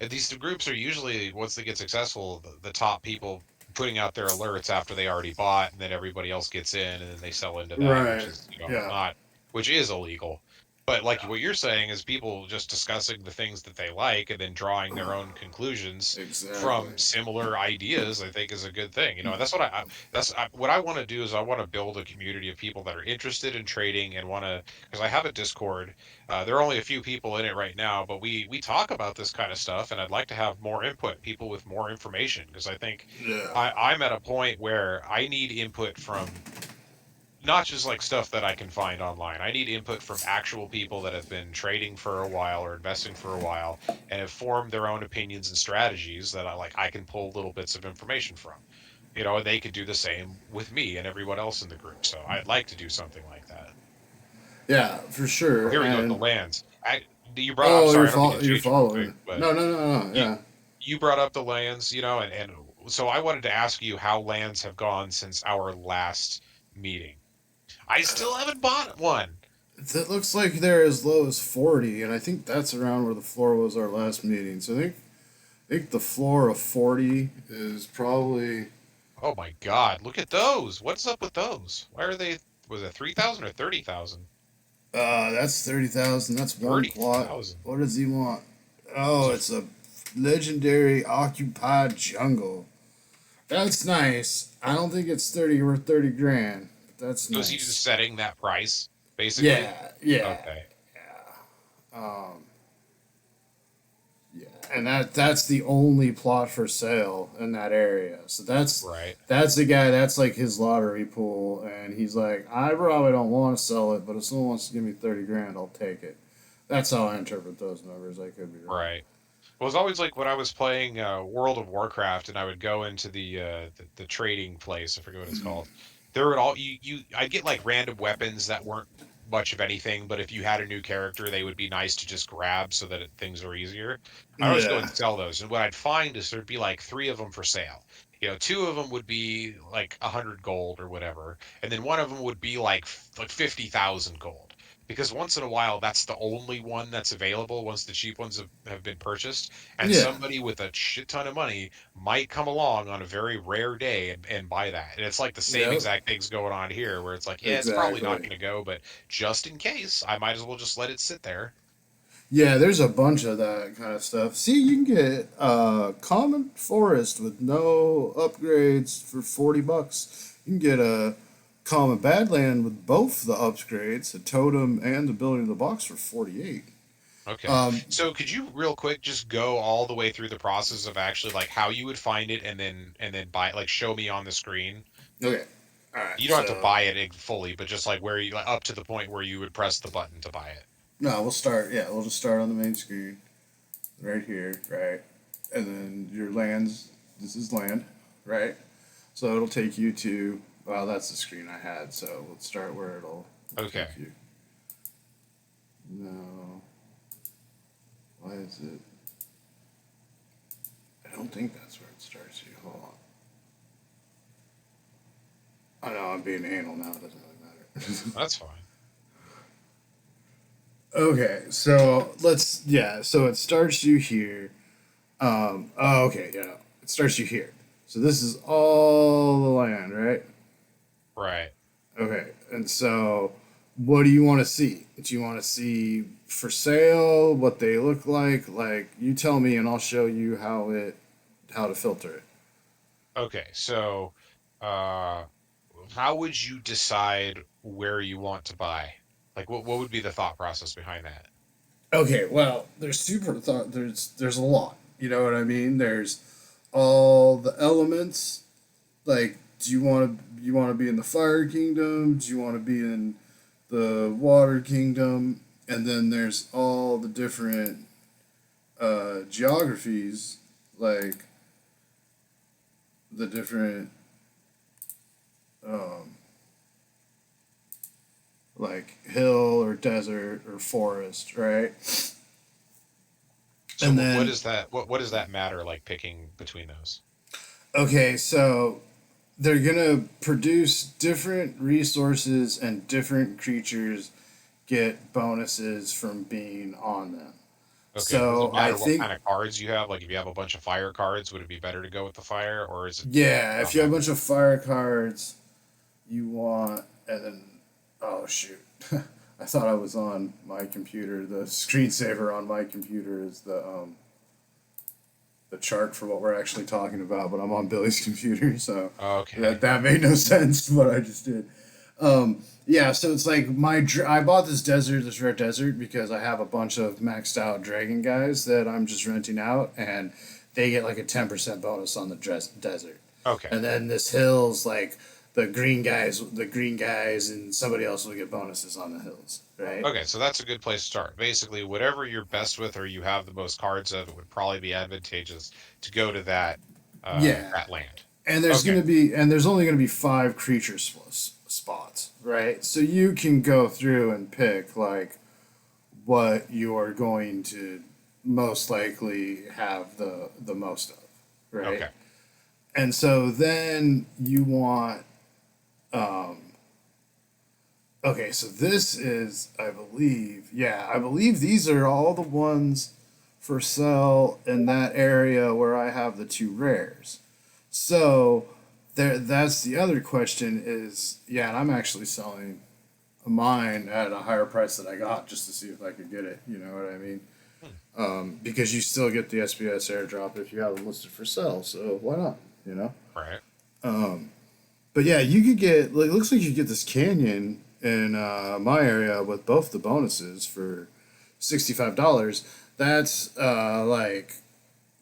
These groups are usually once they get successful, the top people putting out their alerts after they already bought, and then everybody else gets in, and then they sell into that, which Right. is Yeah. not, which is illegal. But like what you're saying is people just discussing the things that they like and then drawing their own conclusions Exactly. from similar ideas. I think is a good thing. That's what what I want to do is I want to build a community of people that are interested in trading and want to because I have a Discord there are only a few people in it right now, but we talk about this kind of stuff, and I'd like to have more input, people with more information, because I think Yeah. I'm at a point where I need input from not just like stuff that I can find online. I need input from actual people that have been trading for a while or investing for a while and have formed their own opinions and strategies that I can pull little bits of information from. And they could do the same with me and everyone else in the group. So I'd like to do something like that. Yeah, for Oh, sure. here we go with the And lands. You brought. I'm oh, sorry, I don't mean to you're change real quick, following. but No, no, no, no. you Yeah. you brought up the lands, and so I wanted to ask you how lands have gone since our last meeting. I still haven't bought one. It looks like they're as low as 40, and I think that's around where the floor was our last meeting. So I think the floor of 40 is probably Oh my God, look at those. What's up with those? Why are they? Was it 3,000 or 30,000? that's 30,000. That's one plot. 30,000. What does he want? Those Oh, are it's a legendary occupied jungle. That's nice. I don't think it's 30 or 30 grand, but that's so is he just nice. setting that price basically? Yeah, yeah, Okay, yeah. Yeah, and that's the only plot for sale in that area. So right. that's the guy. That's like his lottery pool, and he's like, I probably don't want to sell it, but if someone wants to give me 30 grand, I'll take it. That's how I interpret those numbers. I could be wrong. Right. Well, it was always like when I was playing World of Warcraft, and I would go into the trading place. I forget what it's called. There would all I'd get like random weapons that weren't much of anything, but if you had a new character, they would be nice to just grab so that things are easier. I always go Yeah, and sell those, and what I'd find is there'd be like three of them for sale. Two of them would be like 100 gold or whatever, and then one of them would be like 50,000 gold because once in a while that's the only one that's available once the cheap ones have been purchased and yeah, somebody with a shit ton of money might come along on a very rare day and buy that and it's like the same yep, exact thing's going on here where it's like yeah it's probably not exactly. going to go but just in case I might as well just let it sit there. Yeah, there's a bunch of that kind of stuff. See, you can get a common forest with no upgrades for $40. You can get a common badland with both the upgrades, the totem and the building of the box for 48. Okay, Um, so could you real quick just go all the way through the process of actually like how you would find it and then buy it like show me on the screen. okay, all right. You don't have to So buy it fully, but just like where you like, up to the point where you would press the button to buy it. no, we'll start. Yeah, we'll just start on the main screen right here, right, and then your lands. This is land, right? So it'll take you to. Well, that's the screen I had. So let's start where it'll Okay. take you. No. Why is it? I don't think that's where it starts you. Hold on. I know I'm being anal now. It doesn't really matter. That's fine. Okay, so let's. Yeah, so it starts you here. Oh, okay, yeah. It starts you here. So this is all the land, right? Right. Okay, and so what do you want to see? Do you want to see for sale what they look like? Like you tell me, and I'll show you how to filter it. Okay. So, uh, how would you decide where you want to buy? Like, what would be the thought process behind that? Okay, well, there's a lot. You know what I mean? There's all the elements. Like, do you want to be in the fire kingdom? Do you want to be in the water kingdom? And then there's all the different geographies. Like, the different um, like hill or desert or forest, right? So And what then is that? What does that matter? Like picking between those? okay, so they're gonna produce different resources and different creatures get bonuses from being on them. Okay, does it So I matter what think kind of cards you have? Like if you have a bunch of fire cards, would it be better to go with the fire, or is it yeah, if don't you have a matter? bunch of fire cards, you want and then oh shoot. I thought I was on my computer. The screensaver on my computer is the chart for what we're actually talking about, but I'm on Billy's computer, so Okay. that made no sense what I just did. Yeah, so it's like I bought this rare desert because I have a bunch of maxed out dragon guys that I'm just renting out, and they get like a 10% bonus on the desert. Okay. And then this hill's like the green guys, and somebody else will get bonuses on the hills, right? Okay, so that's a good place to start. Basically, whatever you're best with or you have the most cards of, it would probably be advantageous to go to Yeah, that land. and Okay. there's only gonna be five creature spots, right? So you can go through and pick like what you're going to most likely have the most of, right? Okay. And so then you want okay, so this is I believe these are all the ones for sale in that area where I have the two rares. So that's the other question is yeah, and I'm actually selling mine at a higher price than I got just to see if I could get it. You know what I mean? Hmm. Because you still get the SBS airdrop if you have them listed for sale. So why not? You know. Right. But yeah, you could get like looks like you could get this canyon in my area with both the bonuses for $65. That's like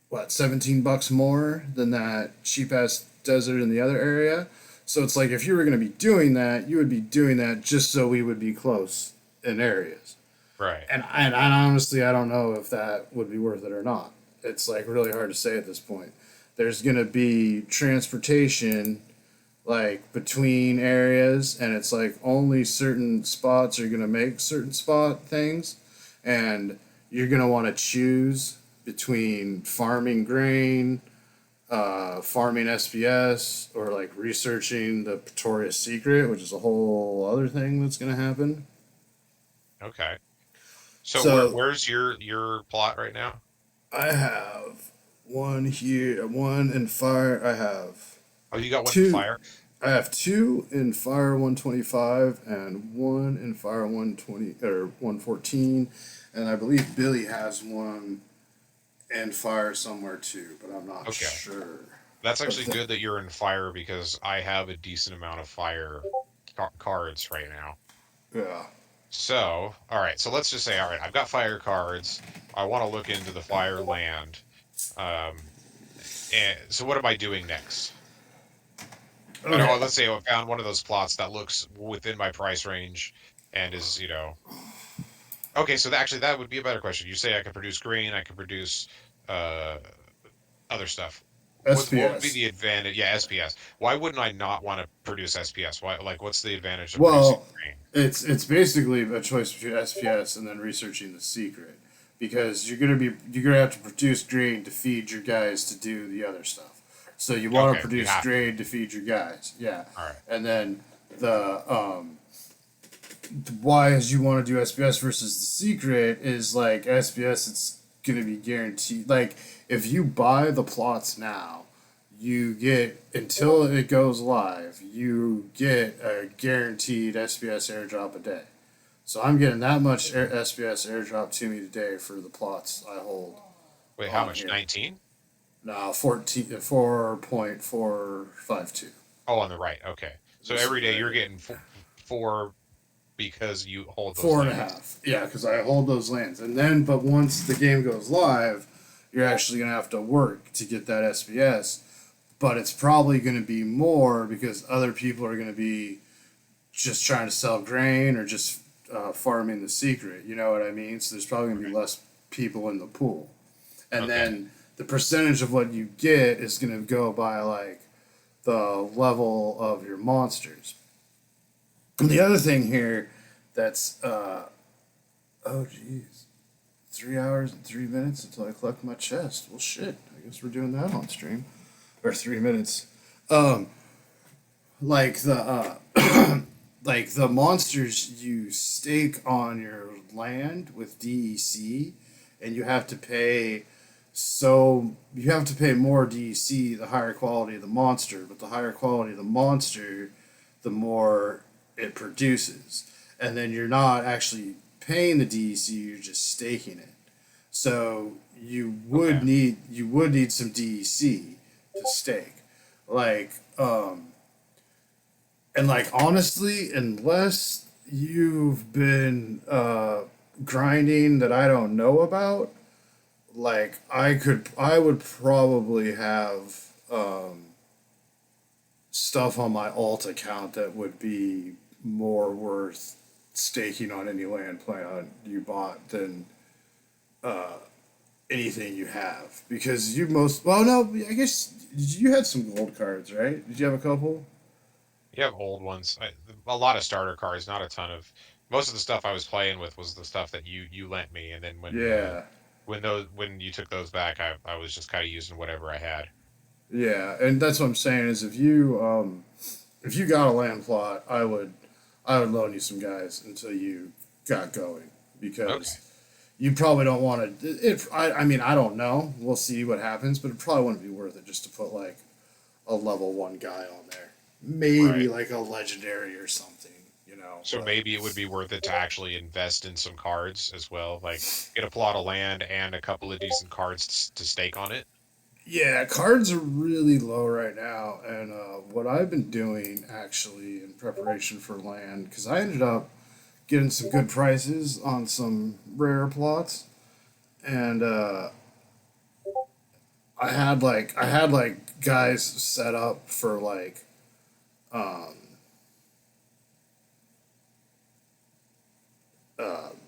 what $17 more than that cheap ass desert in the other area. So it's like if you were going to be doing that, you would be doing that just so we would be close in areas. Right. And honestly, I don't know if that would be worth it or not. It's like really hard to say at this point. There's going to be transportation like between areas, and it's like only certain spots are going to make certain spot things, and you're going to want to choose between farming grain, farming SPS, or like researching the Pretoria secret, which is a whole other thing that's going to happen. Okay. So So where's your plot right now? I have one here, one in fire. Oh, you got one in Two. fire. I have two in Fire 125 and one in Fire 120 or 114, and I believe Billy has one in Fire somewhere too, but I'm not Okay. sure. That's But actually good that you're in fire because I have a decent amount of fire cards right now. yeah, So, all right. So let's just say, all right, I've got fire cards. I want to look into the fire land. Um, and so what am I doing next? I okay, don't. Let's say I found one of those plots that looks within my price range and is, okay. So actually, that would be a better question. You say I could produce green. I could produce uh, other stuff. What would be SPS. the advantage? Yeah, SPS. Why wouldn't I not want to produce SPS? Why? Like, what's the advantage of producing Well, green? it's basically a choice between SPS and then researching the secret, because you're gonna have to produce grain to feed your guys to do the other stuff. So you want to Okay, you produce have to. grain to feed your guys, yeah, All right. and then the why is you want to do SPS versus the secret is like SPS. It's gonna be guaranteed. Like if you buy the plots now, you get until it goes live. You get a guaranteed SPS airdrop a day. So I'm getting that much SPS airdrop to me today for the plots I hold Wait, how on much? here. 19? Now 4.452. Oh, on the right. Okay. So This every is day right you're here. getting four because you hold those Four and a lands. half. Yeah, because I hold those lands. And then, but once the game goes live, you're actually going to have to work to get that SPS. But it's probably going to be more because other people are going to be just trying to sell grain or just farming the secret. You know what I mean? So there's probably going to be Right. less people in the pool. And Okay. then the percentage of what you get is going to go by like the level of your monsters. And the other thing here that's oh geez, 3 hours and 3 minutes until I collect my chest. Well, shit. I guess we're doing that on stream, or 3 minutes. Um, like the like the monsters you stake on your land with DEC, and you have to pay more DEC the higher quality of the monster, but the higher quality of the monster, the more it produces, and then you're not actually paying the DEC, you're just staking it. So Okay. you would need some DEC to stake. Like and like honestly, unless you've been grinding that I don't know about, like I would probably have stuff on my alt account that would be more worth staking on any land plan you bought than anything you have, because you most well no I guess you had some gold cards, right? Did you have a couple? You have old ones. A lot of starter cards, not a ton of. Most of the stuff I was playing with was the stuff that you lent me, and then Yeah, when you took those back, I was just kind of using whatever I had. yeah, and that's what I'm saying is if you got a land plot, I would loan you some guys until you got going, Okay. because you probably don't want to. I mean, I don't know. We'll see what happens, but it probably wouldn't be worth it just to put like a level one guy on there. Maybe Right. like a legendary or something, you know. So But maybe it would be worth it to actually invest in some cards as well, like get a plot of land and a couple of decent cards to stake on it. yeah, cards are really low right now, and what I've been doing actually in preparation for land, because I ended up getting some good prices on some rare plots, and I had like guys set up for like um,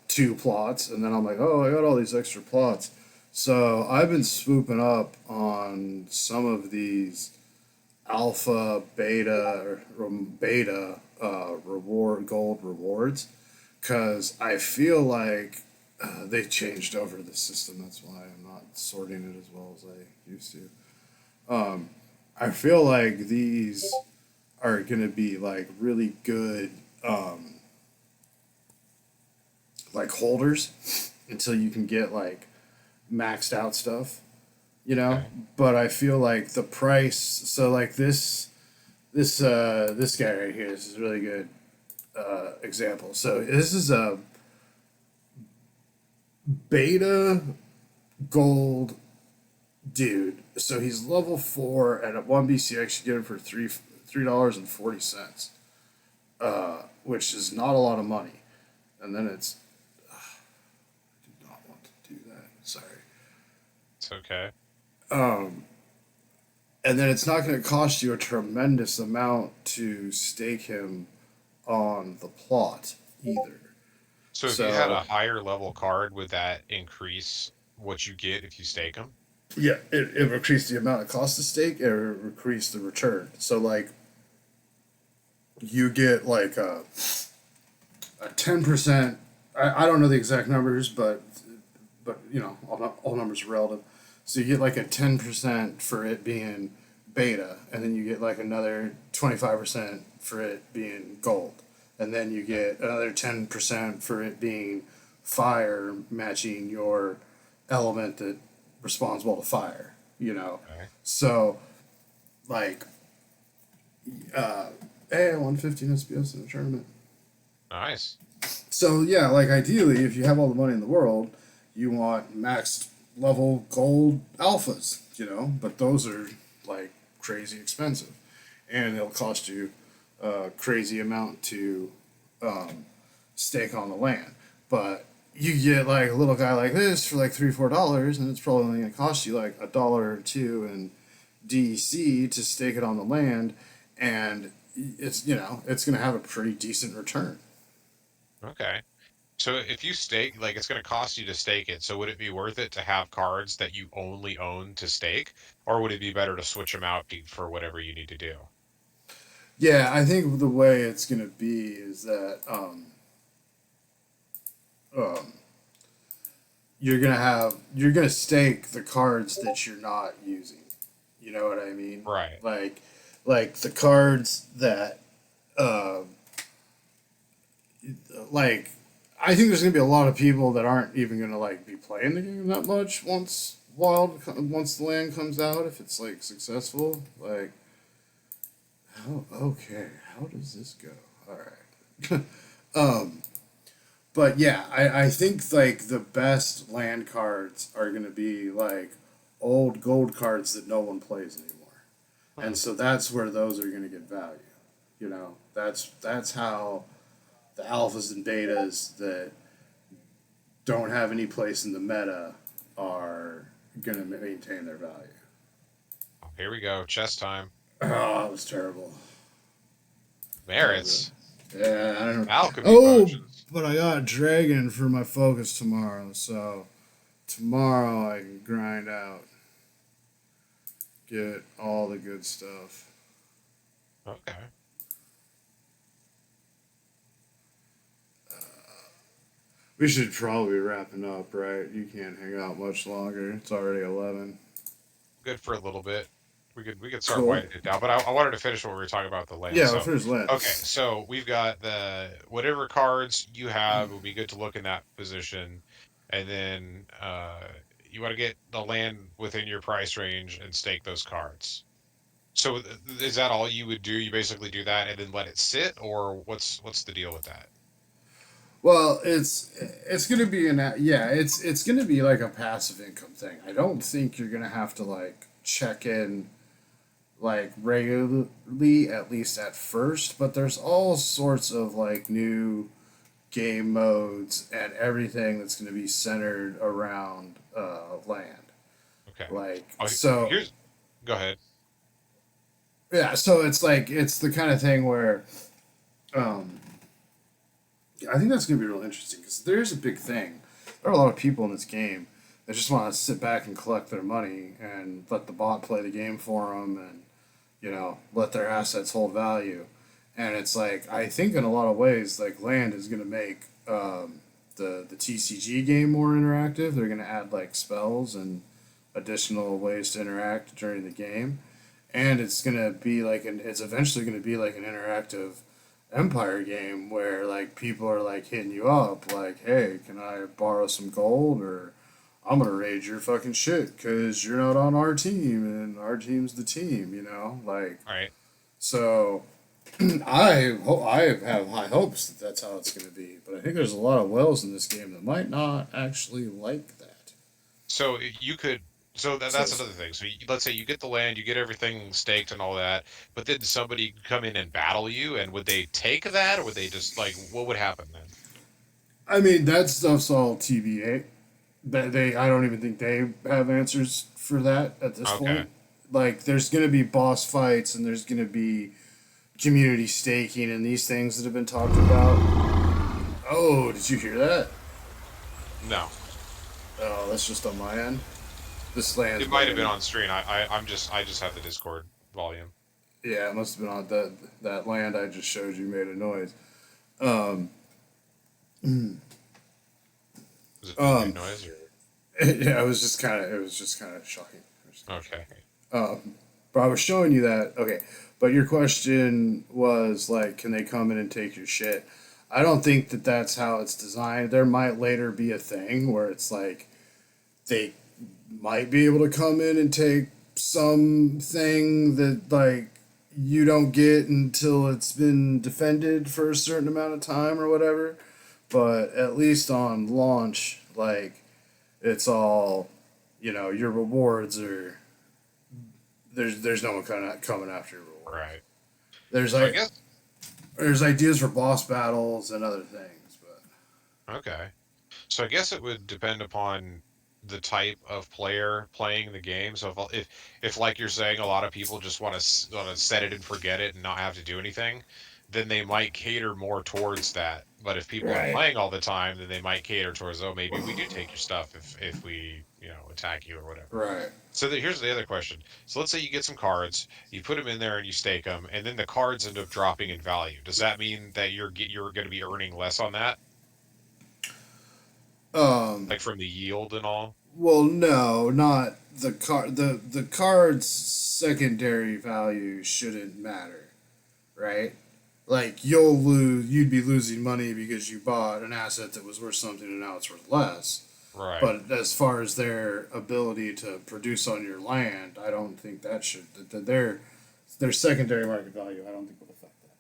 two plots, and then I'm like, oh, I got all these extra plots, so I've been swooping up on some of these alpha, beta reward gold rewards, because I feel like they changed over the system. That's why I'm not sorting it as well as I used to. Um, I feel like these are gonna be like really good like holders until you can get like maxed out stuff, you know. Okay. But I feel like the price. So like this guy right here. This is a really good example. So this is a beta gold dude. So he's level 4, and at one BCX you get him for $3.40, which is not a lot of money. And then it's I did not want to do that. Sorry. It's okay. And then it's not going to cost you a tremendous amount to stake him on the plot either. So if you had So a higher level card, would that increase what you get if you stake them? yeah, it increased the amount it costs to stake, and it increased the return. So like you get like a 10%. I don't know the exact numbers, but you know all numbers are relative. So you get like a 10% for it being beta, and then you get like another 25% for it being gold, and then you get another 10% for it being fire, matching your element that responds well to fire. You know, Okay. so like hey, I won 15 SPS in a tournament. Nice. So yeah, like ideally, if you have all the money in the world, you want maxed level gold alphas, you know. But those are like crazy expensive, and it'll cost you a crazy amount to stake on the land. But you get like a little guy like this for like $3 or $4, and it's probably only going to cost you like $1 or $2 in DC to stake it on the land, and it's, you know, it's going to have a pretty decent return. Okay. So if you stake, like it's going to cost you to stake it. So would it be worth it to have cards that you only own to stake, or would it be better to switch them out for whatever you need to do? Yeah, I think the way it's gonna be is that um, you're gonna stake the cards that you're not using. You know what I mean? Right. Like like the cards that uh, like I think there's gonna be a lot of people that aren't even gonna like be playing the game that much once the land comes out if it's like successful. Like okay, how does this go? All right. um, but yeah, I think like the best land cards are gonna be like old gold cards that no one plays anymore, Hmm. and so that's where those are gonna get value. You know, that's how the alphas and betas that don't have any place in the meta are gonna maintain their value. Here we go. Chess time. Oh, it was terrible. Terrible. Merits. Yeah, I don't know. Alchemy Oh, potions. but I got dragon for my focus tomorrow, so tomorrow I can grind out, get all the good stuff. Okay. We should probably be wrapping up, right? You can't hang out much longer. It's already 11. Good for a little bit. We could start Cool. winding it down, but I wanted to finish what we were talking about the land. Yeah, So, finish land. okay, so we've got the whatever cards you have would be good to look in that position, and then you want to get the land within your price range and stake those cards. So is that all you would do? You basically do that and then let it sit, or what's the deal with that? Well, it's gonna be yeah, it's gonna be like a passive income thing. I don't think you're gonna have to like check in like regularly, at least at first, but there's all sorts of like new game modes and everything that's going to be centered around land. Okay. Like Oh, so, here's go ahead. yeah. So it's like it's the kind of thing where um, I think that's going to be real interesting because there's a big thing. There are a lot of people in this game that just want to sit back and collect their money and let the bot play the game for them and let their assets hold value. And it's like I think in a lot of ways, like land is going to make the TCG game more interactive. They're going to add like spells and additional ways to interact during the game, and it's going to be like it's eventually going to be like an interactive Empire game where like people are like hitting you up like, hey, can I borrow some gold or I'm gonna raid your fucking shit because you're not on our team and our team's the team, like All right. so. I have high hopes that that's how it's gonna be, but I think there's a lot of whales in this game that might not actually like that. So you could. So So that's another thing. So let's say you get the land, you get everything staked and all that, but then somebody come in and battle you, and would they take that, or would they just like what would happen then? I mean that stuff's all TBA. That I don't even think they have answers for that at this Okay. point. Like there's gonna be boss fights and there's gonna be community staking and these things that have been talked about. Oh, did you hear that? No, Oh, that's just on my end. This land's it might have been bugging. on screen. I just have the Discord volume. Yeah, it must have been on that land I just showed you made a noise. Um, Was it a big um, noise or? yeah, it was just kind of shocking. Okay. But I was showing you that. Okay, but your question was like, can they come in and take your shit? I don't think that that's how it's designed. There might later be a thing where it's like they might be able to come in and take something that like you don't get until it's been defended for a certain amount of time or whatever. But at least on launch, like it's all, your rewards are there's no one coming after your reward. Right. There's So I like guess there's ideas for boss battles and other things, but okay. So I guess it would depend upon the type of player playing the game. So if like you're saying, a lot of people just want to set it and forget it and not have to do anything, then they might cater more towards that. But if people are Right. playing all the time, then they might cater towards, oh, maybe we do take your stuff if we, attack you or whatever. Right. So here's the other question. So let's say you get some cards, you put them in there and you stake them, and then the cards end up dropping in value. Does that mean that you're going to be earning less on that, Um. like from the yield and all? Well, no, not the card. The card's secondary value shouldn't matter, right? Like you'd be losing money because you bought an asset that was worth something and now it's worth less. Right. But as far as their ability to produce on your land, I don't think that should their secondary market value. I don't think would affect that.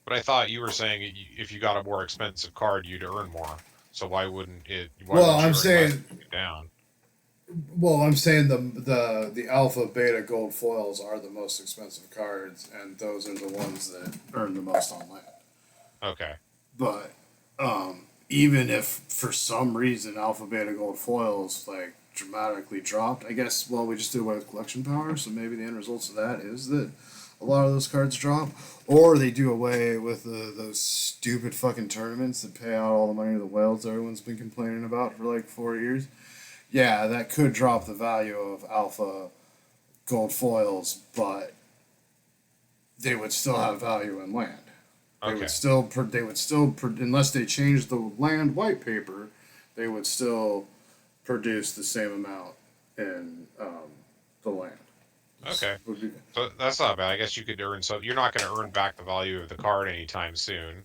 But I thought you were saying if you got a more expensive card, you'd earn more. So why wouldn't it? Why Well, wouldn't you I'm earn less saying if you get down? the alpha beta gold foils are the most expensive cards, and those are the ones that earn the most on land. Okay. But even if for some reason alpha beta gold foils like dramatically dropped, I guess we just did away with collection power, so maybe the end results of that is that a lot of those cards drop, or they do away with those stupid fucking tournaments that pay out all the money to the whales that everyone's been complaining about for like 4 years. Yeah, that could drop the value of alpha gold foils, but they would still have value in land. Okay. Unless they changed the land white paper, they would still produce the same amount in the land. Okay. Would be, So that's not bad. I guess you could earn so you're not going to earn back the value of the card anytime soon,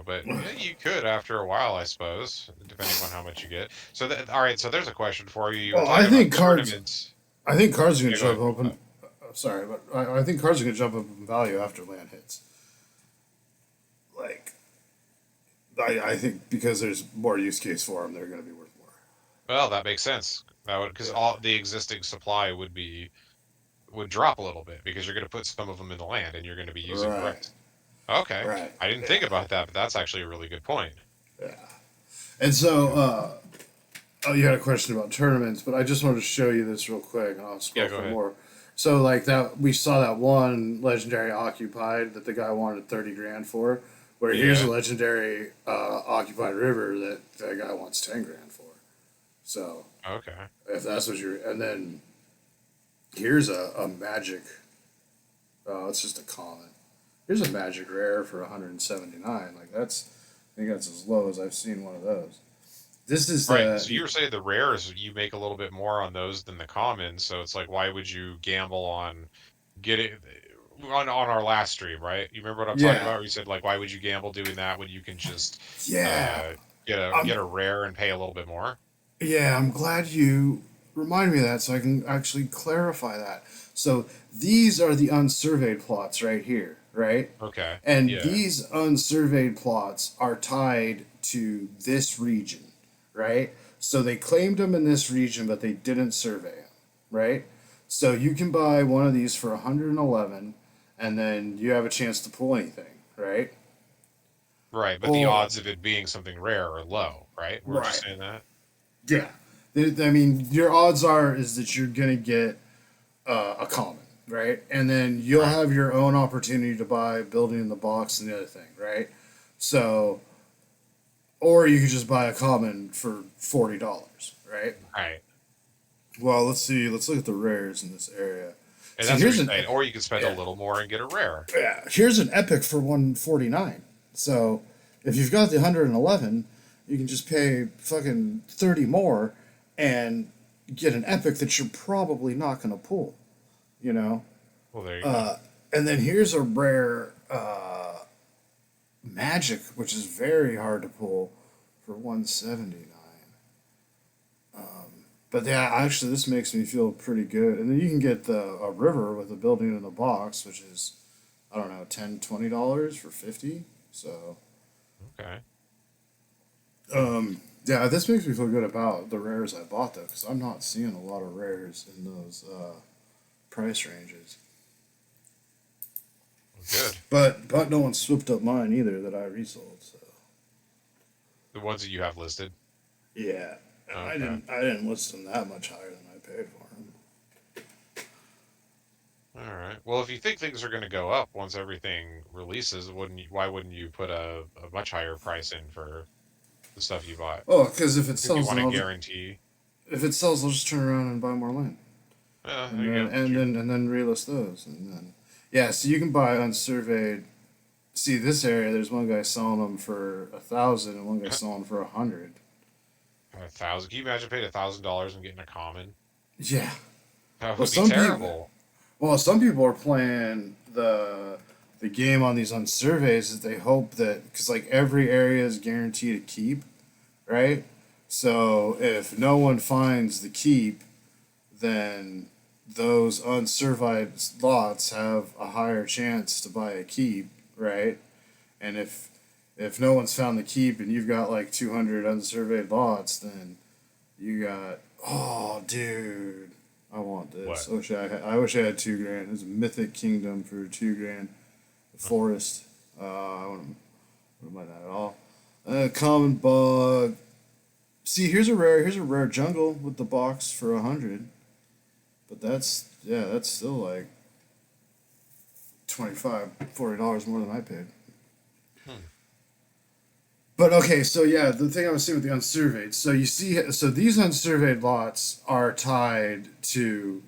but yeah, you could after a while, I suppose, depending on how much you get. So all right. So there's a question for you. You were well, talking about tournaments. I think cards are going Yeah, to go jump ahead. open. Sorry, but I think cards are going to jump up in value after land hits. Like, I think because there's more use case for them, they're going to be worth more. Well, that makes sense. That would because all the existing supply would drop a little bit because you're going to put some of them in the land and you're going to be using the Right. rest. Okay, Right. I didn't think Yeah. about that, but that's actually a really good point. Yeah. And so, oh, you had a question about tournaments, but I just wanted to show you this real quick, and I'll Yeah, scroll go for ahead. more. So, like that, we saw that one legendary occupied that the guy wanted 30 grand for. Where here's a Yeah. legendary occupied river that the guy wants 10 grand for. So, Okay. if that's what you're, and then here's a magic. Oh, it's just a common. Here's a magic rare for 179. Like I think that's as low as I've seen one of those. This is Right. So the you were saying the rares you make a little bit more on those than the commons, so it's like why would you gamble on getting on our last stream, right? You remember what I'm talking yeah, about? Where you said like why would you gamble doing that when you can just yeah. get I'm a rare and pay a little bit more? Yeah, I'm glad you remind me of that so I can actually clarify that. So these are the unsurveyed plots right here, right? Okay. And Yeah. these unsurveyed plots are tied to this region, right? So they claimed them in this region, but they didn't survey them, right? So you can buy one of these for 111, and then you have a chance to pull anything, right? Right, but the Or odds of it being something rare are low, right? We're just right, saying that. yeah. I mean, your odds are is that you're gonna get a common, right? And then you'll Right. have your own opportunity to buy building in the box and the other thing, right? So, or you could just buy a common for $40, right? Right. Well, let's see. Let's look at the rares in this area. And So that's what here's you're an saying. Or you can spend a yeah, little more and get a rare. yeah. Here's an epic for 149. So if you've got the 111, you can just pay fucking 30 more and get an epic that you're probably not going to pull. You know. Well, there you go. And then here's a rare magic, which is very hard to pull for 179. But yeah, actually, this makes me feel pretty good. And then you can get a river with a building in the box, which is, I don't know, $10, $20 for 50. So, Okay. yeah, this makes me feel good about the rares I bought, though, because I'm not seeing a lot of rares in those price ranges. Well, good. But no one swooped up mine either that I resold. So The ones that you have listed. yeah, and Okay. I didn't list them that much higher than I paid for them. All right. Well, if you think things are going to go up once everything releases, wouldn't you, why wouldn't you put a much higher price in for the stuff you bought? Oh, because if it Because you sells, want then to I'll just guarantee. if it sells, I'll just turn around and buy more land, There you go. True. and then relist those, and then yeah. So you can buy unsurveyed. See this area. There's one guy selling them for 1,000, and one guy selling for 100. 1,000. Can you imagine paying $1,000 and getting a common? Yeah. That Well, would be some people. terrible. Well, some people are playing the game on these unsurveys that they hope that because like every area is guaranteed a keep, right? So if no one finds the keep, then those unsurveyed lots have a higher chance to buy a keep, right? And if no one's found the keep and you've got like 200 unsurveyed lots, then you got oh dude, I want this. What? I wish I had 2 grand. There's a mythic kingdom for 2 grand. The forest. I wouldn't mind that at all. Common bug. See, here's a rare jungle with the box for 100. But that's still like 25 $40 more than I paid. Hmm. But okay, so yeah, the thing I was saying with the unsurveyed. So you see, so these unsurveyed lots are tied to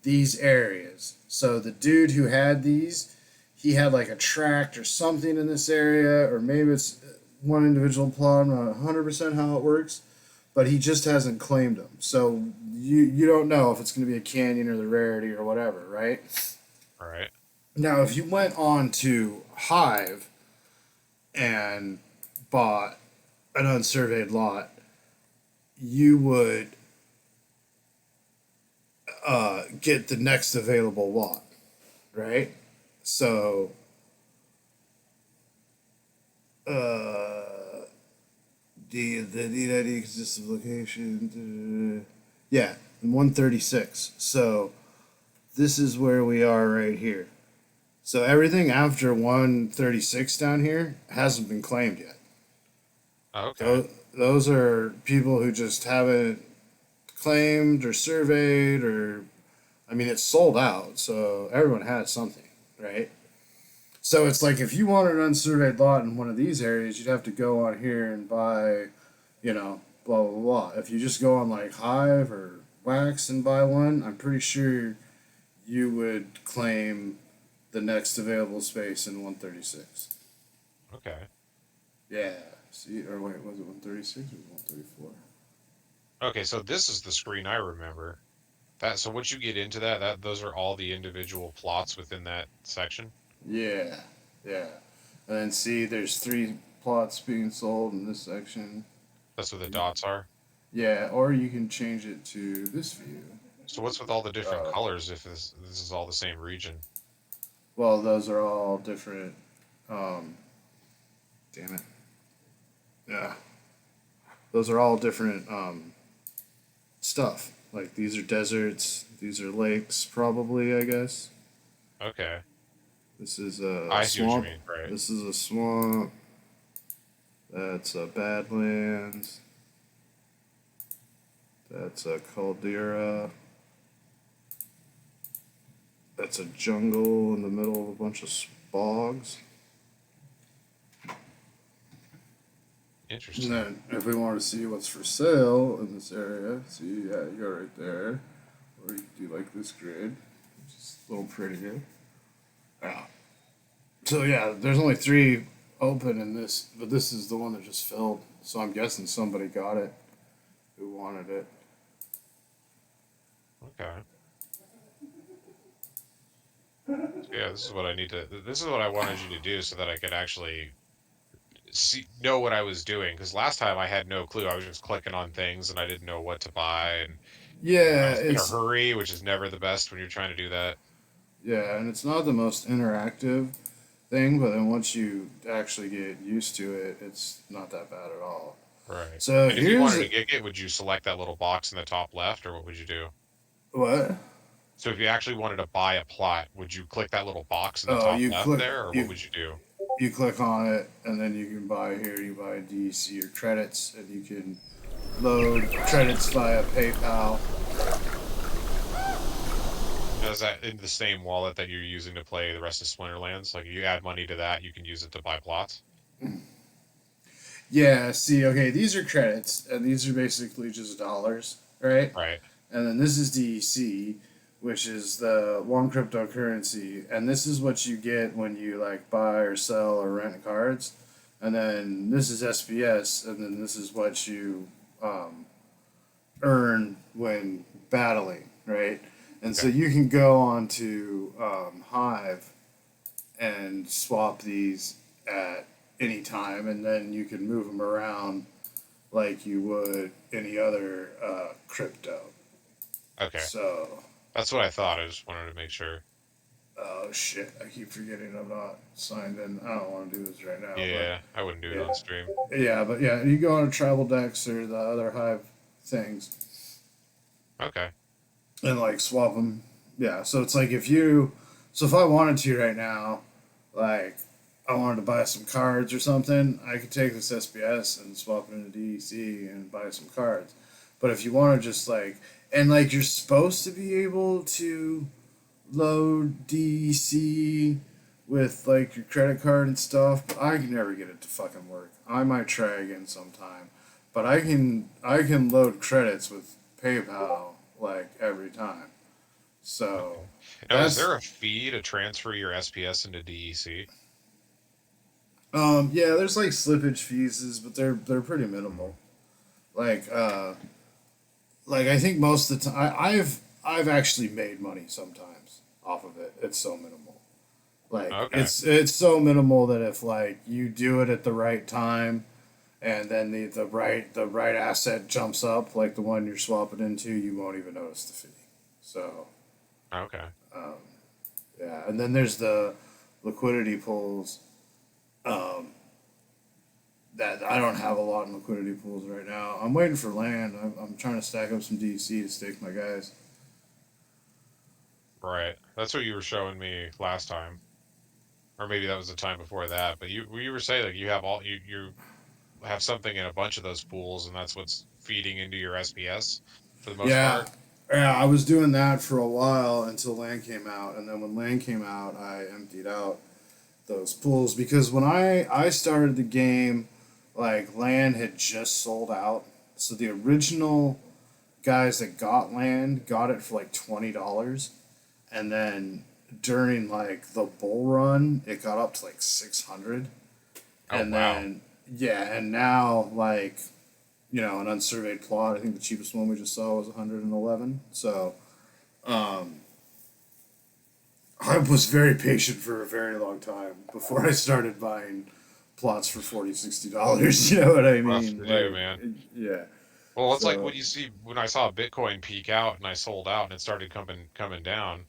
these areas. So the dude who had these, he had like a tract or something in this area, or maybe it's one individual plot. I'm not 100% how it works, but he just hasn't claimed them. So you don't know if it's going to be a canyon or the rarity or whatever, right? All right. Now, if you went on to Hive and bought an unsurveyed lot, you would get the next available lot, right? So, the need ID consists of location. Yeah, 136. So, this is where we are right here. So, everything after 136 down here hasn't been claimed yet. Okay. Those are people who just haven't claimed or surveyed or I mean it's sold out, so everyone has something, right? So it's like if you wanted an unsurveyed lot in one of these areas, you'd have to go on here and buy, blah blah blah. If you just go on like Hive or Wax and buy one, I'm pretty sure you would claim the next available space in 136. Okay. Yeah. See, or wait, was it 136 or was it 134? Okay. So this is the screen I remember. That. So once you get into that those are all the individual plots within that section. Yeah, yeah. And then see, there's 3 plots being sold in this section. That's what the dots are. Yeah, or you can change it to this view. So what's with all the different Uh, colors if this is all the same region? well, those are all different. Um, damn it. Yeah, those are all different stuff. Like these are deserts. These are lakes, probably. I guess Okay. this is a I see what you swamp. mean. Right. This is a swamp. That's a badlands. That's a caldera. That's a jungle in the middle of a bunch of bogs. Interesting. And then, if we want to see what's for sale in this area, see, yeah, you go right there. Or you can do like this grid, which is a little prettier. Yeah. So, yeah, there's only 3 open in this, but this is the one that just filled. So, I'm guessing somebody got it who wanted it. Okay. Yeah, this is what I need to. This is what I wanted you to do so that I could actually know what I was doing. Because last time I had no clue. I was just clicking on things and I didn't know what to buy, and I Yeah, was in a it's hurry, which is never the best when you're trying to do that. yeah, and it's not the most interactive thing, but then once you actually get used to it, it's not that bad at all. Right. So And if you here's wanted to gig it, would you select that little box in the top left, or what would you do? what? So if you actually wanted to buy a plot, would you click that little box in the Oh, top left there, or what you would you do? you click on it, and then you can buy here. You buy DC your credits, and you can load credits via PayPal. Now, is that in the same wallet that you're using to play the rest of Splinterlands? Like, you add money to that, you can use it to buy plots. Yeah, see, okay, these are credits, and these are basically just dollars, right? Right. And then this is DEC, which is the one cryptocurrency, and this is what you get when you like buy or sell or rent cards. And then this is SPS, and then this is what you um, earn when battling, right? And so Okay. you can go on to Hive and swap these at any time, and then you can move them around like you would any other crypto. Okay. So, That's what I thought. I just wanted to make sure. oh shit, I keep forgetting I'm not signed in. I don't want to do this right now, but Yeah, I wouldn't do it yeah, on stream. yeah, but yeah, you go on to Tribal Decks or the other Hive things Okay. and like swap them. Yeah, so it's like if I wanted to right now, like I wanted to buy some cards or something, I could take this SBS and swap it into DEC and buy some cards. But if you want to just like, and like you're supposed to be able to load DEC with like your credit card and stuff, but I can never get it to fucking work. I might try again sometime, but I can load credits with PayPal like every time. So Okay. Now, is that's there a fee to transfer your SPS into DEC? yeah, there's like slippage fees, but they're pretty minimal. Like like I think most of the time I've actually made money sometimes off of it. It's so minimal. Like Okay. it's so minimal that if like you do it at the right time and then the right asset jumps up like the one you're swapping into, you won't even notice the fee. So Okay. yeah, and then there's the liquidity pools. Um, that I don't have a lot in liquidity pools right now. I'm waiting for land. I'm trying to stack up some DC to stake my guys. Right. That's what you were showing me last time, or maybe that was the time before that. But you were saying like you have something in a bunch of those pools, and that's what's feeding into your SPS for the most Yeah, part. yeah. I was doing that for a while until land came out, and then when land came out, I emptied out those pools because when I started the game, like land had just sold out. So the original guys that got land got it for like $20, and then during like the bull run, it got up to like 600, Oh and wow. then yeah, and now like an unsurveyed plot. I think the cheapest one we just saw was 111. So I was very patient for a very long time before I started buying plots for $40, $60. You know what I Rough mean? to do, Like, man. yeah. Well, it's like So when you see when I saw Bitcoin peak out and I sold out and it started coming down.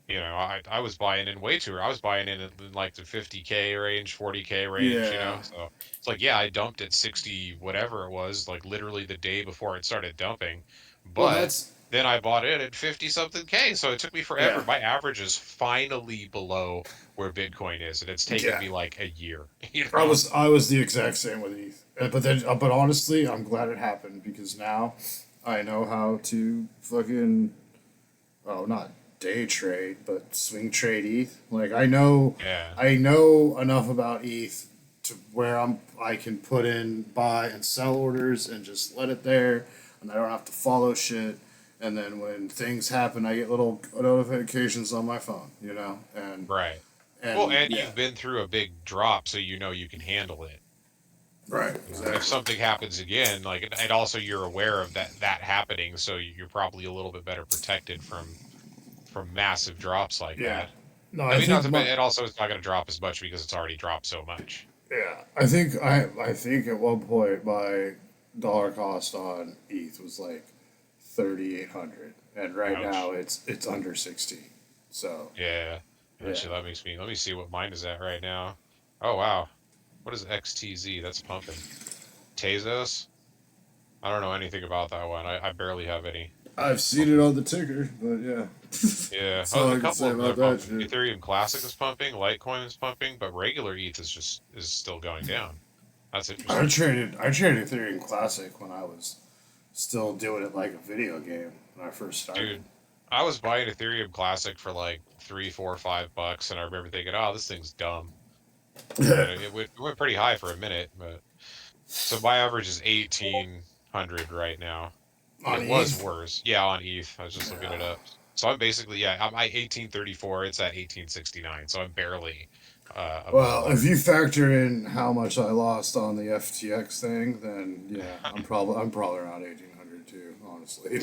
I was buying in way too. I was buying in like the 50K range, 40K range. yeah. So it's like yeah, I dumped at 60 whatever it was, like literally the day before it started dumping, Well, but that's then I bought it at 50 something K. So it took me yeah. forever. My average is finally below where Bitcoin is, and it's taken Yeah. me like a year. I was the exact same with ETH. But honestly, I'm glad it happened because now I know how to fucking not day trade, but swing trade ETH. Like Yeah. I know enough about ETH to where I can put in buy and sell orders and just let it there, and I don't have to follow shit. And then when things happen, I get little notifications on my phone, Right. Well, and and yeah, you've been through a big drop, so you know you can handle it. right, If exactly, something happens again, like, and also you're aware of that happening, so you're probably a little bit better protected from massive drops like yeah. that. No, I I mean, not think to, my it also is not going to drop as much because it's already dropped so much. yeah, I think at one point my dollar cost on ETH was like 3,800, and right now Ouch. it's under 60. So Yeah. yeah, Actually, let me see what mine is at right now. Oh wow, what is XTZ? That's pumping. Tezos? I don't know anything about that one. I barely have any. I've seen it Pumping. on the ticker, but yeah, Yeah, that's oh, all a I can couple say of them about are that pumping. shit. Ethereum Classic is pumping, Litecoin is pumping, but regular ETH is still going down. That's I interesting. traded I traded Ethereum Classic when I was still doing it like a video game when I first started. Dude, I was buying Ethereum Classic for like 3, 4, 5 bucks, and I remember thinking, "Oh, this thing's dumb." And it went pretty high for a minute, but so my average is 1800 right now. On It was ETH. worse. Yeah, on ETH. I was just looking it up. So I'm basically, yeah, I'm at 1834. It's at 1869. So I'm barely above Well, if 100. you factor in how much I lost on the FTX thing, then yeah, I'm probably around 1800 too. Honestly,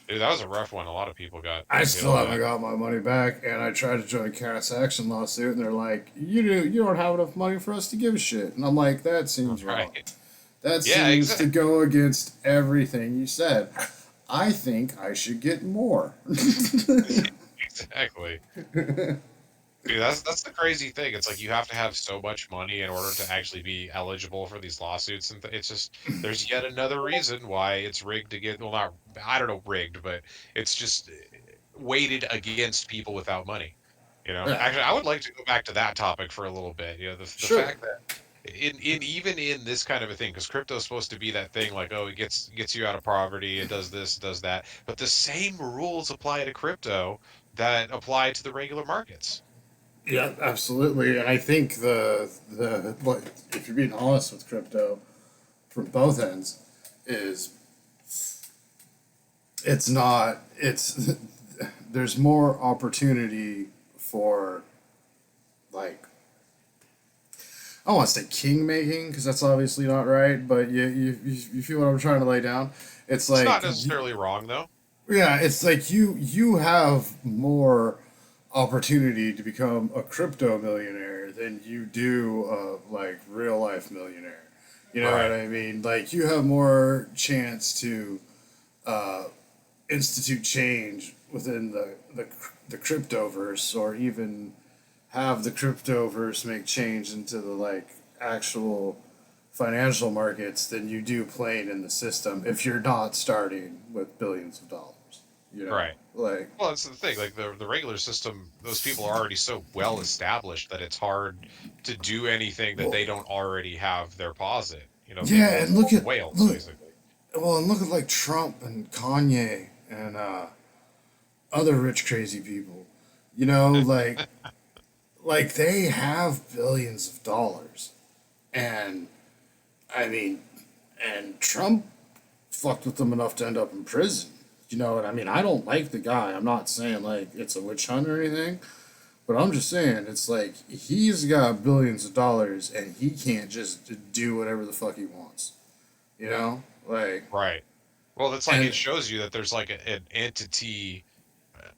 Dude, that was a rough one. A lot of people I got hit still on haven't that. got my money back, and I tried to join a class action lawsuit, and they're like, you don't have enough money for us to give a shit," and I'm like, that seems wrong. Right. That Yeah, seems to exactly. go against everything you said. I think I should get more. Exactly. Dude, that's the crazy thing. It's like you have to have so much money in order to actually be eligible for these lawsuits, and it's just there's yet another reason why it's rigged to get, well, not, I don't know, rigged, but it's just weighted against people without money. Yeah, Actually, I would like to go back to that topic for a little bit. The sure. fact that in even in this kind of a thing, because crypto is supposed to be that thing like, oh, it gets you out of poverty, it does this, it does that, but the same rules apply to crypto that apply to the regular markets. Yeah, absolutely. And I think the what if you're being honest with crypto from both ends is it's not it's there's more opportunity for like I don't want to say king making because that's obviously not right, but you feel what I'm trying to lay down. It's It's like not necessarily wrong though. yeah, it's like you have more opportunity to become a crypto millionaire than you do like real life millionaire. You know what Right. I mean? Like you have more chance to uh, institute change within the cryptoverse, or even have the cryptoverse make change into the like actual financial markets than you do playing in the system if you're not starting with billions of dollars. You know, Right. like Well, that's the thing. Like the regular system, those people are already so well established that it's hard to do anything that well, they don't already have their paws in. yeah, and look at Whales, look basically. well, and look at like Trump and Kanye and other rich crazy people. You know, like they have billions of dollars, and I mean, and Trump fucked with them enough to end up in prison. You know what I mean? I don't like the guy. I'm not saying like it's a witch hunt or anything, but I'm just saying it's like he's got billions of dollars and he can't just do whatever the fuck he wants. You know, like Right. Well, that's like and it shows you that there's like an entity,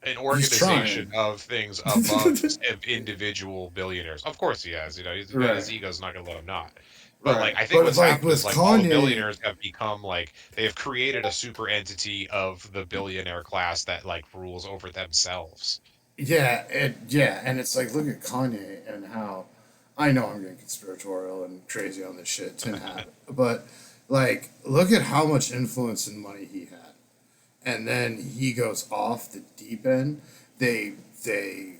an he's organization trying. of things above just individual billionaires. Of course he has. Right, His ego's not gonna let him not. But like right. I think But what's like happened with is like all the Kanye, billionaires have become like they have created a super entity of the billionaire class that like rules over themselves. yeah, and it's like look at Kanye and how I know I'm getting conspiratorial and crazy on this shit, tin hat, but like look at how much influence and money he had, and then he goes off the deep end. They they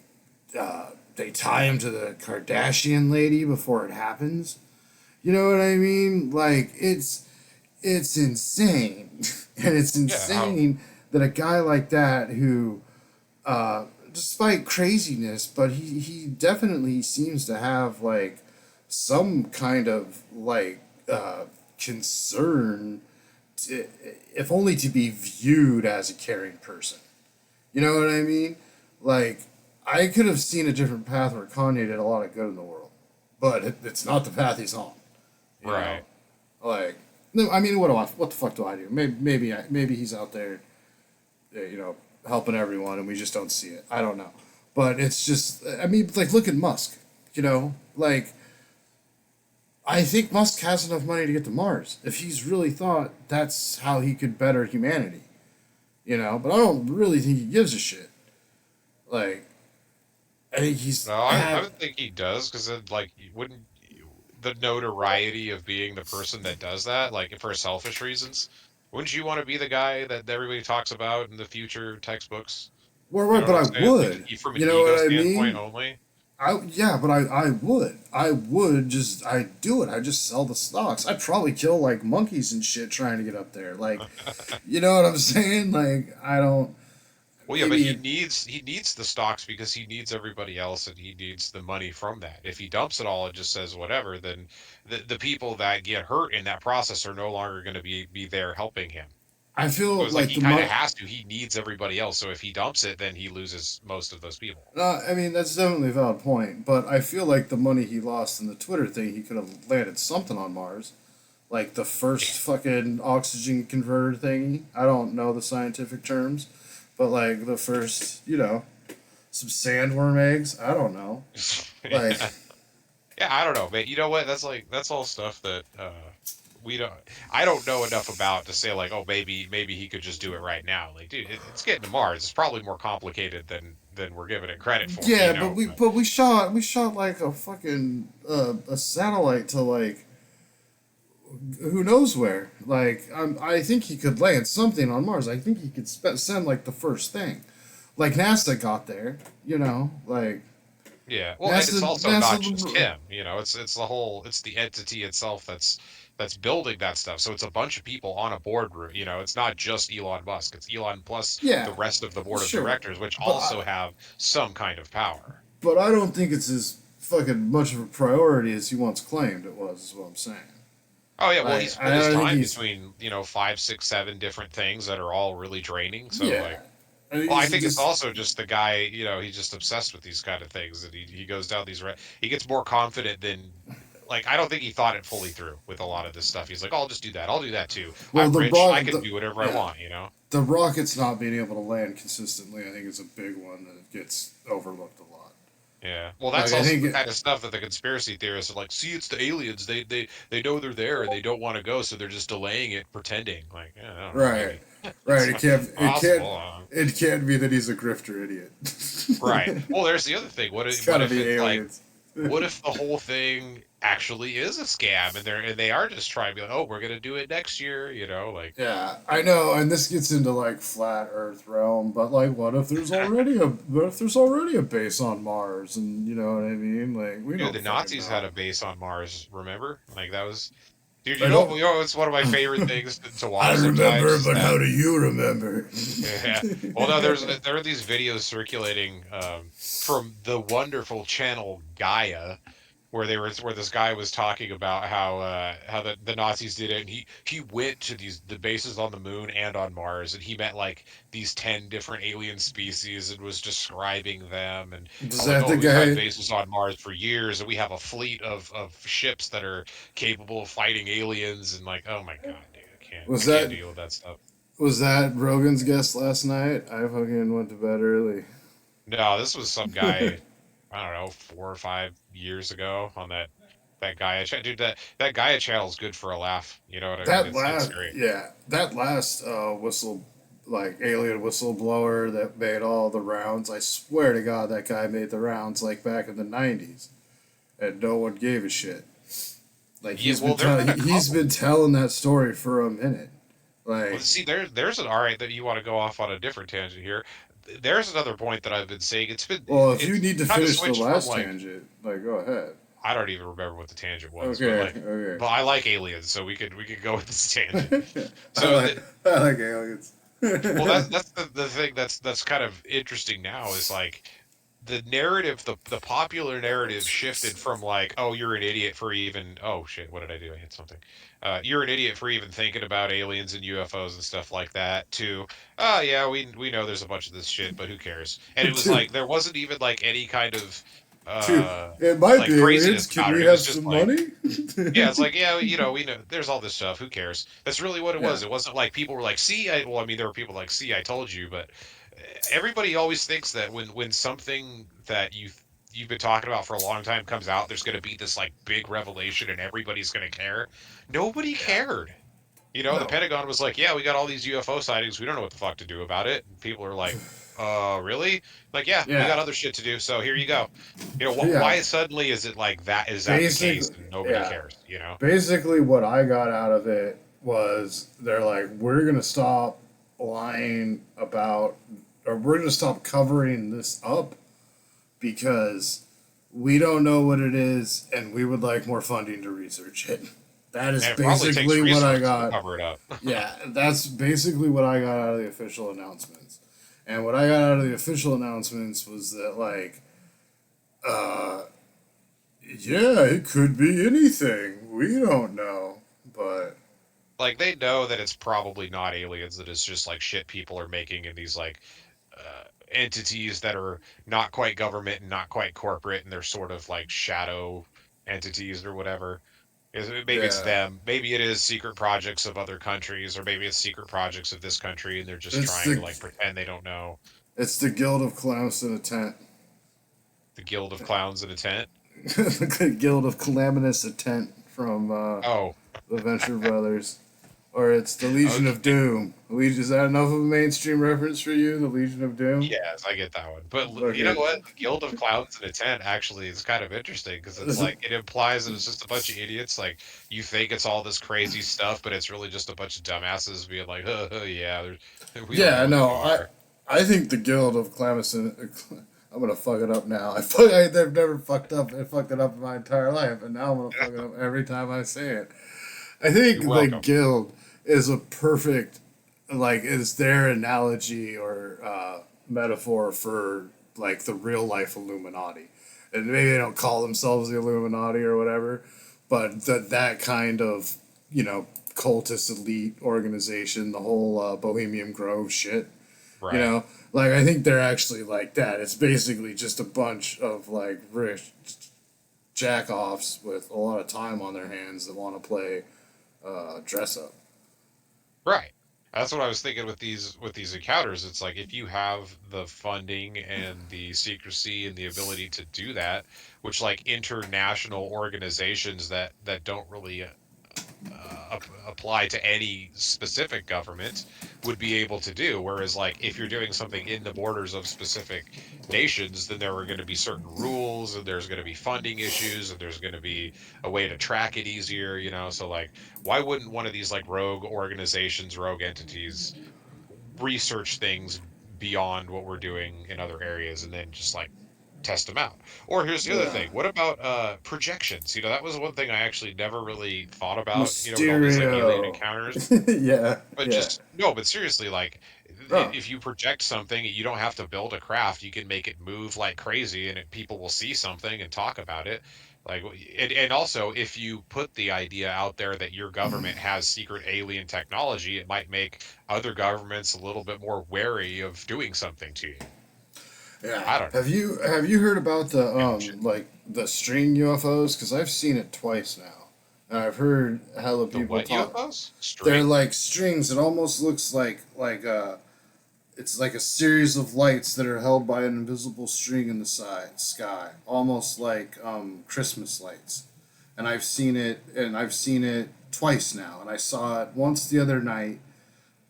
they tie him to the Kardashian lady before it happens. You know what I mean? Like it's insane, and it's Yeah, how insane that a guy like that who despite craziness, but he definitely seems to have like some kind of like concern, to, if only to be viewed as a caring person. You know what I mean? Like I could have seen a different path where Kanye did a lot of good in the world, but it's not the path he's on. You know, right. like no, I mean, what do I? What the fuck do I do? Maybe he's out there, you know, helping everyone, and we just don't see it. I don't know, but it's just, I mean, like look at Musk. You know, like I think Musk has enough money to get to Mars if he's really thought that's how he could better humanity. You know, but I don't really think he gives a shit. Like I think he's No, I had. would think he does because like the notoriety of being the person that does that, like for selfish reasons, wouldn't you want to be the guy that everybody talks about in the future textbooks? Well, You right, know what but I'm I saying? Like would. from an You know what ego I standpoint mean? only. Yeah, but I would just I do it. I just sell the stocks. I'd probably kill like monkeys and shit trying to get up there. Like, you know what I'm saying? Like, I don't. Well, yeah, but maybe it, he needs the stocks because he needs everybody else, and he needs the money from that. If he dumps it all and just says whatever, then the people that get hurt in that process are no longer going to be there helping him. I So feel it's like like he the kind of money. has to. He needs everybody else. So if he dumps it, then he loses most of those people. I mean, that's definitely a valid point, but I feel like the money he lost in the Twitter thing, he could have landed something on Mars. Like the first fucking oxygen converter thingy. I don't know the scientific terms, but like the first, some sandworm eggs. I don't know. Like, Yeah. Yeah, I don't know, man. You know what? That's all stuff that we don't. I don't know enough about to say like, oh, maybe he could just do it right now. Like, dude, it's getting to Mars. It's probably more complicated than we're giving it credit for. yeah, but we shot like a fucking a satellite to like who knows where. Like, I think he could land something on Mars. I think he could send like the first thing. Like NASA got there, like Yeah, well, and it's NASA also not just NASA. him. It's the whole, it's the entity itself that's building that stuff. So it's a bunch of people on a boardroom. It's not just Elon Musk. It's Elon plus the Yeah, rest of the board of sure, directors, which but also have some kind of power. I don't think it's as fucking much of a priority as he once claimed it was. Is what I'm saying. Oh yeah, well, he Like, split I his don't think time he's. between, 5, 6, 7 different things that are all really draining. So Yeah, like, I mean, well, I he's think it's just also just the guy, he's just obsessed with these kind of things, and he goes down these he gets more confident than, like, I don't think he thought it fully through with a lot of this stuff. He's like, "Oh, I'll just do that. I'll do that too. well, I'm the rich. I rock. can do whatever I Yeah, want." the rockets not being able to land consistently, I think, is a big one that gets overlooked a lot. Yeah. Well, Like, that's I also think the kind of stuff that the conspiracy theorists are like, "See, it's the aliens. They know they're there and they don't want to go, so they're just delaying it, pretending." Like, yeah, I don't know, right, maybe right. it's It can't. It can't. possible. It can't be that he's a grifter idiot. Right. Well, there's the other thing. What It's if, what gotta if be it's like, aliens. what if the whole thing actually is a scam and they are just trying to be like, oh, we're gonna do it next year, like. Yeah, I know, and this gets into like flat Earth realm, but like, what if there's already a base on Mars, and you know what I mean? Like, we Dude, don't the fucking Nazis had know. a base on Mars, remember? Like that was, dude. I don't. It's one of my favorite things to I watch sometimes. remember, Is but that how do you remember? yeah. Well, no, there are these videos circulating from the wonderful channel Gaia, where this guy was talking about how the Nazis did it, and he went to the bases on the moon and on Mars, and he met like these 10 different alien species and was describing them, and Was how like, that oh, the we've had guy? bases on Mars for years, and we have a fleet of ships that are capable of fighting aliens, and like, oh my god, dude, Was I can't that deal with that stuff. was that Rogan's guest last night? I fucking went to bed early. No, this was some guy, I don't know, 4 or 5 years ago on that Gaia channel. Dude, that Gaia channel is good for a laugh. You know what I mean? It's great. That last whistle, like alien whistleblower that made all the rounds. I swear to God, that guy made the rounds like back in the '90s, and no one gave a shit. Like Yeah, well, there've been a he's couple. been telling that story for a minute. Well, Like, see, there's an all right that you want to go off on a different tangent here. There's another point that I've been saying. well, if you It's need to kind of finish the switched from last like, tangent, like, go ahead. I don't even remember what the tangent was, but Okay, like, okay. but I like aliens, so we could go with this tangent. I So like I like aliens. well, that's the thing that's kind of interesting now is like the narrative, the popular narrative shifted from like, oh, you're an idiot for even, oh shit, what did I do? I hit something. You're an idiot for even thinking about aliens and UFOs and stuff like that. To, oh yeah, we know there's a bunch of this shit, but who cares? And it was Two, like there wasn't even like any kind of two. uh It might like be aliens. craziness Can about it. we It have was just some like, money? yeah, it's like, yeah, we know there's all this stuff. Who cares? That's really what it Yeah. was. It wasn't like people were like, see, well, I mean, there were people like, see, I told you, but everybody always thinks that when something that you've been talking about for a long time comes out, there's going to be this like big revelation and everybody's going to care. Nobody Yeah. cared. The No. Pentagon was like, yeah, we got all these UFO sightings. We don't know what the fuck to do about it. And people are like, really? Like, yeah, we Yeah. got other shit to do. So here you go. Yeah. Why suddenly is it like that? Is that the case Basically, and nobody yeah. cares? Basically, what I got out of it was they're like, we're gonna stop lying about, or we're gonna stop covering this up because we don't know what it is, and we would like more funding to research it. That is And it probably takes basically what I resources to got. cover it up. Yeah, that's basically what I got out of the official announcements. And what I got out of the official announcements was that, like, uh, yeah, it could be anything. We don't know. But, Like they know that it's probably not aliens, that it's just like shit people are making in these like entities that are not quite government and not quite corporate, and they're sort of like shadow entities or whatever. Maybe it's yeah. them. Maybe it is secret projects of other countries, or maybe it's secret projects of this country, and they're just It's trying to the like pretend they don't know. it's the Guild of Clowns in a tent. The Guild of Clowns in a tent. The Guild of Calamitous Intent from Oh, the Venture Brothers. Or it's the Legion of okay. Doom. Is that enough of a mainstream reference for you? The Legion of Doom? Yes, I get that one. But you know Okay. what? The Guild of Clowns in a tent actually is kind of interesting because it's like it implies that it's just a bunch of idiots. Like you think it's all this crazy stuff, but it's really just a bunch of dumbasses being like, yeah, we don't know Yeah, what no, you are. I think the Guild of Clamison. I'm gonna fuck it up now. I've never fucked up. I fucked it up in my entire life, and now I'm gonna fuck it up every time I say it. I You're think the welcome. Guild is a perfect, like, is their analogy or metaphor for like the real life Illuminati, and maybe they don't call themselves the Illuminati or whatever, but that kind of, cultist elite organization, the whole Bohemian Grove shit, you Right. know, like I think they're actually like that. It's basically just a bunch of like rich jack offs with a lot of time on their hands that want to play dress up. Right. That's what I was thinking with these encounters. It's like if you have the funding and the secrecy and the ability to do that, which like international organizations that don't really apply to any specific government would be able to do. Whereas, like, if you're doing something in the borders of specific nations, then there are going to be certain rules, and there's going to be funding issues, and there's going to be a way to track it easier, you know? So, like, why wouldn't one of these, like, rogue organizations, rogue entities research things beyond what we're doing in other areas and then just, like, test them out? Or here's the other Yeah, thing. What about projections? You know, that was one thing I actually never really thought about, you know, with all these like alien Mysterio. encounters. Yeah, But yeah. just no, but seriously, like Oh, if you project something, you don't have to build a craft. You can make it move like crazy, and people will see something and talk about it. Like, and also, if you put the idea out there that your government has secret alien technology, it might make other governments a little bit more wary of doing something to you. yeah. I don't know. Have you heard about the Imagine. like the string UFOs? Because I've seen it twice now, and I've heard hella The people what talk. UFOs? They're String? like strings. It almost looks like it's like a series of lights that are held by an invisible string in the sky, almost like Christmas lights. And I've seen it twice now, and I saw it once the other night,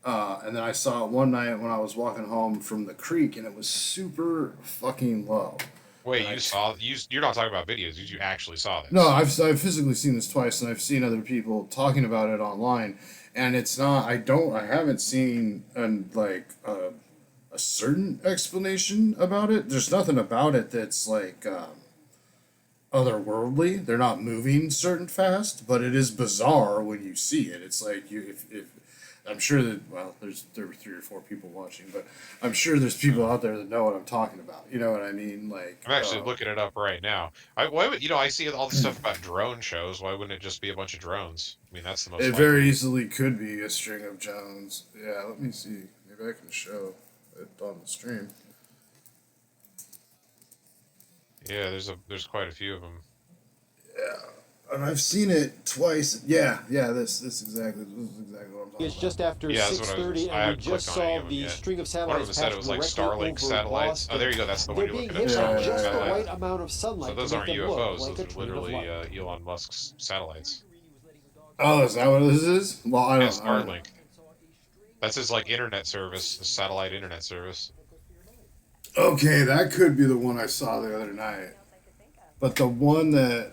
and then I saw it one night when I was walking home from the creek, and it was super fucking low. Wait, And I you're not talking about videos. You actually saw No, this. I've physically seen this twice, and I've seen other people talking about it online, and it's not. I haven't seen a certain explanation about it. There's nothing about it that's like otherworldly. They're not moving certain fast, but it is bizarre when you see it. It's like if I'm sure that, well, there were 3 or 4 people watching, but I'm sure there's people Hmm. out there that know what I'm talking about. You know what I mean? Like, I'm actually looking it up right now. Why would I see all this stuff about drone shows? Why wouldn't it just be a bunch of drones? I mean, that's the most it very likely. easily could be a string of Jones. Yeah, let me see. Maybe I can show it on the stream. Yeah, there's quite a few of them. Yeah, and I've seen it twice. Yeah, yeah. This is exactly what I'm talking It's about. just after Yeah, that's what 6:30, I and we haven't just clicked on any saw of them the yet. string of One of satellites them said pass it was like directly Starlink over satellites. Oh, Boston. there you go. That's the one They're you're being looking up. hit by Starlink just the Yeah. right satellites. amount of So sunlight to those make aren't them look UFOs. like Those a are train of literally light. Elon Musk's satellites. Oh, is that what this is? Well, I Yeah, don't. I don't. Starlink. That's his like internet service, his satellite internet service. Okay, that could be the one I saw the other night. But the one that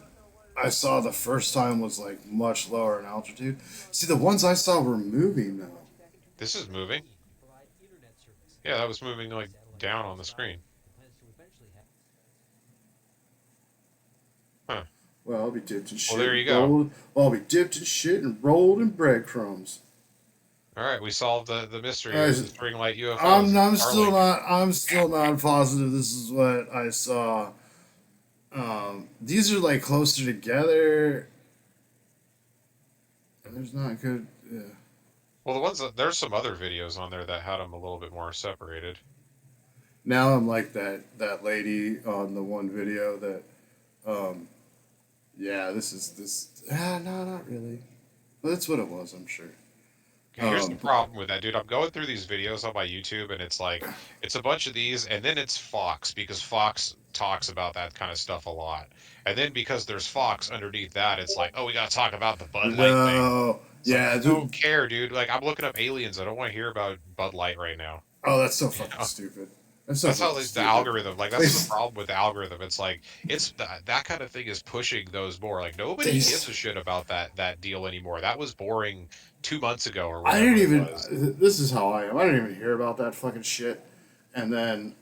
I saw the first time was like much lower in altitude. See, the ones I saw were moving though. This is moving. Yeah, that was moving like down on the screen. Huh. Well, I'll be dipped in Well, shit there and you go. rolled. Well, I'll be dipped in shit and rolled in breadcrumbs. All right, we solved the mystery I, of the string light UFOs in Starlink. I'm still not positive this is what I saw. These are like closer together, and there's not good. Yeah. Well, the ones that, there's some other videos on there that had them a little bit more separated. Now I'm like that lady on the one video that. Um, yeah, this is this. Ah, no, not really. But that's what it was. I'm sure. Okay, here's the Um, problem with that, dude. I'm going through these videos on my YouTube, and it's like it's a bunch of these, and then it's Fox because Fox talks about that kind of stuff a lot. And then because there's Fox underneath that, it's like, oh, we gotta talk about the Bud Light thing. no, It's like yeah, I don't care, dude. Like I'm looking up aliens. I don't want to hear about Bud Light right now. oh, that's so You fucking know? stupid. That's so That's how fucking the stupid. algorithm. Like They, that's the problem with the algorithm. It's like it's that kind of thing is pushing those more. Like nobody they, gives a shit about that deal anymore. That was boring 2 months ago or I didn't whatever it even. was. This is how I am. I didn't even hear about that fucking shit, and then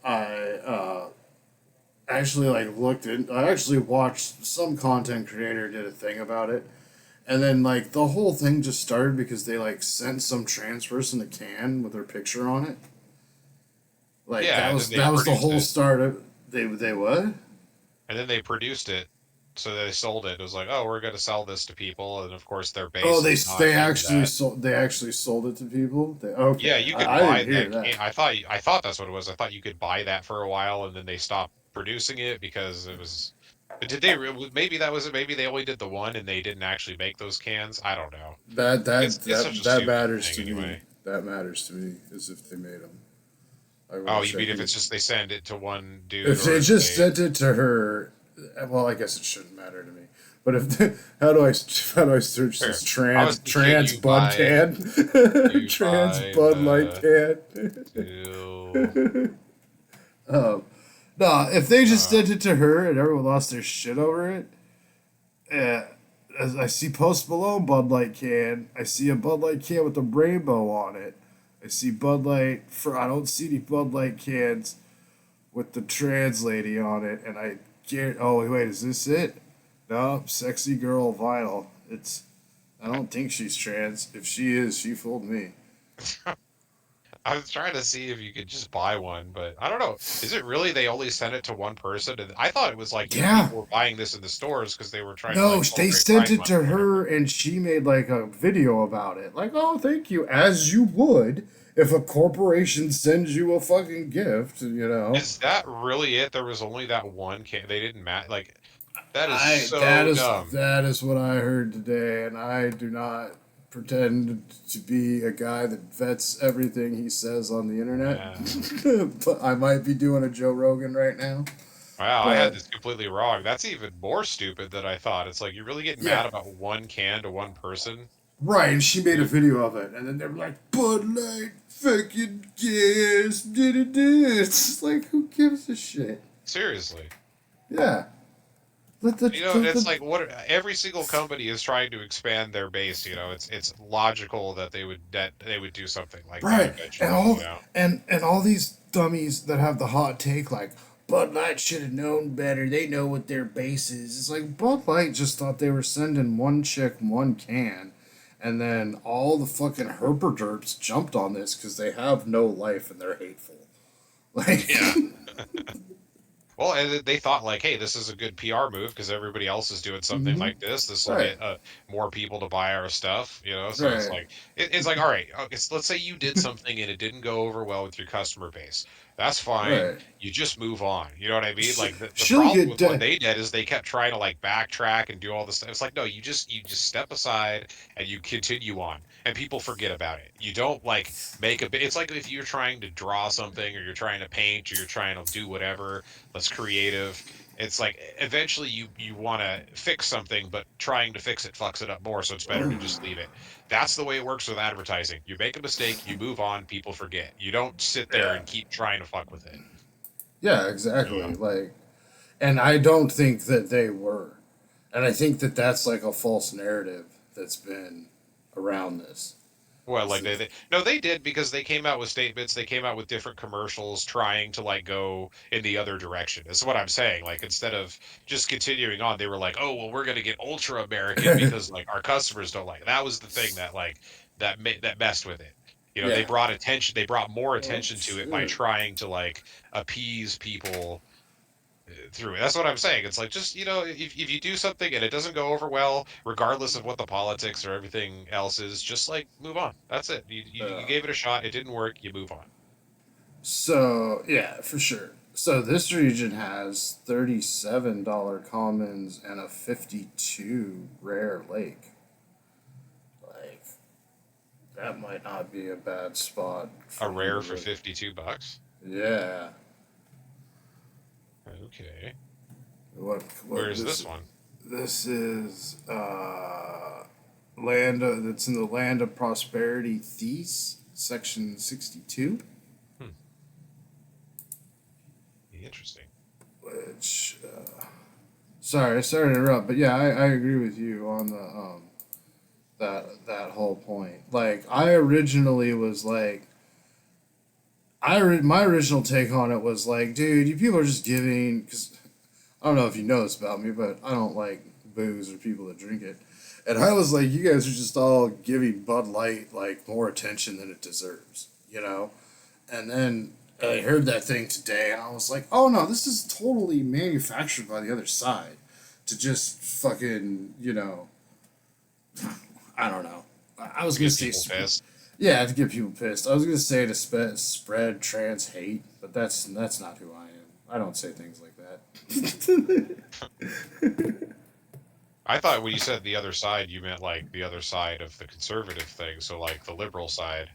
actually like looked in. I actually watched some content creator did a thing about it, and then like the whole thing just started because they like sent some trans person a can with their picture on it. Like Yeah, and then they that was the produced whole it, start of they what? and then they produced it, so they sold it. It was like, oh, we're gonna sell this to people, and of course their Oh, base is not they into actually that. sold it to people. Yeah, Okay, you could I buy didn't hear that that. can. I thought that's what it was. I thought you could buy that for a while, and then they stopped producing it because it was. But did they? Maybe that was it. Maybe they only did the one, and they didn't actually make those cans. I don't know. It's such a That stupid matters thing to me. anyway. That matters to me is if they made them. I want Oh, to you check mean if you. it's just they send it to one dude, If or they if just they? sent it to her, well, I guess it shouldn't matter to me. But if how do I search this Sure. I was thinking trans Bud can you trans buy Bud Light the can? deal. um, no, if they just Uh, sent it to her and everyone lost their shit over it, uh, as I see Post Malone Bud Light can. I see a Bud Light can with a rainbow on it. I see Bud Light. I don't see any Bud Light cans with the trans lady on it, and I get. Oh wait, is this it? No, sexy girl vinyl. It's. I don't think she's trans. If she is, she fooled me. I was trying to see if you could just buy one, but I don't know. Is it really they only sent it to one person? And I thought it was like Yeah. people were buying this in the stores because they were trying to No, like they celebrate sent Pride it Month to or her, whatever. and she made like a video about it. Like, oh, thank you, as you would if a corporation sends you a fucking gift. You know. Is that really it? There was only that one can. They didn't match. Like that is I so dumb. that is what I heard today, and I do not pretend to be a guy that vets everything he says on the internet. Man. But I might be doing a Joe Rogan right now. Wow, I had But this completely wrong. That's even more stupid than I thought. It's like you're really getting yeah, mad about one can to one person. right. And she made a Dude, video of it, and then they were like, "Bud Light, fucking gas, da-da-da." It's just like, who gives a shit? seriously. Yeah, let the, You know, let it's the like what every single company is trying to expand their base. You know, it's logical that they would do something like that right, eventually. You know, and all these dummies that have the hot take like Bud Light should have known better. They know what their base is. It's like Bud Light just thought they were sending one chick one can, and then all the fucking herperderps jumped on this because they have no life and they're hateful. Like, yeah. Well, and they thought like, hey, this is a good PR move because everybody else is doing something hmm like this. This will right, get more people to buy our stuff, you know. So it's right, like it's like, all right, okay, so let's say you did something and it didn't go over well with your customer base. That's fine. right. You just move on. You know what I mean? Like the She'll problem get with what dead. they did is they kept trying to like backtrack and do all this stuff. It's like, no, you just step aside and you continue on, and people forget about it. You don't like make a. It's like if you're trying to draw something or you're trying to paint or you're trying to do whatever less creative. It's like eventually you want to fix something, but trying to fix it fucks it up more. So it's better to just leave it. That's the way it works with advertising. You make a mistake, you move on, people forget. You don't sit there Yeah, and keep trying to fuck with it. yeah, You know? exactly. Like, and I don't think that they were. And I think that that's like a false narrative that's been around this. Well, Is like that, no, they did because they came out with statements. They came out with different commercials trying to like go in the other direction. That's what I'm saying. Like instead of just continuing on, they were like, oh well, we're gonna get ultra American because like our customers don't like it. That was the thing that like that messed with it. They Yeah. brought attention. They brought more Oh, attention to it by shit. trying to like appease people through it. That's what I'm saying. It's like just if you do something and it doesn't go over well, regardless of what the politics or everything else is, just like move on. That's it. You gave it a shot. It didn't work. You move on. So yeah, for sure. So this region has $37 commons and a 52 rare lake. Like that might not be a bad spot A for you to rare for live. $52. Yeah. Okay. Where What is this one? this is land that's in the land of prosperity Thies, section 62, Hmm. Interesting. which sorry to interrupt, but yeah, I agree with you on the that whole point. Like I originally was like my original take on it was like, dude, you people are just giving because I don't know if you know this about me, but I don't like booze or people that drink it. And I was like, you guys are just all giving Bud Light like more attention than it deserves, you know? And then I heard that thing today and I was like, oh no, this is totally manufactured by the other side to just fucking, I don't know. I was To gonna get say, people pissed. yeah, to get people pissed. I was gonna say to spread trans hate, but that's not who I am. I don't say things like that. I thought when you said the other side, you meant like the other side of the conservative thing. So like the liberal side.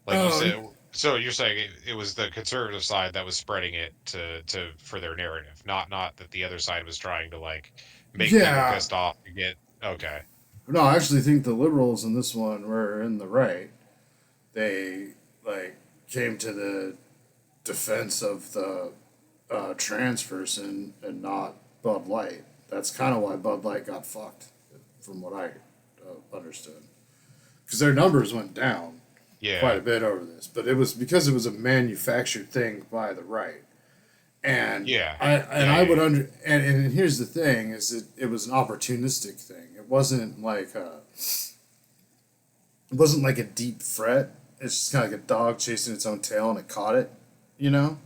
Like you Oh said, so you're saying it was the conservative side that was spreading it to for their narrative, not that the other side was trying to like make people yeah, pissed off to get okay. no, I actually think the liberals in this one were in the right. They like came to the defense of the trans person and not Bud Light. That's kind of why Bud Light got fucked, from what I understood, because their numbers went down quite Yeah, a bit over this, but it was because it was a manufactured thing by the right. And yeah, I would and here's the thing is it was an opportunistic thing. It wasn't like a deep threat. It's just kind of like a dog chasing its own tail and it caught it, you know?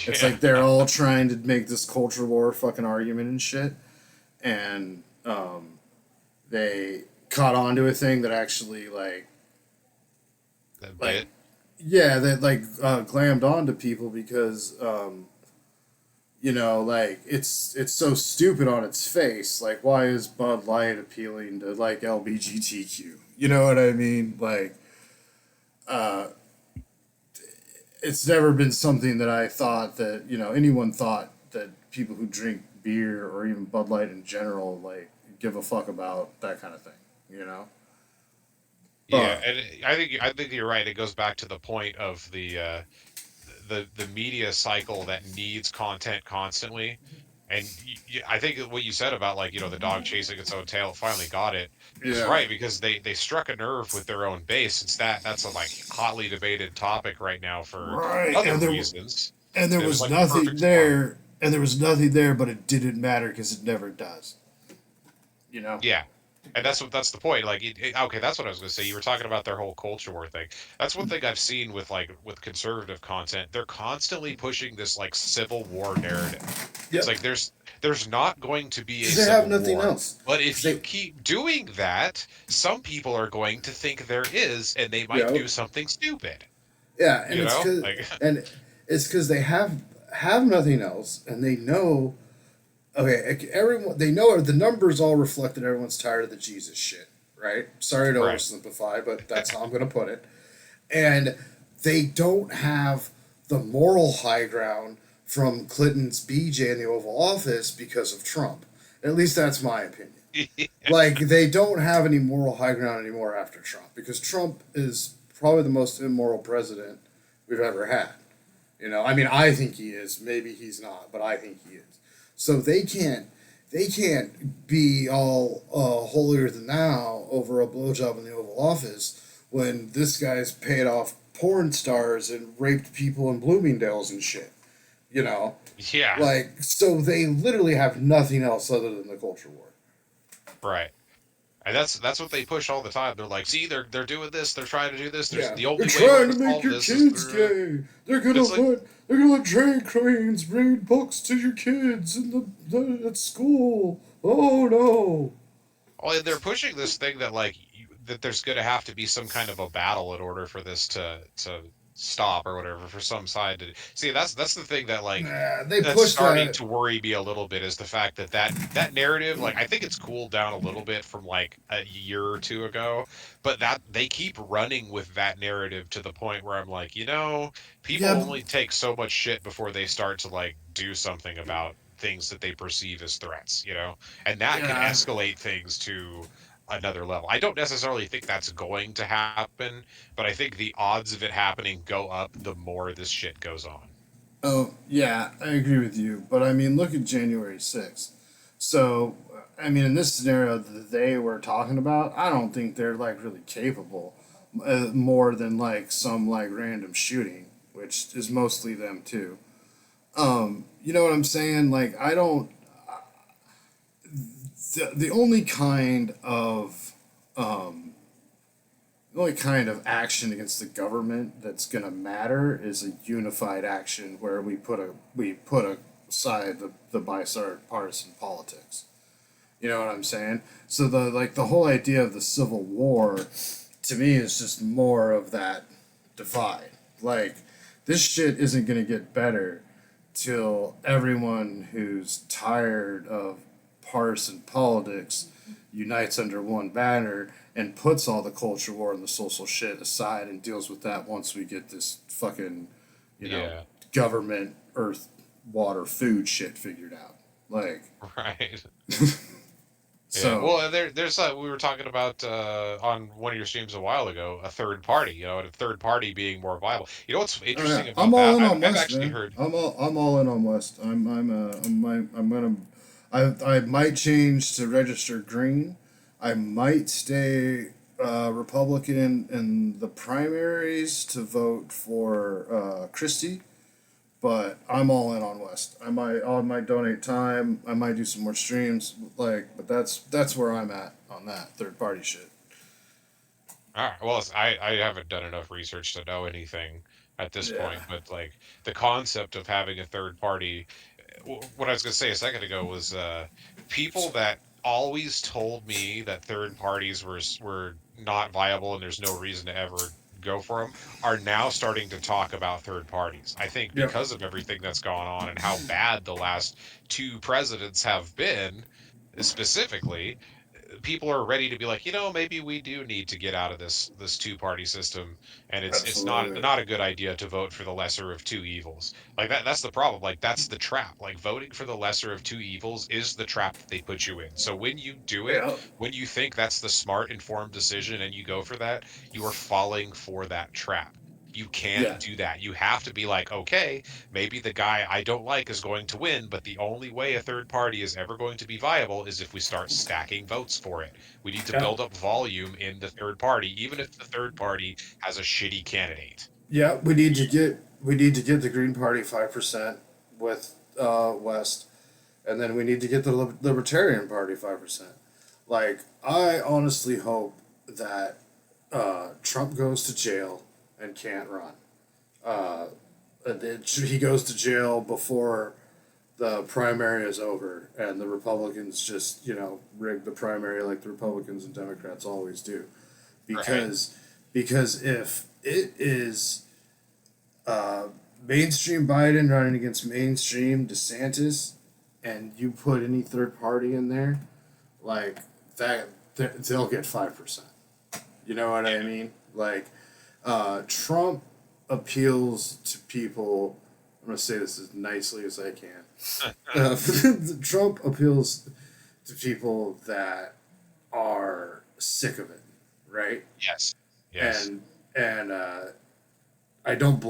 It's yeah, like they're all trying to make this culture war fucking argument and shit. And they caught on to a thing that actually that like bit. yeah, that glammed onto people because like it's so stupid on its face. Like, why is Bud Light appealing to like LBGTQ? You know what I mean? Like, it's never been something that I thought that anyone thought that people who drink beer or even Bud Light in general like give a fuck about that kind of thing. You know, Yeah, but and I think you're right. It goes back to the point of the media cycle that needs content constantly. And I think what you said about like the dog chasing its own tail finally got it is yeah, right because they struck a nerve with their own base since that's a like hotly debated topic right now for right. other reasons. And there It was was like the nothing perfect storm. there, and there was nothing there, but it didn't matter because it never does. You know. Yeah. And that's the point. Like, okay, that's what I was going to say. You were talking about their whole culture war thing. That's one thing I've seen with with conservative content. They're constantly pushing this like civil war narrative. It's Yep. like there's not going to be a Because they have civil nothing war, else. but Because if you they, keep doing that, some people are going to think there is, and they might yep. do something stupid. Yeah, and You it's know, because like and it's because they have nothing else, and they know. Okay, everyone they know the numbers all reflect that everyone's tired of the Jesus shit, right? Sorry to right. oversimplify, but that's how I'm going to put it. And they don't have the moral high ground from Clinton's BJ in the Oval Office because of Trump. At least that's my opinion. Like they don't have any moral high ground anymore after Trump because Trump is probably the most immoral president we've ever had. I mean, I think he is. Maybe he's not, but I think he is. So they can't be all holier than thou over a blowjob in the Oval Office when this guy's paid off porn stars and raped people in Bloomingdale's and shit. You know, Yeah, like so they literally have nothing else other than the culture war. right. And that's what they push all the time. They're like, see, they're doing this. They're trying to do this. There's Yeah, the they're only way we're trying gonna to make solve your this is kids through. gay. It's like, They're gonna let drag queens read books to your kids in at school. Oh no. well, they're pushing this thing that like that there's going to have to be some kind of a battle in order for this to stop or whatever for some side to see. That's the thing that like Nah, they that's push starting that. to worry me a little bit is the fact that that narrative, like, I think it's cooled down a little bit from like a year or two ago, but that they keep running with that narrative to the point where I'm like, people Yeah, only take so much shit before they start to like do something about things that they perceive as threats, and that can yeah. escalate things to another level. I don't necessarily think that's going to happen, but I think the odds of it happening go up the more this shit goes on. Oh, yeah, I agree with you. But I mean, look at January 6th. So, I mean, in this scenario that they were talking about, I don't think they're like really capable more than like some like random shooting, which is mostly them too. You know what I'm saying? Like, I don't. The only kind of. The only kind of action against the government that's gonna matter is a unified action where we put aside the bipartisan politics. You know what I'm saying? So the whole idea of the Civil War to me is just more of that divide. Like this shit isn't gonna get better till everyone who's tired of partisan politics unites under one banner and puts all the culture war and the social shit aside and deals with that once we get this fucking, you know, Yeah. government, earth, water, food shit figured out. Like, Right. Yeah. so, Well, there's we were talking about on one of your streams a while ago, a third party, and a third party being more viable. You know what's oh yeah, interesting I'm about all that? in on I've West, actually man. heard. I'm all in on West. I'm gonna, I might change to register green. I might stay Republican in the primaries to vote for Christie, but I'm all in on West. I might donate time. I might do some more streams. Like, but that's where I'm at on that third party shit. All right. Well, I haven't done enough research to know anything at this Yeah, point, but like the concept of having a third party, what I was going to say a second ago was people that always told me that third parties were not viable and there's no reason to ever go for them are now starting to talk about third parties. I think yep, because of everything that's gone on and how bad the last two presidents have been, specifically, people are ready to be like, maybe we do need to get out of this two-party system, and it's not absolutely. not a good idea to vote for the lesser of two evils. Like that's the problem. Like that's the trap. Like voting for the lesser of two evils is the trap that they put you in. So when you do it, Yeah, when you think that's the smart, informed decision and you go for that, you are falling for that trap. You yeah, can't do that. You have to be like, okay, maybe the guy I don't like is going to win, but the only way a third party is ever going to be viable is if we start stacking votes for it. We need to yeah. build up volume in the third party, even if the third party has a shitty candidate. Yeah, we need to get the Green Party 5% with West, and then we need to get the Libertarian Party 5%. Like I honestly hope that Trump goes to jail and can't run. Uh, he goes to jail before the primary is over, and the Republicans just rig the primary like the Republicans and Democrats always do, Right. because if it is uh, mainstream Biden running against mainstream DeSantis, and you put any third party in there, like that, they'll get 5%. You know what I Yeah. mean? Like Trump appeals to people. I'm gonna say this as nicely as I can. Trump appeals to people that are sick of it, right? Yes. Yes. And and I don't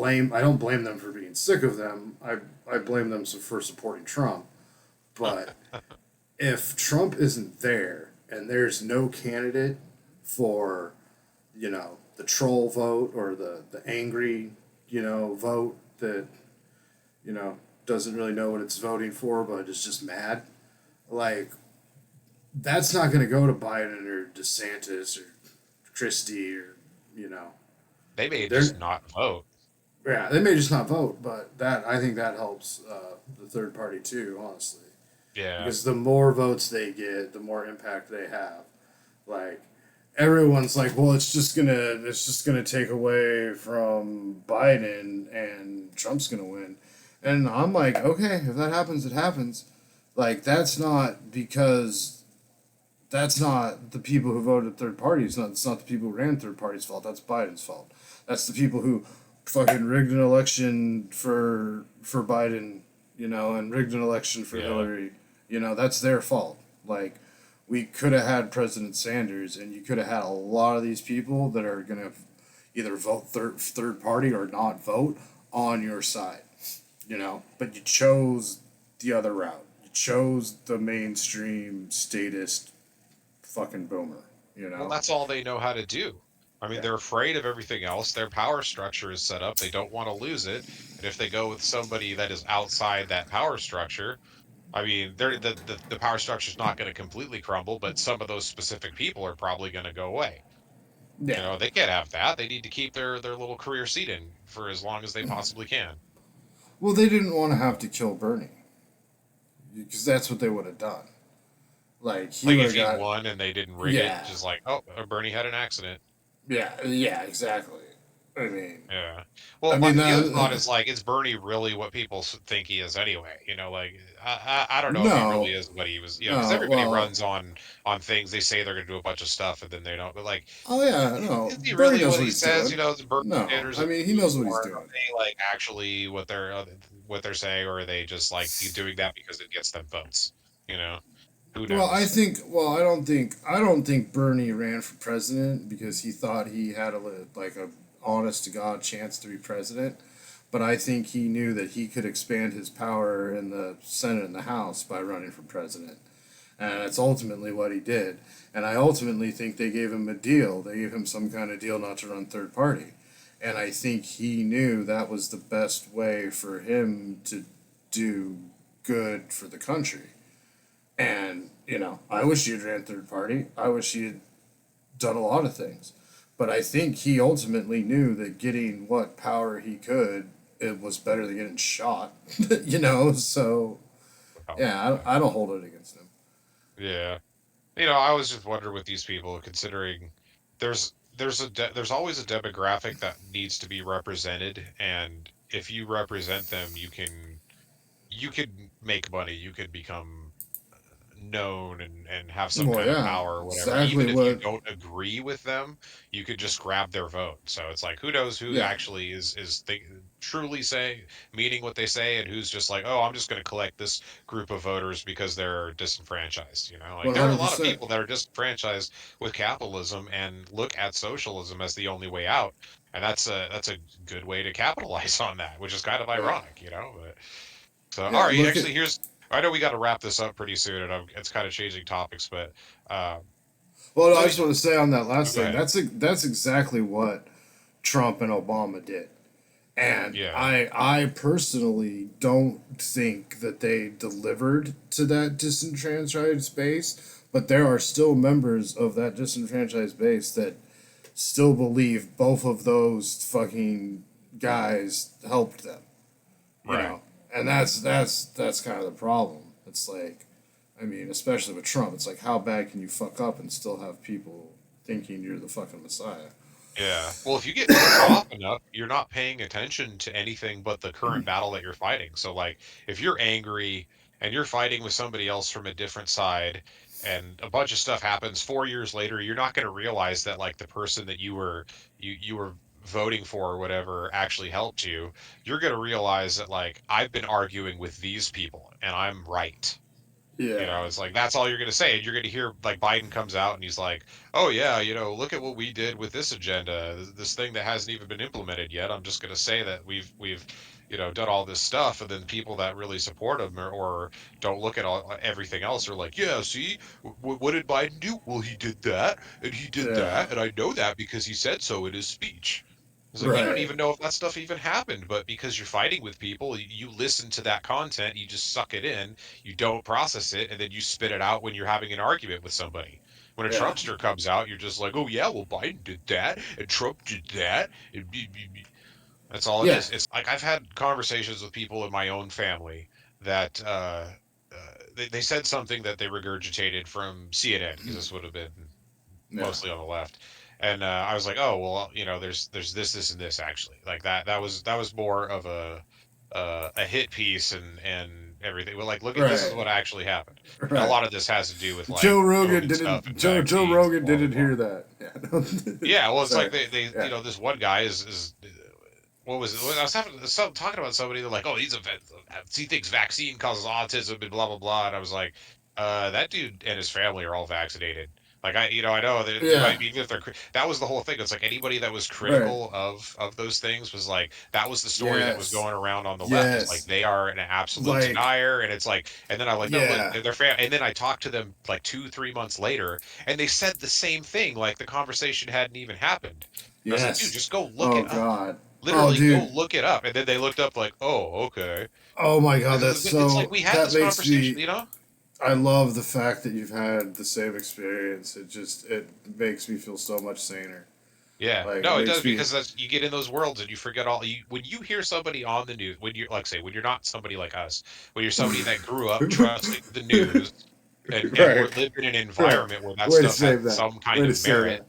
blame them for being sick of them. I blame them for supporting Trump. But if Trump isn't there and there's no candidate for the troll vote or the angry vote that you know doesn't really know what it's voting for but is just mad, like that's not going to go to Biden or DeSantis or Christie or you know They may just they're not vote. yeah they may just not vote, but that I think that helps the third party too, honestly, Yeah. because the more votes they get, the more impact they have. Like everyone's like, well, it's just gonna take away from Biden and Trump's gonna win, and I'm like, okay, if that happens, it happens. Like that's not the people who voted third party. It's not the people who ran third party's fault. That's Biden's fault. That's the people who fucking rigged an election for Biden, and rigged an election for Yeah. Hillary. That's their fault. Like we could have had President Sanders, and you could have had a lot of these people that are gonna either vote third party or not vote on your side. But you chose the other route. You chose the mainstream statist fucking boomer. You Well, know. that's all they know how to do. I mean, Yeah. they're afraid of everything else. Their power structure is set up. They don't want to lose it. And if they go with somebody that is outside that power structure, I mean, the power structure is not going to completely crumble, but some of those specific people are probably going to go away. You Yeah. know, they can't have that. They need to keep their little career seat in for as long as they possibly can. Well, they didn't want to have to kill Bernie because that's what they would have done. Like he Like would if have he'd got. won and they didn't rig it, Yeah. just like, oh, Bernie had an accident. Yeah. Exactly. I mean. Yeah. I Well, mean the other thought is that. like, is Bernie really what people think he is anyway? You know, like I don't know if he really No. is what he was. You know, because No. everybody Well. runs on things. They say they're going to do a bunch of stuff and then they don't. But like, Oh yeah. No. is he Bernie really knows what what he he's says? You doing. know, is Bernie No. Sanders I a mean he knows what he's unicorn? Are doing. they like actually what they're saying, or are they just like doing that because it gets them votes? You know, who Well, I knows? think. Well, I don't think Bernie ran for president because he thought he had a honest to god chance to be president. But I think he knew that he could expand his power in the Senate and the House by running for president, and that's ultimately what he did. And I ultimately think they gave him a deal. They gave him some kind of deal not to run third party, and I think he knew that was the best way for him to do good for the country. And, I wish he had ran third party. I wish he had done a lot of things. But I think he ultimately knew that getting what power he could, it was better than getting shot. So Oh, yeah, I don't hold it against him. yeah. You know, I was just wondering with these people, considering there's always a demographic that needs to be represented, and if you represent them, you can make money, you can become known and have some Well, kind of yeah, power or whatever. exactly Even if you what. don't agree with them, you could just grab their vote. So it's like who knows who Yeah, actually truly meaning what they say, and who's just like, oh, I'm just going to collect this group of voters because they're disenfranchised. You know, like one there are a hundred lot of percent. people that are disenfranchised with capitalism and look at socialism as the only way out. And that's a good way to capitalize on that, which is kind of Yeah, ironic, you know. But so, all yeah. right, Look at. actually, here's. I know we got to wrap this up pretty soon, and it's kind of changing topics, but uh, Well, no, I let me. just want to say on that last Go thing. ahead. That's exactly what Trump and Obama did. And Yeah, I personally don't think that they delivered to that disenfranchised base, but there are still members of that disenfranchised base that still believe both of those fucking guys helped them, you right. know. And that's kind of the problem. It's like, I mean, especially with Trump, it's like how bad can you fuck up and still have people thinking you're the fucking messiah? Yeah. Well, if you get pissed off enough, you're not paying attention to anything but the current battle that you're fighting. So, like, if you're angry and you're fighting with somebody else from a different side, and a bunch of stuff happens 4 years later, you're not going to realize that like the person that you were voting for or whatever actually helped you. You're going to realize that like I've been arguing with these people and I'm right. You Yeah, know, it's like that's all you're going to say. And you're going to hear like Biden comes out and he's like, "Oh yeah, you know, look at what we did with this agenda, this thing that hasn't even been implemented yet. I'm just going to say that we've done all this stuff." And then people that really support him or don't look at everything else are like, "Yeah, see, what did Biden do? Well, he did that and he did yeah. that, and I know that because he said so in his speech." It's like you don't Right. even know if that stuff even happened, but because you're fighting with people, you listen to that content, you just suck it in, you don't process it, and then you spit it out when you're having an argument with somebody. When a Yeah. Trumpster comes out, you're just like, oh yeah, well Biden did that, and Trump did that. That's all it Yeah. is. It's like I've had conversations with people in my own family that they said something that they regurgitated from CNN because this would have been Yeah. mostly on the left. And I was like, oh well, there's this, and this actually. Like that was more of a hit piece and everything. Well, like look at this is Right. what actually happened. And a Right. lot of this has to do with like Joe Rogan COVID stuff didn't. and Joe vaccines, Rogan blah blah didn't blah. hear that. Yeah. Yeah, well, it's like Sorry. they Yeah. this one guy is what was it? I was talking about somebody. They're like, oh, he thinks vaccine causes autism and blah blah blah. And I was like, that dude and his family are all vaccinated. Like I know they Yeah. might be even if they're that was the whole thing. It's like anybody that was Right. critical of those things was like that was the story that was Yes. going around on the left. Is like Yes. they are an absolute Like. denier, and it's like, and then I'm like, no, look, Yeah. they're and then I talked to them like 2 3 months later, and they said the same thing. Like the conversation hadn't even happened. And I was like, dude, Yes. just go look Oh it up. God. Oh Literally, go dude. look it up. And then they looked up like, oh, okay. Oh my God. That's It's like so. we had That this makes conversation, me. you know? I love the fact that you've had the same experience. It makes me feel so much saner. Yeah. Like it No, it does makes me. because you get in those worlds and you forget when you hear somebody on the news, when you're like say when you're not somebody like us, when you're somebody that grew up trusting the news and Right. we're lived in an Right. environment where that Way to stuff has save that. some kind Way to of say merit. that.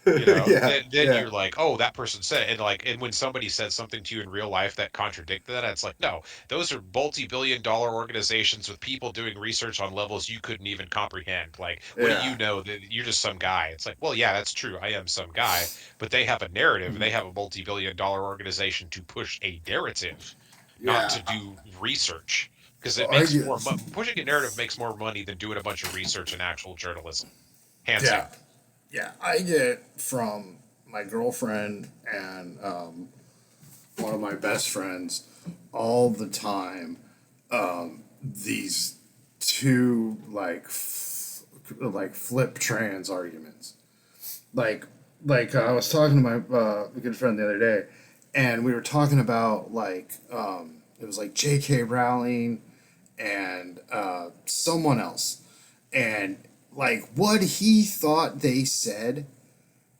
Yeah. Then Yeah. you're like, oh, that person said it. And when somebody says something to you in real life that contradicted that, it's like, no, those are multi-billion-dollar organizations with people doing research on levels you couldn't even comprehend. Like, what do Yeah. you know that you're just some guy? It's like, well, yeah, that's true. I am some guy, but they have a narrative. They have a multi-billion-dollar organization to push a narrative, not Yeah. to do research. Because it Oh, I makes get. more pushing a narrative makes more money than doing a bunch of research and actual journalism. Hands down. Yeah. Yeah. I get from my girlfriend and one of my best friends all the time these two like flip trans arguments. Like I was talking to my good friend the other day, and we were talking about it was like J.K. Rowling and someone else, and like what he thought they said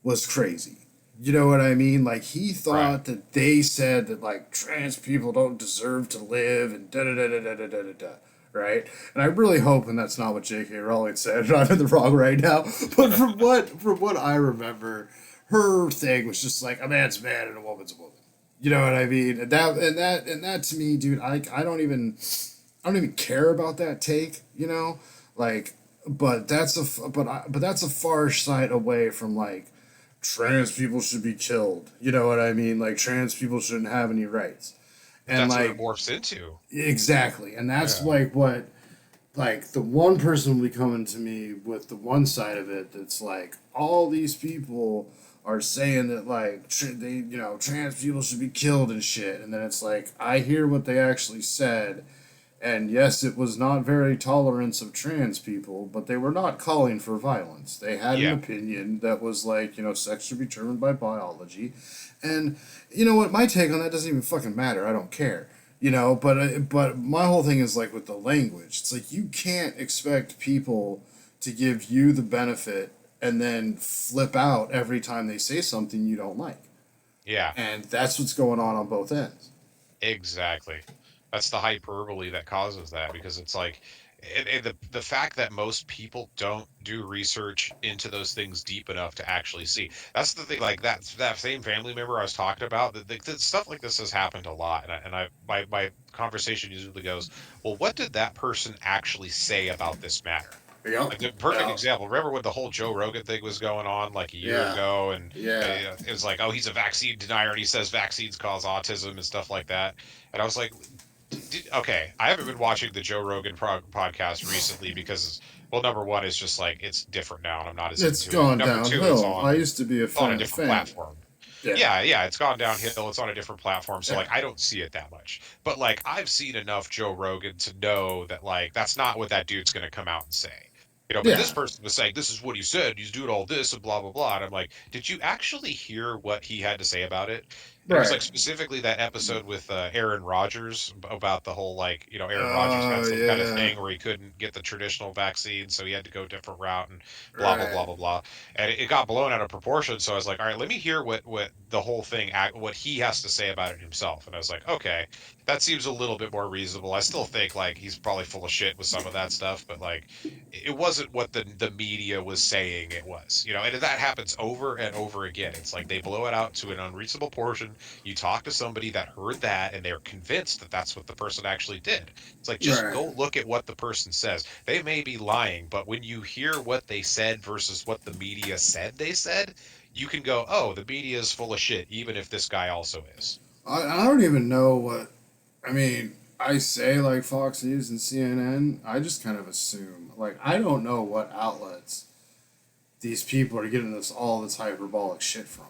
was crazy. You know what I mean? Like he Right. thought that they said that like trans people don't deserve to live and da da da da da da da da da. Right? And I'm really hoping that's not what J.K. Rowling said. I'm in the wrong right now. But from what I remember, her thing was just like a man's a man and a woman's a woman. You know what I mean? And that to me, dude, I don't even care about that take. Like, but that's a far sight away from like trans people should be killed. You know what I mean? Like trans people shouldn't have any rights. But And that's what it like morphs into. exactly. And that's Yeah. like what like the one person will be coming to me with the one side of it that's like all these people are saying that like trans people should be killed and shit, and then it's like I hear what they actually said, and yes, it was not very tolerant of trans people, but they were not calling for violence. They had an Yeah. opinion that was like, sex should be determined by biology. And you know what? My take on that doesn't even fucking matter. I don't care. But my whole thing is like with the language. It's like you can't expect people to give you the benefit and then flip out every time they say something you don't like. Yeah. And that's what's going on both ends. Exactly. That's the hyperbole that causes that because it's like and the fact that most people don't do research into those things deep enough to actually see. That's the thing. Like that same family member I was talking about. That stuff like this has happened a lot, and I my conversation usually goes, well, what did that person actually say about this matter? Yep. Like the perfect Yep. example. Remember when the whole Joe Rogan thing was going on like a year Yeah. ago, and Yeah. it was like, oh, he's a vaccine denier, and he says vaccines cause autism and stuff like that. And I was like, okay, I haven't been watching the Joe Rogan podcast recently because, well, number one is just like it's different now, and I'm not as It's into it. gone Number two, it's downhill. on I used to be a on a fan. different Fan. platform. Yeah. Yeah, it's gone downhill. It's on a different platform, so Yeah. like I don't see it that much. But like I've seen enough Joe Rogan to know that like that's not what that dude's gonna come out and say. But this Yeah. person was saying, this is what he said, he's doing all this and blah, blah, blah. And I'm like, did you actually hear what he had to say about it? And it was Right. like specifically that episode with Aaron Rodgers about the whole, like, Aaron Rodgers had Oh some kind of yeah. thing where he couldn't get the traditional vaccine, so he had to go a different route and blah, blah, blah, Right. blah, blah. And it got blown out of proportion. So I was like, all right, let me hear what the whole thing, what he has to say about it himself. And I was like, okay, that seems a little bit more reasonable. I still think like he's probably full of shit with some of that stuff, but like, it wasn't what the media was saying it was, and that happens over and over again. It's like they blow it out to an unreasonable portion. You talk to somebody that heard that and they're convinced that that's what the person actually did. It's like, just Right. go look at what the person says. They may be lying, but when you hear what they said versus what the media said they said, you can go, oh, the media is full of shit, even if this guy also is. I don't even know what. I mean, I say like Fox News and CNN. I just kind of assume. Like, I don't know what outlets these people are getting this hyperbolic shit from.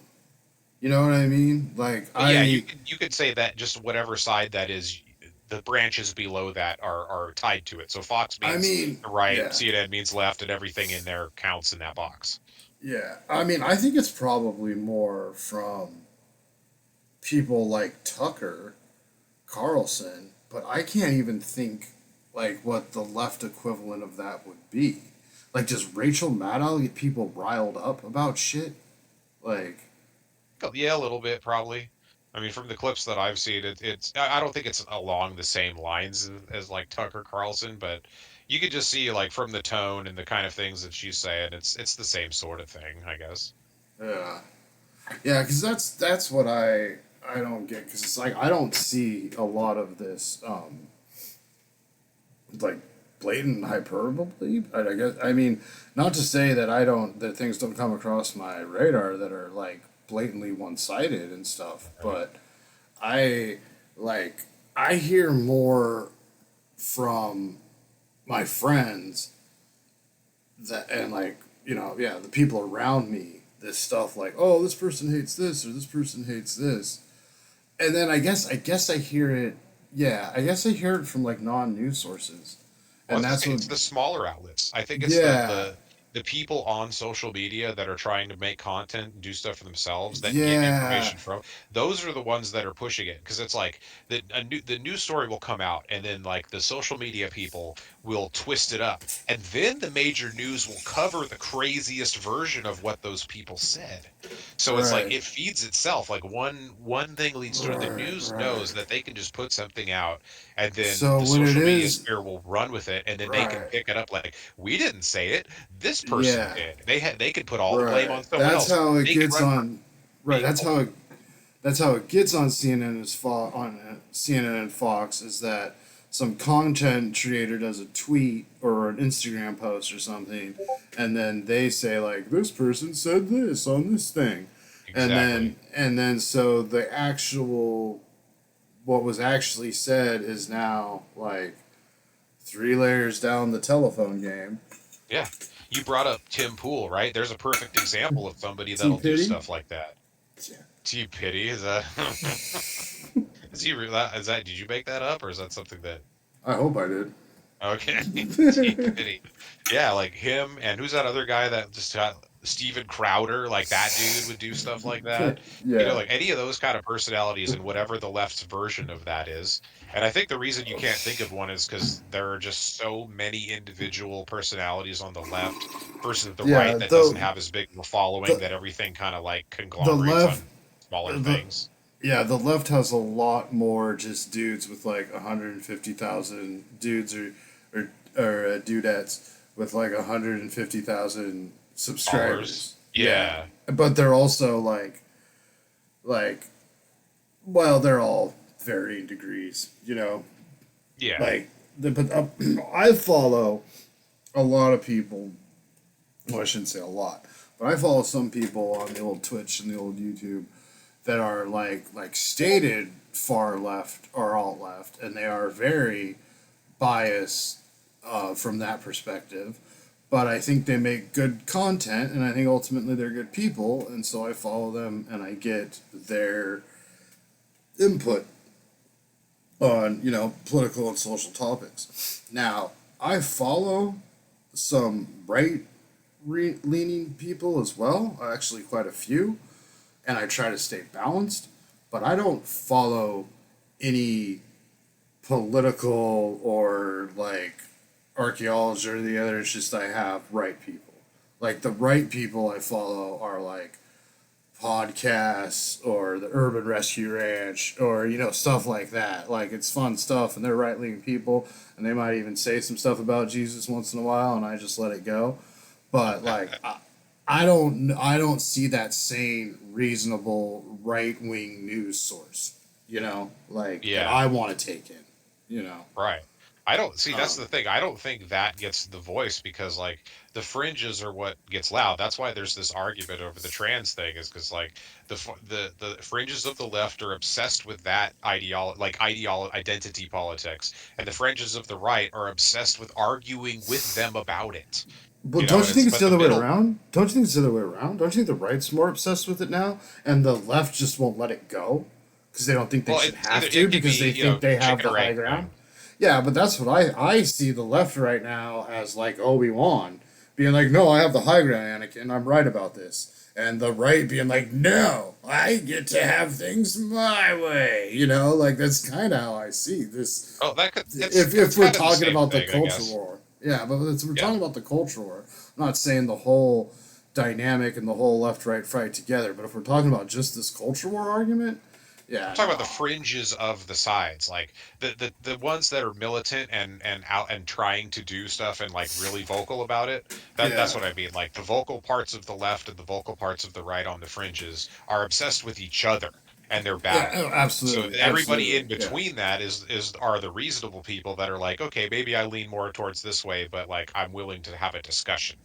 You know what I mean? Like, But yeah, you could say that just whatever side that is, the branches below that are tied to it. So Fox I means mean, the right, yeah, CNN means left, and everything in there counts in that box. yeah. I mean, I think it's probably more from people like Tucker Carlson, but I can't even think like what the left equivalent of that would be. Like, does Rachel Maddow get people riled up about shit? Like, Yeah, a little bit probably. I mean, from the clips that I've seen, I don't think it's along the same lines as like Tucker Carlson, but you could just see like from the tone and the kind of things that she's saying, it's the same sort of thing, I guess. yeah, yeah, because that's what I don't get because it's like I don't see a lot of this like blatant hyperbole. I guess I mean not to say that I don't that things don't come across my radar that are like blatantly one sided and stuff, Right. but I like I hear more from my friends that and like yeah the people around me this stuff like oh this person hates this or this person hates this and then I guess I hear it yeah I guess I hear it from like non news sources Well, I and was gonna that's say what it's the smaller outlets. I think it's the yeah the the people on social media that are trying to make content and do stuff for themselves that get yeah information from. Those are the ones that are pushing it because it's like the news story will come out and then like the social media people will twist it up and then the major news will cover the craziest version of what those people said. So it's like right it feeds itself. Like one thing leads to the right news knows right that they can just put something out and then so the when it social media is sphere will run with it and then they can right pick it up like we didn't say it, this person yeah did. They could put all the blame right on someone that's else. how it They could gets run for on right being that's how it gets on CNN on CNN and Fox is that some content creator does a tweet or an Instagram post or something, and then they say like this person said this on this thing, exactly. and then so the actual what was actually said is now like three layers down the telephone game. Yeah. You brought up Tim Pool, right? There's a perfect example of somebody T that'll do pity. stuff like that. Yeah. T pity is that is he is that did you make that up or is that something that I hope I did. okay. T pity. Yeah, like him and who's that other guy that just got Steven Crowder, like that dude would do stuff like that. Yeah. Like any of those kind of personalities and whatever the left's version of that is. And I think the reason you can't think of one is because there are just so many individual personalities on the left versus the Yeah. right that doesn't have as big of a following The that everything kind of like the conglomerates left on smaller the things. yeah the left has a lot more just dudes with like 150,000 dudes or dudettes with like 150,000 Followers. subscribers. Yeah, Yeah. but they're also like well they're all varying degrees. Yeah. Like but I follow a lot of people. Well, I shouldn't say a lot, but I follow some people on the old Twitch and the old YouTube that are like stated far left or alt left, and they are very biased from that perspective. But I think they make good content, and I think ultimately they're good people, and so I follow them and I get their input on political and social topics. Now I follow some leaning people as well, actually quite a few, and I try to stay balanced, but I don't follow any political or like archaeology or the other. It's just I have right people. Like the right people I follow are like podcasts or the Urban Rescue Ranch or stuff like that. Like it's fun stuff, and they're right leaning people, and they might even say some stuff about Jesus once in a while, and I just let it go. But like I don't see that same reasonable right wing news source. Like that Yeah. I want to take in. You know. Right. I don't see that's Um, the thing. I don't think that gets the voice because like the fringes are what gets loud. That's why there's this argument over the trans thing is because like the fringes of the left are obsessed with that identity politics, and the fringes of the right are obsessed with arguing with them about it. but don't And you it's think it's but the the other way middle. around? Don't you think it's the other way around? Don't you think the right's more obsessed with it now, and the left just won't let it go because they don't think they Well, should it's either have to it could because be they think they have chicken the or high egg ground? thing. Yeah, but that's what I see the left right now as like Obi-Wan being like, no, I have the high ground, Anakin. I'm right about this. And the right being like, no, I get to have things my way. Like that's kind of how I see this. Oh, that could If it's we're kind of the talking same about the thing, I culture guess. war, yeah, but we're Yeah. talking about the culture war. I'm not saying the whole dynamic and the whole left-right fight together, but if we're talking about just this culture war argument, I'm yeah, talking about the no, fringes of the sides, like the ones that are militant and out and trying to do stuff and like really vocal about it. That's yeah, what I mean. Like the vocal parts of the left and the vocal parts of the right on the fringes are obsessed with each other and they're yeah, battling. oh, So absolutely, everybody absolutely, in yeah, between that is are the reasonable people that are like, okay, maybe I lean more towards this way, but like I'm willing to have a discussion.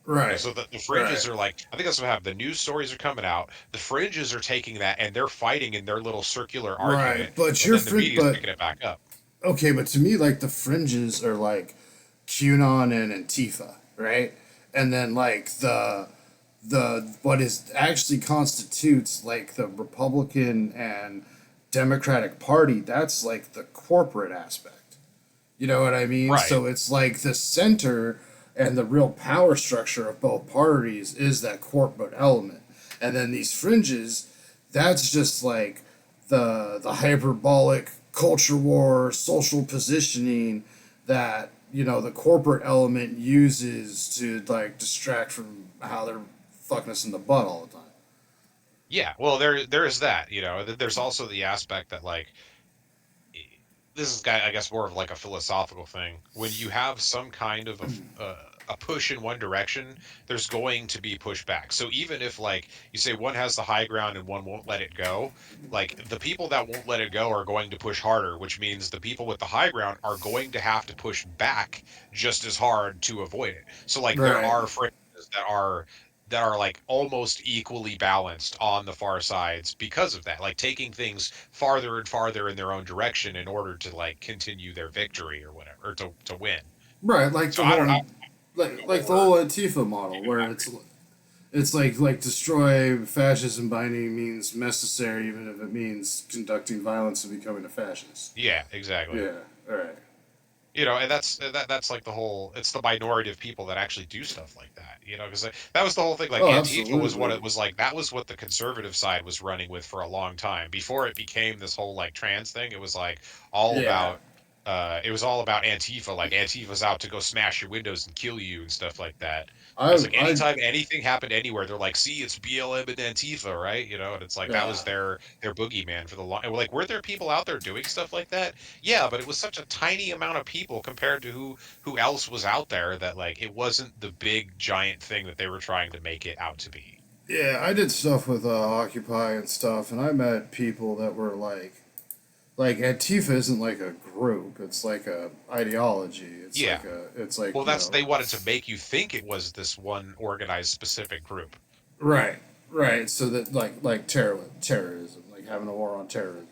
right, So the right, fringes are like, I think that's what happened. The news stories are coming out. The fringes are taking that and they're fighting in their little circular right. argument, But and your then the friend, media's but picking it back up. okay, but to me, like the fringes are like QAnon and Antifa, right? And then like the what is actually constitutes like the Republican and Democratic Party, that's like the corporate aspect. You know what I mean? Right. So it's like the center and the real power structure of both parties is that corporate element. And then these fringes, that's just like the hyperbolic culture war, social positioning that, the corporate element uses to like distract from how they're fucking us in the butt all the time. Yeah. Well, there is that. There's also the aspect that like this is, I guess, more of like a philosophical thing. When you have some kind of a push in one direction, there's going to be pushback. So even if like you say one has the high ground and one won't let it go, like the people that won't let it go are going to push harder, which means the people with the high ground are going to have to push back just as hard to avoid it. So like there Right. are fringes that are like almost equally balanced on the far sides because of that, like taking things farther and farther in their own direction in order to like continue their victory or whatever, or to win. Right, like So the I don't whole know like the more whole Antifa model even where after. it's like destroy fascism by any means necessary, even if it means conducting violence and becoming a fascist. Yeah, exactly. Yeah, all right. And that's like the whole. It's the minority of people that actually do stuff like that. Because that was the whole thing. Like Oh, Antifa was what absolutely. it was like. That was what the conservative side was running with for a long time before it became this whole like trans thing. It was like all Yeah, about. It was all about Antifa. Like Antifa's out to go smash your windows and kill you and stuff like that. And it's like I anytime anything happened anywhere, they're like, "See, it's BLM and Antifa, right?" And it's like that yeah. was their boogeyman for the long. And we're like, were there people out there doing stuff like that? Yeah, but it was such a tiny amount of people compared to who else was out there that like it wasn't the big giant thing that they were trying to make it out to be. Yeah, I did stuff with Occupy and stuff, and I met people that were like Antifa isn't like a group; it's like a ideology. Yeah. It's like Well, they wanted to make you think it was this one organized specific group. right, right. So that like terrorism, like having a war on terrorism.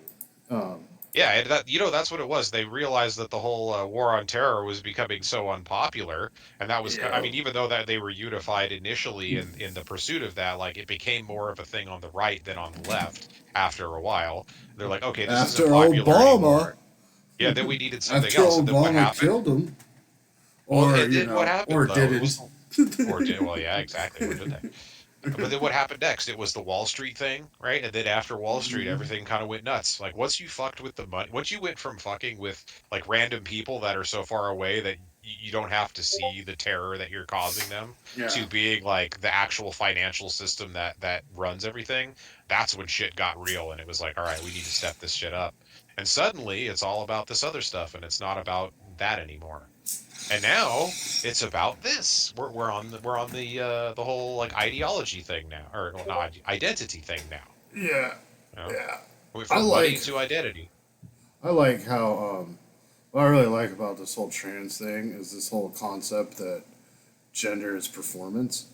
Um, Yeah, and that's what it was. They realized that the whole war on terror was becoming so unpopular, and that was, I yeah, mean, even though that they were unified initially in the pursuit of that, like it became more of a thing on the right than on the left after a while. They're like, okay, this after isn't popular Obama, anymore. Yeah, then we needed something after else, and then what Obama happened? killed him. Well, or and then what happened or though? It didn't. was or did well, yeah, exactly. Or did they? But then what happened next? It was the Wall Street thing, right? And then after Wall Street, Mhm. everything kind of went nuts. Like once you fucked with the money, once you went from fucking with like random people that are so far away that you don't have to see the terror that you're causing them, Yeah. to being like the actual financial system that runs everything, that's when shit got real. And it was like, all right, we need to step this shit up. And suddenly, it's all about this other stuff, and it's not about that anymore. And now it's about this. We're on the whole like ideology thing now, or well, not identity thing now. Yeah. You know, Yeah. we went I from money like to identity. I like how what I really like about this whole trans thing is this whole concept that gender is performance,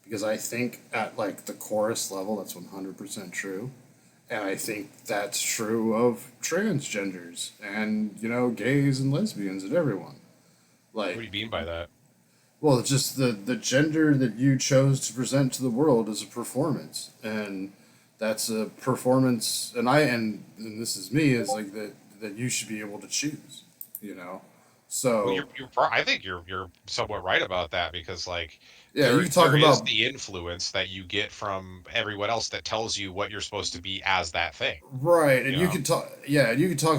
because I think at like the chorus level that's 100% true, and I think that's true of transgenders and gays and lesbians and everyone. What Like, do you mean by that? well, it's just the gender that you chose to present to the world is a performance, and that's a performance. And this is me, is like that you should be able to choose, you know. Well, So I think you're somewhat right about that because like yeah, you there can talk there is about the influence that you get from everyone else that tells you what you're supposed to be as that thing. right, and You you know, can talk, yeah, and you can talk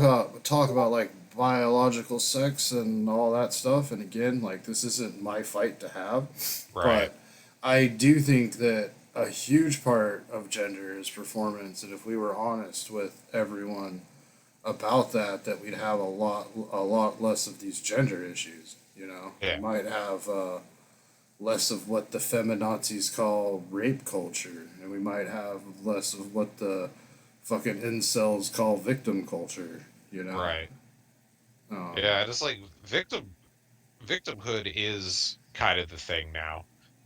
about like biological sex and all that stuff. And again, like this isn't my fight to have, right? but I do think that a huge part of gender is performance, and if we were honest with everyone about that, that we'd have a lot less of these gender issues. We Yeah, might have less of what the feminazis call rape culture, and we might have less of what the fucking incels call victim culture. right. Um, Yeah, just like victimhood is kind of the thing now.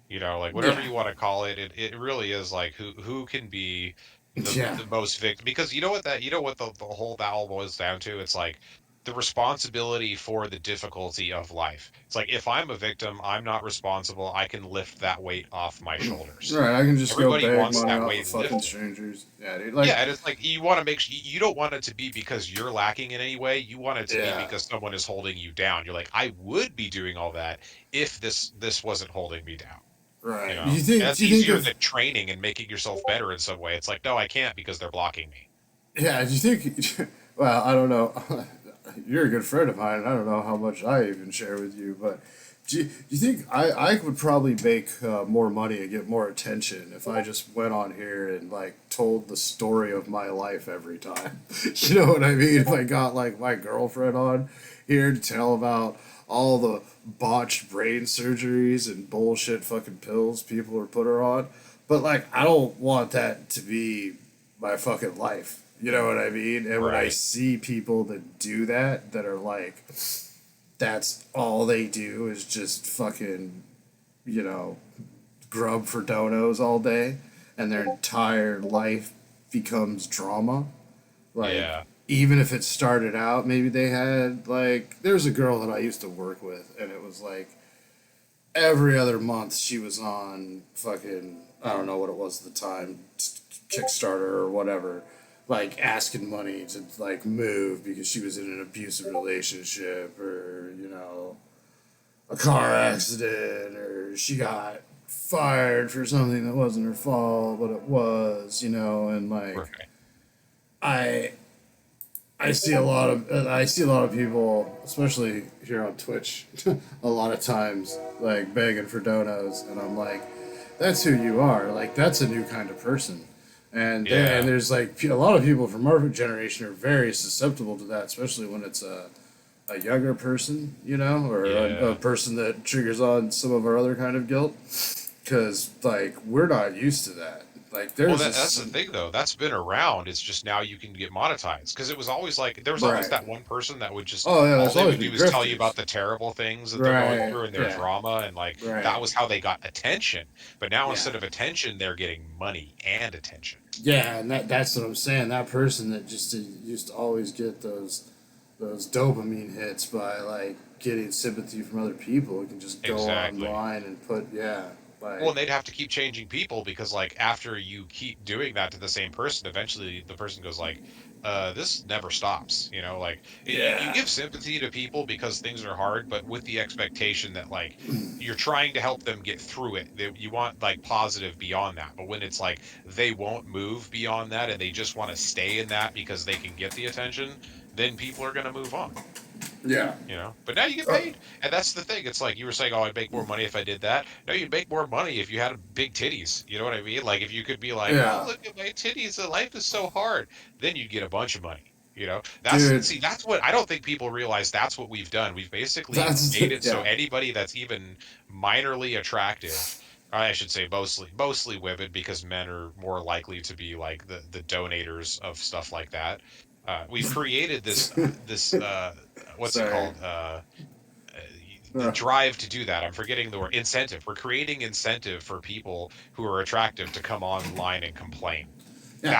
You know, like whatever yeah, you want to call it, it really is like who can be yeah, the most victim because you know what the whole that all boils down to? It's like the responsibility for the difficulty of life. It's like if I'm a victim, I'm not responsible. I can lift that weight off my shoulders. right. I can just go Everybody beg wants money that off of weight fucking lifted. strangers. Yeah, dude. Yeah, Like, and it's like you want to make sure you don't want it to be because you're lacking in any way. You want it to be yeah, because someone is holding you down. You're like, I would be doing all that if this wasn't holding me down. You right. Do know, you and think? that's Do you think easier of? than training and making yourself better in some way. It's like, no, I can't because they're blocking me. Yeah. Do you think? Well, I don't know. You're a good friend of mine. I don't know how much I even share with you, but do you think I would probably make more money and get more attention if I just went on here and like told the story of my life every time? You know what I mean? If I got like my girlfriend on here to tell about all the botched brain surgeries and bullshit fucking pills people are put her on, but like I don't want that to be my fucking life. You know what I mean? And when I Right. see people that do that, that are like, that's all they do is just fucking, you know, grub for donos all day, and their entire life becomes drama. Like, Yeah. even if it started out, maybe they had, like, there's a girl that I used to work with, and it was like every other month she was on fucking, I don't know what it was at the time, Kickstarter or whatever, like asking money to like move because she was in an abusive relationship, or a car accident, or she got fired for something that wasn't her fault but it was, and like Right. I I see a lot of people, especially here on Twitch, a lot of times like begging for donos, and I'm like, that's who you are. Like that's a new kind of person, and Yeah. there's like a lot of people from our generation are very susceptible to that, especially when it's a younger person, or a Yeah. person that triggers on some of our other kind of guilt, because like we're not used to that. Like Well, there's that's the this thing though. That's been around. It's just now you can get monetized because it was always like there was always right. that one person that would just Oh yeah, all there's they always would been do is tell you about grifters. the terrible things that they're going Right. through and their Yeah. drama and like that Right. was how they got attention. But now Yeah. instead of attention, they're getting money and attention. Yeah, and that's what I'm saying. That person that just used to always get those dopamine hits by like getting sympathy from other people can just go Exactly. online and put, yeah, Well, like and they'd have to keep changing people because like after you keep doing that to the same person, eventually the person goes like, this never stops. Like you Yeah. give sympathy to people because things are hard, but with the expectation that like you're trying to help them get through it. You want like positive beyond that. But when it's like they won't move beyond that and they just want to stay in that because they can get the attention, then people are going to move on. Yeah. But now you get Uh, paid, and that's the thing. It's like you were saying, oh, I'd make more money if I did that. No, you'd make more money if you had big titties. You know what I mean? Like if you could be like, oh, yeah. look at my titties, the life is so hard. Then you'd get a bunch of money. That's Dude, see, that's what I don't think people realize. That's what we've done. We've basically that's made it so yeah. anybody that's even minorly attractive, I should say mostly women, because men are more likely to be like the donators of stuff like that. We've created this what's it Sorry. called? Uh, the Uh, drive to do that. I'm forgetting the word incentive. We're creating incentive for people who are attractive to come online and complain. yeah.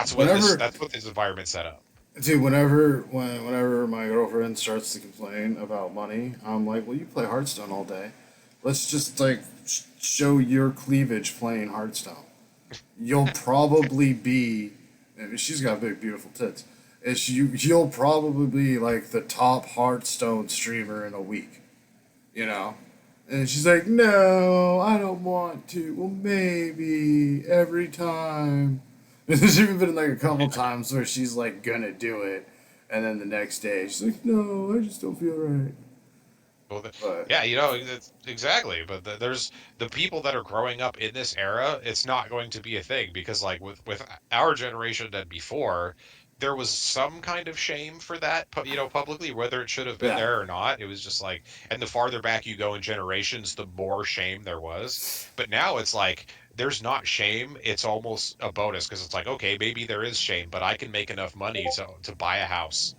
That's what this environment set up. Dude, whenever my girlfriend starts to complain about money, I'm like, well, you play Hearthstone all day. Let's just like show your cleavage playing Hearthstone. You'll probably be, and she's got big, beautiful tits. You'll probably be like the top Hearthstone streamer in a week, you know? And she's like, no, I don't want to. Well, maybe every time. There's even been like a couple times where she's like gonna do it, and then the next day she's like, no, I just don't feel right. Well, But yeah, that's exactly. But there's the people that are growing up in this era. It's not going to be a thing because, like, with our generation and before, there was some kind of shame for that, publicly, whether it should have been yeah, there or not. It was just like, and the farther back you go in generations, the more shame there was. But now it's like there's not shame. It's almost a bonus because it's like, okay, maybe there is shame, but I can make enough money to buy a house.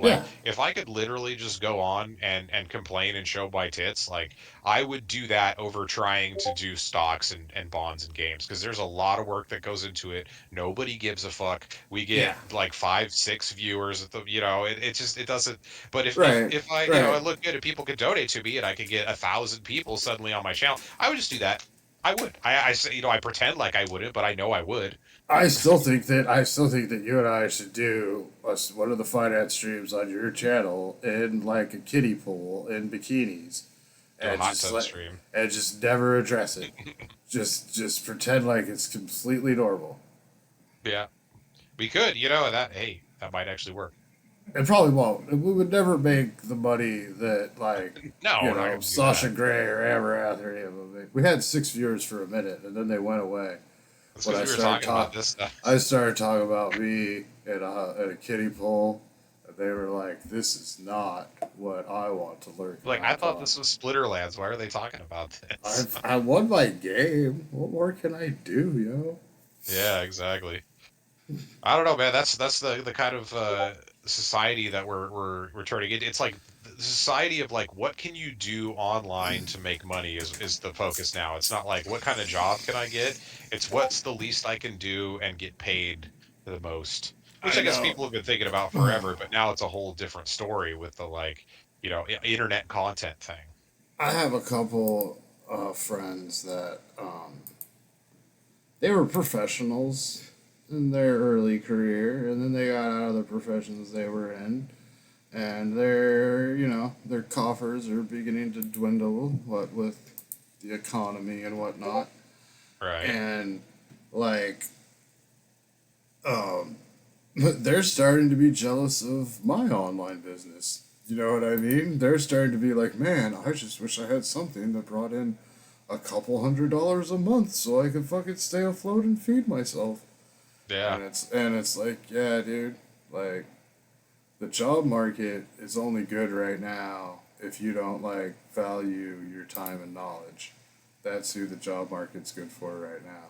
Like yeah, if I could literally just go on and complain and show my tits, like I would do that over trying to do stocks and bonds and games because there's a lot of work that goes into it. Nobody gives a fuck. We get yeah. like 5, 6 viewers at it doesn't. But if Right, if I right. I look good and people could donate to me and I could get 1,000 people suddenly on my channel, I would just do that. I would. I say, I pretend like I wouldn't, but I know I would. I still think that you and I should do one of the finance streams on your channel in like a kiddie pool in bikinis, Do a and hot just tub like stream. and just never address it. Just pretend like it's completely normal. Yeah, we could. That hey, that might actually work. It probably won't. We would never make the money that like No, we're not going to do Sasha that. Grey or Amber or any of them make. We had 6 viewers for a minute, and then they went away. That's When because I we were started talking about talk, this stuff. I started talking about me at a kiddie pool. And they were like, "This is not what I want to lurk Like, I around thought on." this was Splinterlands. Why are they talking about this? I won my game. What more can I do, yo? Yeah, exactly. I don't know, man. That's the kind of society that we're turning it. It's like the society of like, what can you do online to make money is the focus now. It's not like what kind of job can I get. It's what's the least I can do and get paid the most. Which I I guess know. people have been thinking about forever, but now it's a whole different story with the like, internet content thing. I have a couple friends that they were professionals in their early career, and then they got out of the professions they were in, and their coffers are beginning to dwindle. What with the economy and whatnot, Right. and like um, they're starting to be jealous of my online business. You know what I mean? They're starting to be like, man, I just wish I had something that brought in a couple $100 a month so I could fucking stay afloat and feed myself. Yeah. And it's like, yeah, dude, like the job market is only good right now if you don't like value your time and knowledge. That's who the job market's good for right now.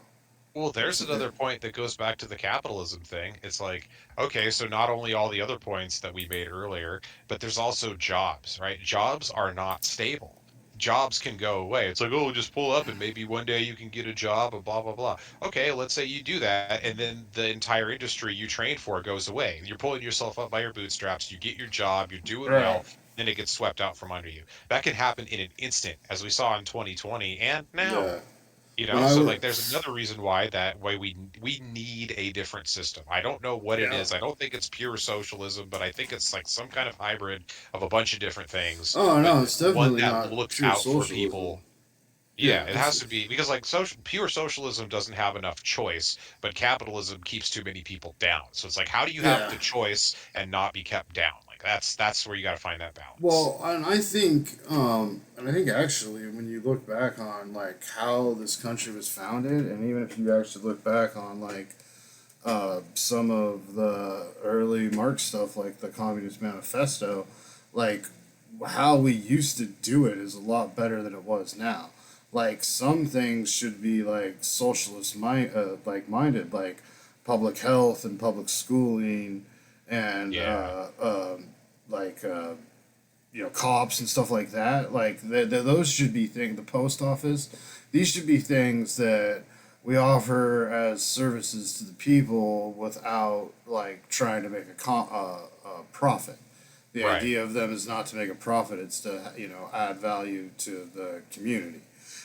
Well, It's there's another point that goes back to the capitalism thing. It's like, okay, so not only all the other points that we made earlier, but there's also jobs, right? Jobs are not stable. Jobs can go away. It's like, oh, just pull up and maybe one day you can get a job and blah, blah, blah. Okay, let's say you do that, and then the entire industry you trained for goes away. You're pulling yourself up by your bootstraps, you get your job, you're doing right. well, then it gets swept out from under you. That can happen in an instant, as we saw in 2020 and now. Yeah. You When know, I so were, like there's another reason why we need a different system. I don't know what it Yeah. is. I don't think it's pure socialism, but I think it's like some kind of hybrid of a bunch of different things, oh but no, it's one definitely that not looks pure out for socialism. people. Yeah, Yeah, it has to be because like pure socialism doesn't have enough choice, but capitalism keeps too many people down. So it's like how do you have yeah. the choice and not be kept down? Like that's where you got to find that balance. Well, and I think actually, when you look back on like how this country was founded, and even if you actually look back on like some of the early Marx stuff, like the Communist Manifesto, like how we used to do it is a lot better than it was now. Like some things should be like like minded, like public health and public schooling, and Yeah, like cops and stuff like that. Like those should be things. The post office, these should be things that we offer as services to the people without like trying to make a profit. The right. idea of them is not to make a profit; it's to add value to the community.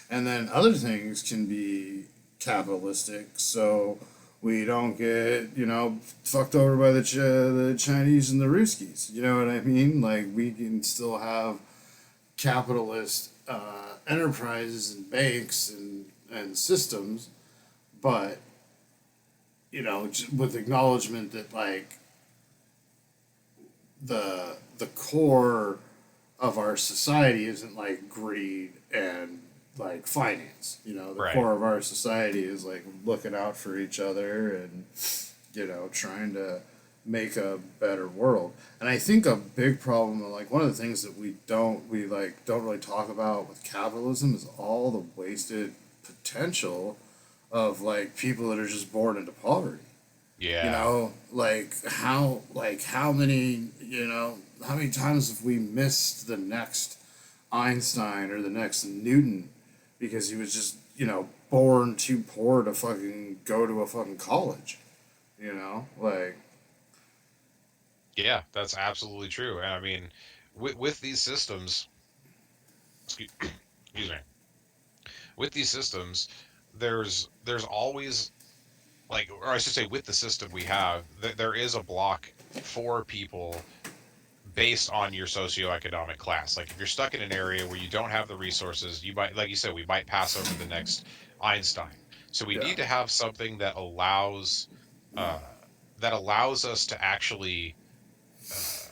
And then other things can be capitalistic, so we don't get fucked over by the Chinese and the Ruskies. You know what I mean? Like we can still have capitalist enterprises and banks and systems, but with acknowledgement that like the core of our society isn't like greed and like finance. The Right. core of our society is like looking out for each other and trying to make a better world. And I think a big problem, like one of the things that we don't really talk about with capitalism is all the wasted potential of like people that are just born into poverty. Yeah. How many times have we missed the next Einstein or the next Newton because he was just born too poor to fucking go to a fucking college. Like Yeah, that's absolutely true. And I mean, with these systems, excuse, excuse me, with these systems, there's always like, or I should say, with the system we have, there is a block for people based on your socioeconomic class. Like if you're stuck in an area where you don't have the resources, you might, like you said, we might pass over the next Einstein. So we yeah, need to have something uh, that allows us to actually uh,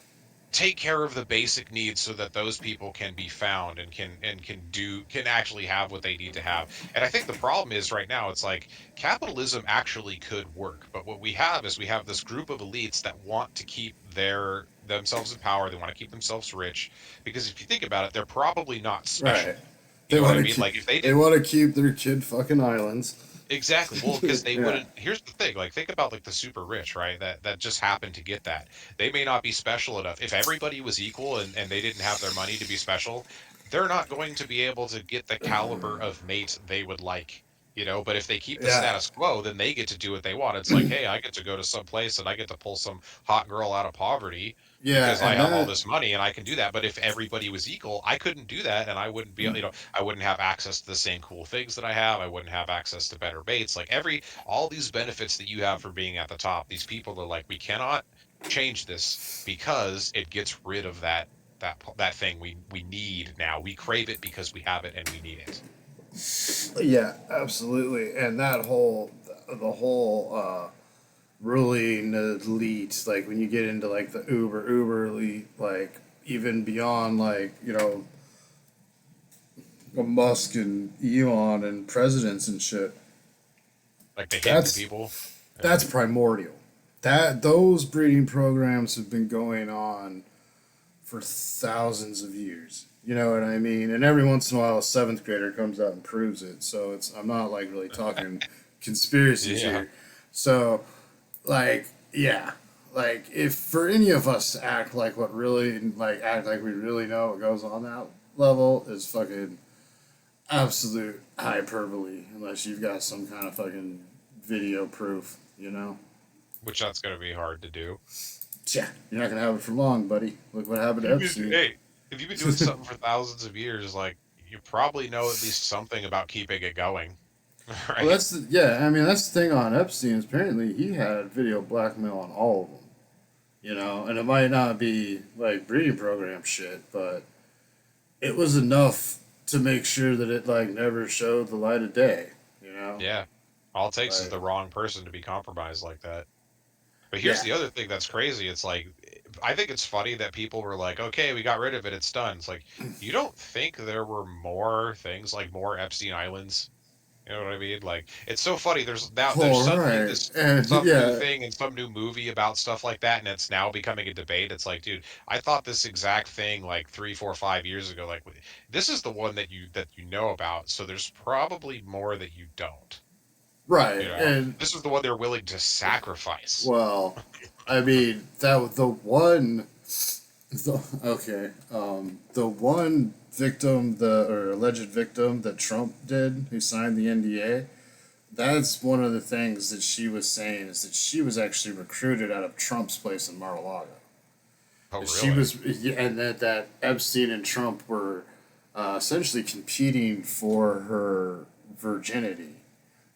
take care of the basic needs so that those people can be found and can actually have what they need to have. And I think the problem is right now it's like capitalism actually could work, but what we have is we have this group of elites that want to keep themselves in power. They want to keep themselves rich because if you think about it, they're probably not right. special. You They know what I want to mean? keep Like if they they didn't. want to keep their kid fucking islands. Exactly. Well, because they Yeah, wouldn't. Here's the thing. Like, think about like the super rich, right? That just happened to get that. They may not be special enough. If everybody was equal and they didn't have their money to be special, they're not going to be able to get the caliber of mate they would like. You know, but if they keep the yeah, status quo, then they get to do what they want. It's like, hey, I get to go to some place and I get to pull some hot girl out of poverty yeah, because I and have all that this money and I can do that. But if everybody was equal, I couldn't do that and I wouldn't be, I wouldn't have access to the same cool things that I have. I wouldn't have access to better baits. Like all these benefits that you have for being at the top, these people are like, we cannot change this because it gets rid of that thing we need now. We crave it because we have it and we need it. yeah, absolutely. And the whole ruling elite, like when you get into like the uber elite, like even beyond like Musk and Elon and presidents and shit. Like the hidden That's people. that's primordial. That those breeding programs have been going on for thousands of years. You know what I mean? And every once in a while, a seventh grader comes out and proves it. So I'm not like really talking conspiracies Yeah. here. So like yeah, like if for any of us to act like we really know what goes on that level is fucking absolute hyperbole unless you've got some kind of fucking video proof, Which that's going to be hard to do. Yeah, you're not gonna have it for long, buddy. Look what happened to Epstein. Hey, if you've been doing something for thousands of years, like you probably know at least something about keeping it going. Well, right? yeah. I mean, that's the thing on Epstein. Is apparently, he had video blackmail on all of them. You know, and it might not be like breeding program shit, but it was enough to make sure that it like never showed the light of day. You know, Yeah. All it takes is like the wrong person to be compromised like that. But here's yeah, the other thing that's crazy. It's like, I think it's funny that people were like, okay, we got rid of it. It's done. It's like, you don't think there were more things like more Epstein Islands? You know what I mean? Like, it's so funny. There's all suddenly right, this and some new yeah, thing and some new movie about stuff like that, and it's now becoming a debate. It's like, dude, I thought this exact thing like 3, 4, 5 years ago. Like, this is the one that you know about. So there's probably more that you don't. You right, know, and this is the one they're willing to sacrifice. well, I mean that the one, the one victim, the or alleged victim that Trump did, who signed the NDA. That's one of the things that she was saying is that she was actually recruited out of Trump's place in Mar-a-Lago. Oh, She really? was, yeah, and that Epstein and Trump were essentially competing for her virginity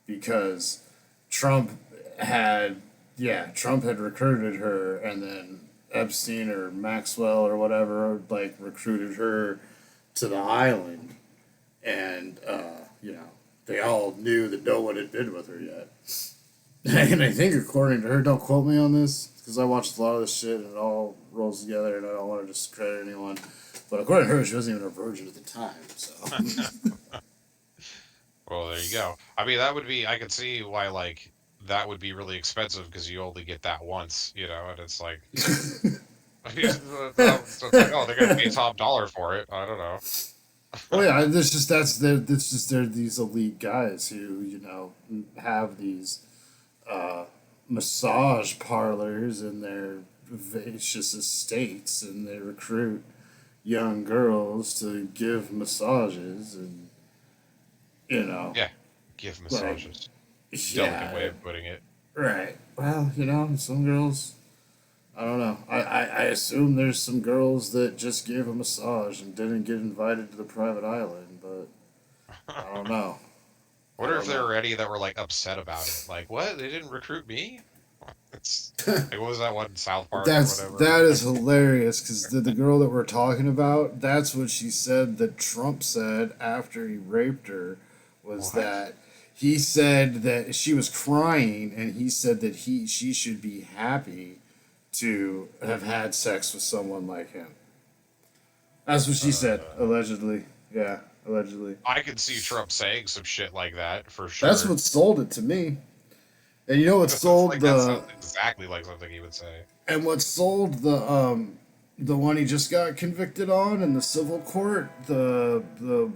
because Trump had, yeah, Trump had recruited her, and then Epstein or Maxwell or whatever like recruited her to the island, and you know they all knew that no one had been with her yet. And I think, according to her, don't quote me on this because I watched a lot of this shit and it all rolls together, and I don't want to discredit anyone. But according to her, she wasn't even a virgin at the time. So Well, there you go. I mean, that would be, I could see why, like, that would be really expensive because you only get that once, and it's like, so it's like, oh, they're gonna pay top dollar for it. I don't know. well, yeah, this just that's just they're these elite guys who have these uh, massage parlors in their vacious estates, and they recruit young girls to give massages, and you know, Yeah, give like massages. Delicate way yeah, of putting it. right. Well, some girls. I don't know. I assume there's some girls that just gave a massage and didn't get invited to the private island, but I don't know. I Wonder if don't there know. were any that were like upset about it. Like, what? They didn't recruit me? It's like, what was that one, South Park or whatever? That is hilarious because the girl that we're talking about, that's what she said that Trump said after he raped her, was What? that he said that she was crying, and he said that she should be happy to have had sex with someone like him. That's what she said, Uh, allegedly. Yeah, allegedly. I could see Trump saying some shit like that for That's sure. what sold it to me. And you know what It's sold like that the sounds exactly like something he would say. what sold the one he just got convicted on in the civil court, the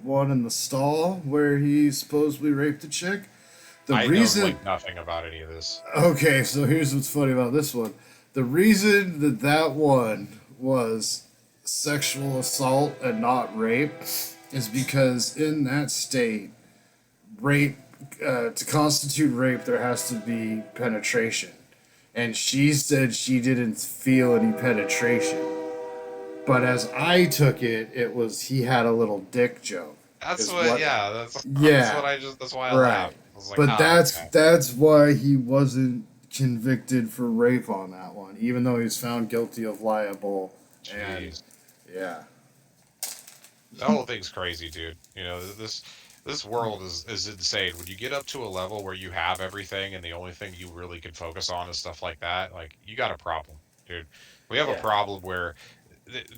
one in the stall where he supposedly raped a chick. The I know reason like nothing about any of this. Okay, so here's what's funny about this one. The reason that that one was sexual assault and not rape is because in that state, rape to constitute rape, there has to be penetration, and she said she didn't feel any penetration. But as I took it, it was he had a little dick joke. That's Is what, what? yeah, that's Yeah, what that's why I right. laughed. I was like, But oh, okay. that's why he wasn't convicted for rape on that one, even though he was found guilty of liable. And Jeez. yeah, That whole thing's crazy, dude. This world is insane. When you get up to a level where you have everything and the only thing you really can focus on is stuff like that, like you got a problem, dude. We have a yeah, problem where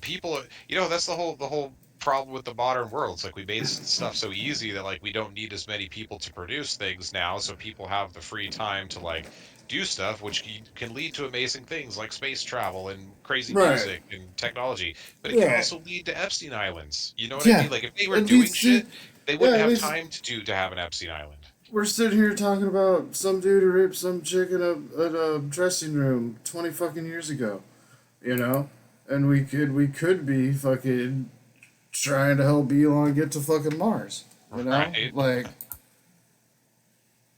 people, that's the whole problem with the modern world. It's like we made stuff so easy that like we don't need as many people to produce things now, so people have the free time to like do stuff which can lead to amazing things like space travel and crazy right, music and technology, but it can right, also lead to Epstein Islands. You know what I yeah. mean? Like if they were At doing least, shit, they yeah, wouldn't at have least time to have an Epstein Island. we're sitting here talking about some dude who raped some chick in a dressing room 20 fucking years ago, you know, and we could be fucking trying to help Elon get to fucking Mars, Right? like.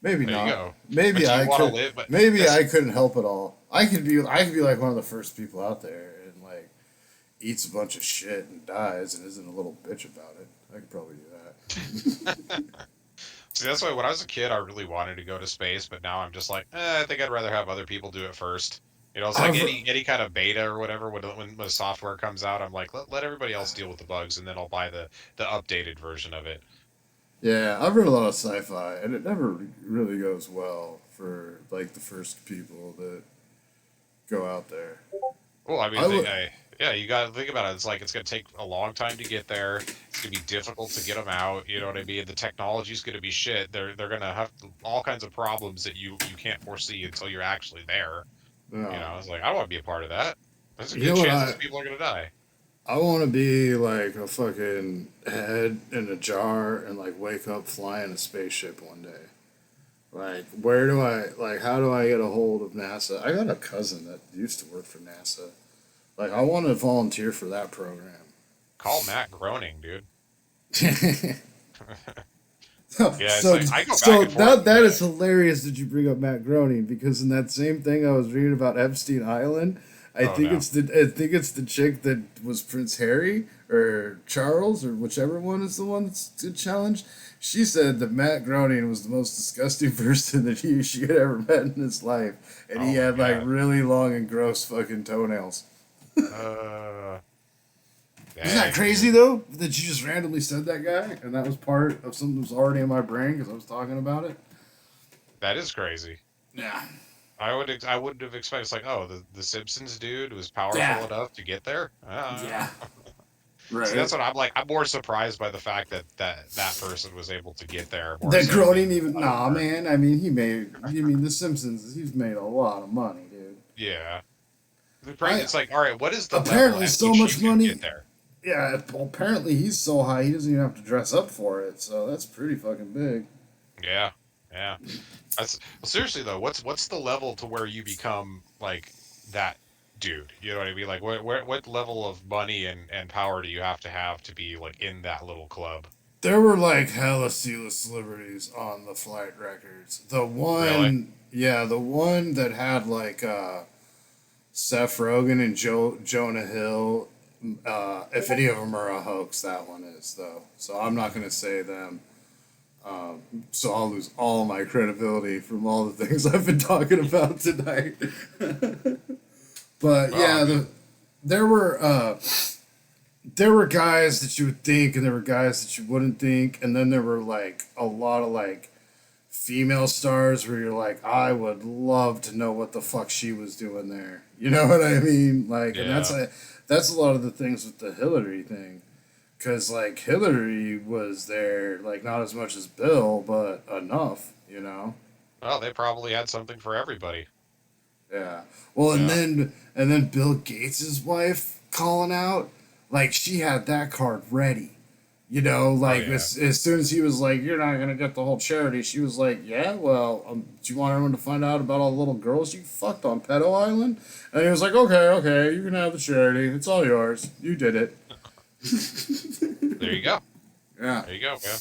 Maybe There you not. go. But Maybe do you I want to could. live? But Maybe that's I couldn't help it all. I could be like one of the first people out there and like eats a bunch of shit and dies and isn't a little bitch about it. I could probably do that. See, that's why when I was a kid, I really wanted to go to space, but now I'm just like, I think I'd rather have other people do it first. You know, it's like I've any kind of beta or whatever. When the software comes out, I'm like, let everybody else deal with the bugs, and then I'll buy the updated version of it. Yeah, I've read a lot of sci-fi, and it never really goes well for like the first people that go out there. Well, I mean, I would, yeah, you got to think about it. It's like it's going to take a long time to get there. It's going to be difficult to get them out. You know what I mean? The technology's going to be shit. They're going to have all kinds of problems that you can't foresee until you're actually there. You no. know, it's like I don't want to be a part of that. There's a You good know what chance those people are going to die. I want to be like a fucking head in a jar and like wake up flying a spaceship one day. Like, where do I like? How do I get a hold of NASA? I got a cousin that used to work for NASA. Like, I want to volunteer for that program. Call Matt Groening, dude. Yeah, it's so like I go back so and forth. that is hilarious that you bring up Matt Groening because in that same thing I was reading about Epstein Island, Oh no. I think it's the chick that was Prince Harry or Charles or whichever one is the one that's challenged. She said that Matt Groening was the most disgusting person that she had ever met in his life, and he Oh my had like god. really long and gross fucking toenails. Uh, Isn't that dang, crazy dude. though? That you just randomly said that guy, and that was part of something that was already in my brain because I was talking about it. That is crazy. Yeah. I wouldn't have expected. It's like, oh, the Simpsons dude was Yeah. powerful enough to get there. Yeah. See, that's Right. what I'm like. I'm more surprised by the fact that person was able to get there more The so Groening than even other nah part. man. I mean he made you mean The Simpsons he's made a lot of money, dude. Yeah. I It's like, all right, what is the level apparently at so which you much can money get there? yeah, apparently he's so high he doesn't even have to dress up for it, so that's pretty fucking big. Yeah, yeah. That's well, seriously though. What's the level to where you become like that dude? You know what I mean? Like, what level of money and power do you have to be like in that little club? There were like hella C-list celebrities on the flight records. Really? The one that had like Seth Rogen and Jonah Hill. If any of them are a hoax, that one is though. So I'm not gonna say them. So I'll lose all my credibility from all the things I've been talking about tonight. But Well, I yeah, mean, there were there were guys that you would think, and there were guys that you wouldn't think, and then there were like a lot of like female stars where you're like, I would love to know what the fuck she was doing there. You know what I mean? Like, and yeah. that's a lot of the things with the Hillary thing, because like Hillary was there, like not as much as Bill, but enough. You know? Well, they probably had something for everybody. Yeah. Well, Yeah. and then Bill Gates's wife calling out, like she had that card ready. You know, Oh like yeah. as soon as he was like, "You're not gonna get the whole charity," she was like, "Yeah, well, do you want everyone to find out about all the little girls you fucked on Pedo Island?" And he was like, "Okay, okay, you can have the charity. It's all yours. You did it." There you go. Yeah. There you go. Yeah.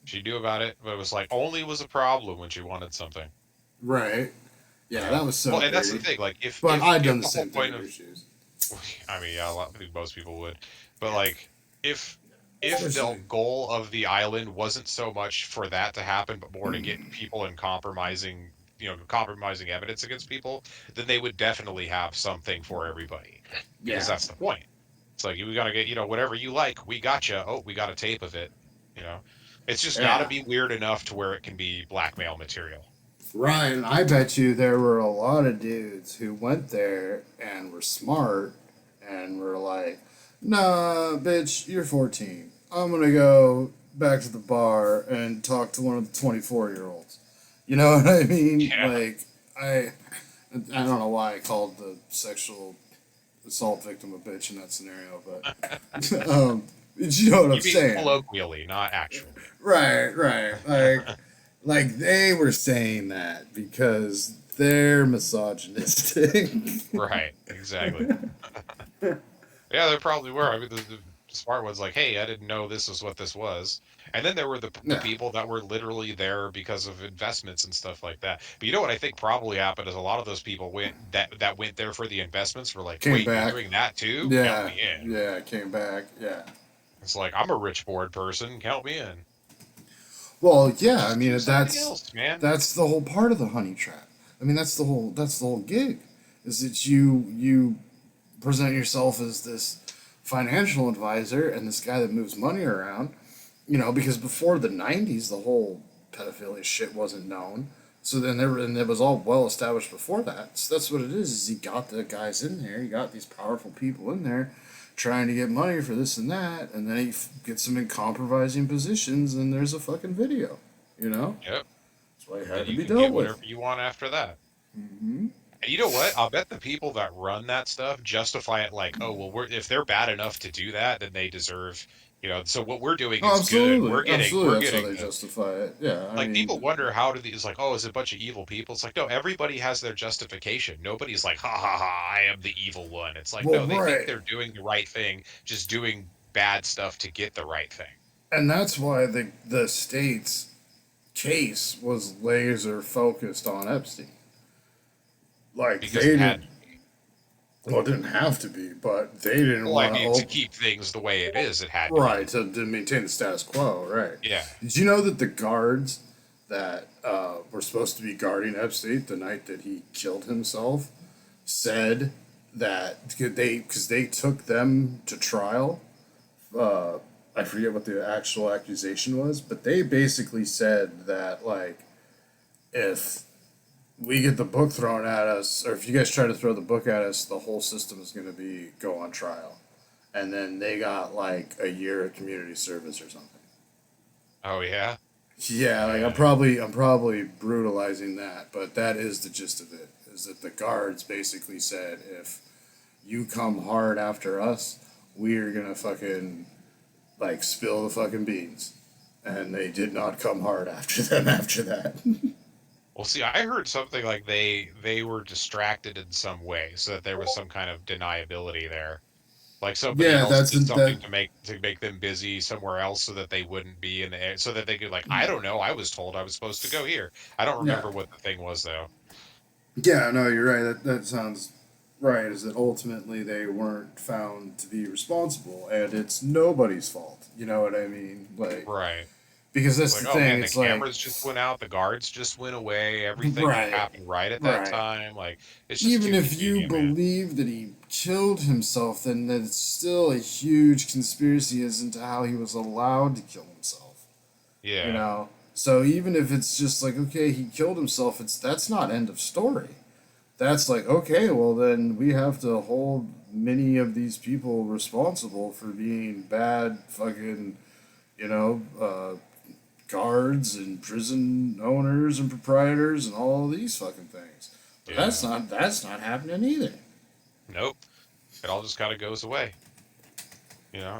She knew about it, but it was like only was a problem when she wanted something. Right. Yeah, Yeah. that was so Well, and that's the dirty. thing. Like, But I'd if done the the whole same thing point in of her shoes. I mean, yeah, I think most people would. But like, if the Especially. goal of the island wasn't so much for that to happen, but more to get people in compromising evidence against people, then they would definitely have something for everybody, because Yeah. that's the point. It's like we gotta get whatever you like, we got you. Oh, we got a tape of it. You know, it's just got to Yeah. be weird enough to where it can be blackmail material. Ryan, I bet you there were a lot of dudes who went there and were smart and were like, nah, bitch, you're 14. I'm going to go back to the bar and talk to one of the 24-year-olds. You know what I mean? Yeah. Like, I don't know why I called the sexual assault victim a bitch in that scenario, but you know what I'm You mean saying. colloquially, not actually. Right, right. Like they were saying that because they're misogynistic. Right. Exactly. Yeah, there probably were. I mean, the smart ones like, "Hey, I didn't know this was what this was." And then there were the Yeah, people that were literally there because of investments and stuff like that. But you know what I think probably happened is a lot of those people that went there for the investments were like, came "Wait, you're back. doing that too? Count Yeah, me in." yeah, came back. Yeah. It's like I'm a rich board person. Count me in. Well, yeah, I Just do mean something else, man. that's the whole part of the honey trap. I mean that's the whole gig, is that you present yourself as this financial advisor and this guy that moves money around, because before the '90s the whole pedophilia shit wasn't known. So then and it was all well established before that. So that's what it is you got the guys in there, you got these powerful people in there trying to get money for this and that, and then he gets them in compromising positions, and there's a fucking video, you know? Yep. That's why it And had to you be can dealt get with. whatever you want after that. Hmm. And you know what? I'll bet the people that run that stuff justify it like, oh, well, if they're bad enough to do that, then they deserve, so what we're doing Oh, is good. absolutely. We're Absolutely, that's how getting they the, justify it. Yeah, I like, people mean, wonder how do these, like, oh, is it a bunch of evil people? It's like, no, everybody has their justification. Nobody's like, ha ha ha, I am the evil one. It's like, well, no, they think right. they're doing the right thing, just doing bad stuff to get the right thing. And that's why the state's case was laser focused on Epstein. Like, Because it they had didn't, well, it didn't have to be, but they didn't Well, I want to mean, to open. keep things the way it is, it had to Right, be. to maintain the status quo, right. Yeah. Did you know that the guards that were supposed to be guarding Epstein the night that he killed himself said that because they took them to trial. Uh, I forget what the actual accusation was, but they basically said that, like, if we get the book thrown at us, or if you guys try to throw the book at us, the whole system is going to go on trial. And then they got like a year of community service or something. Oh yeah. Yeah, like Uh, I'm probably brutalizing that, but that is the gist of it. Is that the guards basically said, if you come hard after us, we're gonna fucking like spill the fucking beans. And they did not come hard after them after that. well, see, I heard something like they were distracted in some way, so that there was some kind of deniability there. Like somebody Yeah, else that's did something that. to make them busy somewhere else, so that they wouldn't be in the air, so that they could, like, I don't know, I was told I was supposed to go here. I don't Yeah, remember what the thing was though. yeah. No, you're right. That sounds right. Is that ultimately they weren't found to be responsible, and it's nobody's fault. You know what I mean? Like, Right. because It's that's like, the oh thing. man, the It's like, cameras just went out, the guards just went away, everything right, happened right at that right. time. Like, it's just Even too if you convenient, man. believe that he killed himself, then that's still a huge conspiracy as into how he was allowed to kill himself. You Yeah. know? So even if it's just like, okay, he killed himself, that's not end of story. That's like, okay, well then we have to hold many of these people responsible for being bad fucking, you know, guards and prison owners and proprietors and all of these fucking things. But Yeah. that's not happening either. Nope. It all just kind of goes away.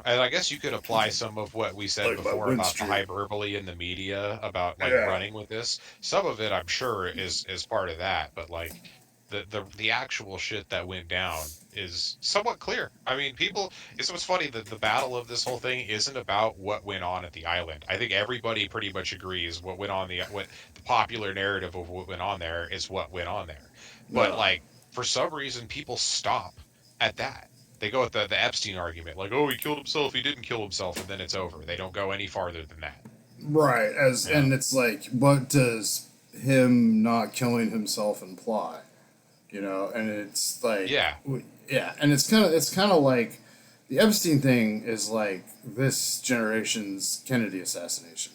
And I guess you could apply some of what we said Like my before Win about the Street. hyperbole in the media about, like, Yeah. running with this. Some of it, I'm sure, is part of that, but, like, the actual shit that went down is somewhat clear. I mean, people. It's what's funny that the battle of this whole thing isn't about what went on at the island. I think everybody pretty much agrees what the popular narrative of what went on there is what went on there. But, No. like, for some reason, people stop at that. They go with the Epstein argument, like, oh, he killed himself, he didn't kill himself, and then it's over. They don't go any farther than that. Right. Yeah. And it's like, what does him not killing himself imply? And it's like, Yeah. yeah, and it's kind of like the Epstein thing is like this generation's Kennedy assassination,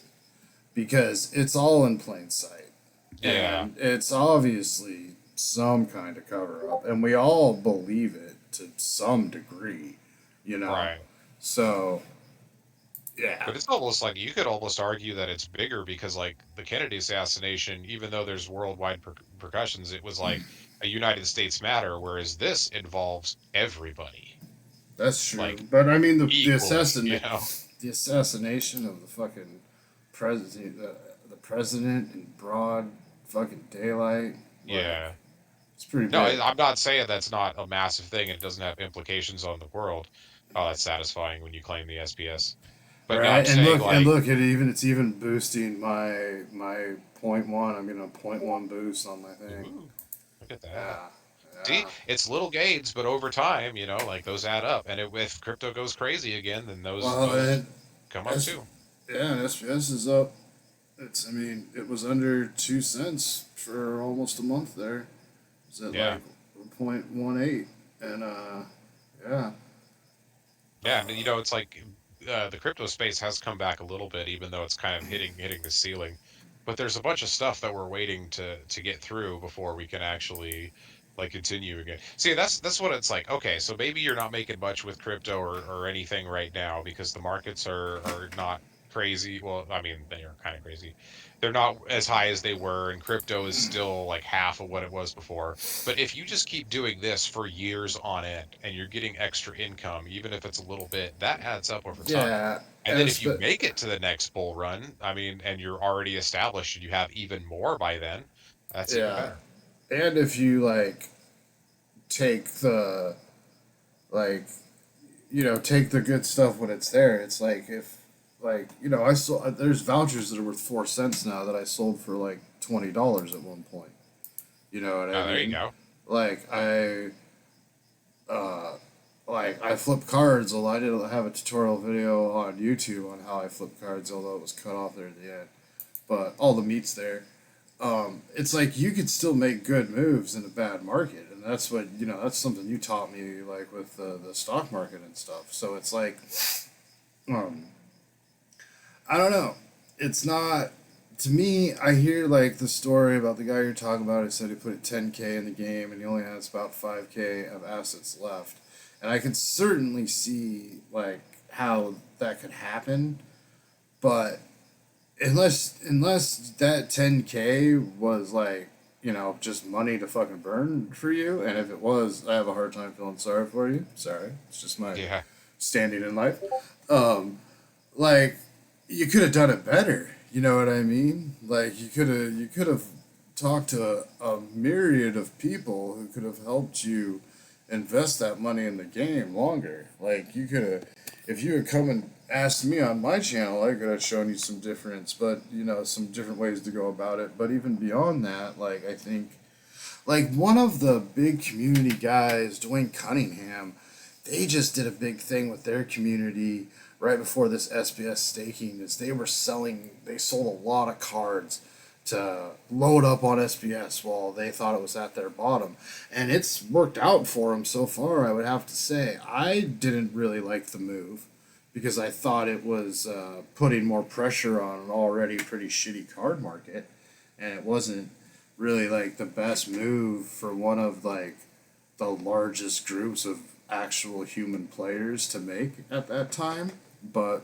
because it's all in plain sight, Yeah. and it's obviously some kind of cover up, and we all believe it to some degree, you know. Right. So yeah, But it's almost like you could almost argue that it's bigger because, like, the Kennedy assassination, even though there's worldwide percussions, it was like a United States matter, whereas this involves everybody, that's true. like, But I mean, equally. the assassination of the fucking president, the president in broad fucking daylight, like, Yeah. it's pretty No, big. I'm not saying that's not a massive thing and it doesn't have implications on the world. Oh, that's satisfying when you claim the SPS. But no, I'm Right, and saying, like, look, it's even boosting my point one. I'm getting a point one boost on my thing. ooh, look at that. Yeah, See, yeah. it's little gains, but over time, like, those add up. And if crypto goes crazy again, then those Well, those and come up S, too. yeah, and SPS is up I mean, it was under 2 cents for almost a month there. It was at Yeah. like 0.18, and yeah, Yeah, and it's like the crypto space has come back a little bit, even though it's kind of hitting the ceiling. But there's a bunch of stuff that we're waiting to get through before we can actually like continue again. See, that's what it's like. Okay, so maybe you're not making much with crypto or anything right now because the markets are not crazy. Well, I mean, they are kind of crazy. They're not as high as they were, and crypto is still like half of what it was before. But if you just keep doing this for years on end and you're getting extra income, even if it's a little bit, that adds up over time. yeah, And then and if you make it to the next bull run, I mean, and you're already established and you have even more by then, that's even yeah, better. and if you like take the like take the good stuff when it's there. It's like if I sold there's vouchers that are worth 4 cents now that I sold for like $20 at one point. You know what I Oh, there you mean? go. Like uh I flip cards. Although I didn't have a tutorial video on YouTube on how I flip cards, although it was cut off there at the end. But all the meat's there. It's like you could still make good moves in a bad market, and that's what that's something you taught me, like with the stock market and stuff. So it's like, um, I don't know. It's not to me. I hear like the story about the guy you're talking about. He said he put 10K in the game, and he only has about 5K of assets left, and I could certainly see like how that could happen, but unless that 10K was like just money to fucking burn for you, and if it was, I have a hard time feeling sorry for you. Sorry, it's just my Yeah. standing in life. um like, you could have done it better, you know what I mean? Like, you could have talked to a myriad of people who could have helped you invest that money in the game longer. Like, you could have, if you had come and asked me on my channel, I could have shown you some difference, but some different ways to go about it. But even beyond that, like, I think, like, one of the big community guys, Dwayne Cunningham, they just did a big thing with their community right before this SBS staking. Is they sold a lot of cards to load up on SBS while they thought it was at their bottom, and it's worked out for them so far. I would have to say I didn't really like the move because I thought it was putting more pressure on an already pretty shitty card market, and it wasn't really like the best move for one of like the largest groups of actual human players to make at that time. But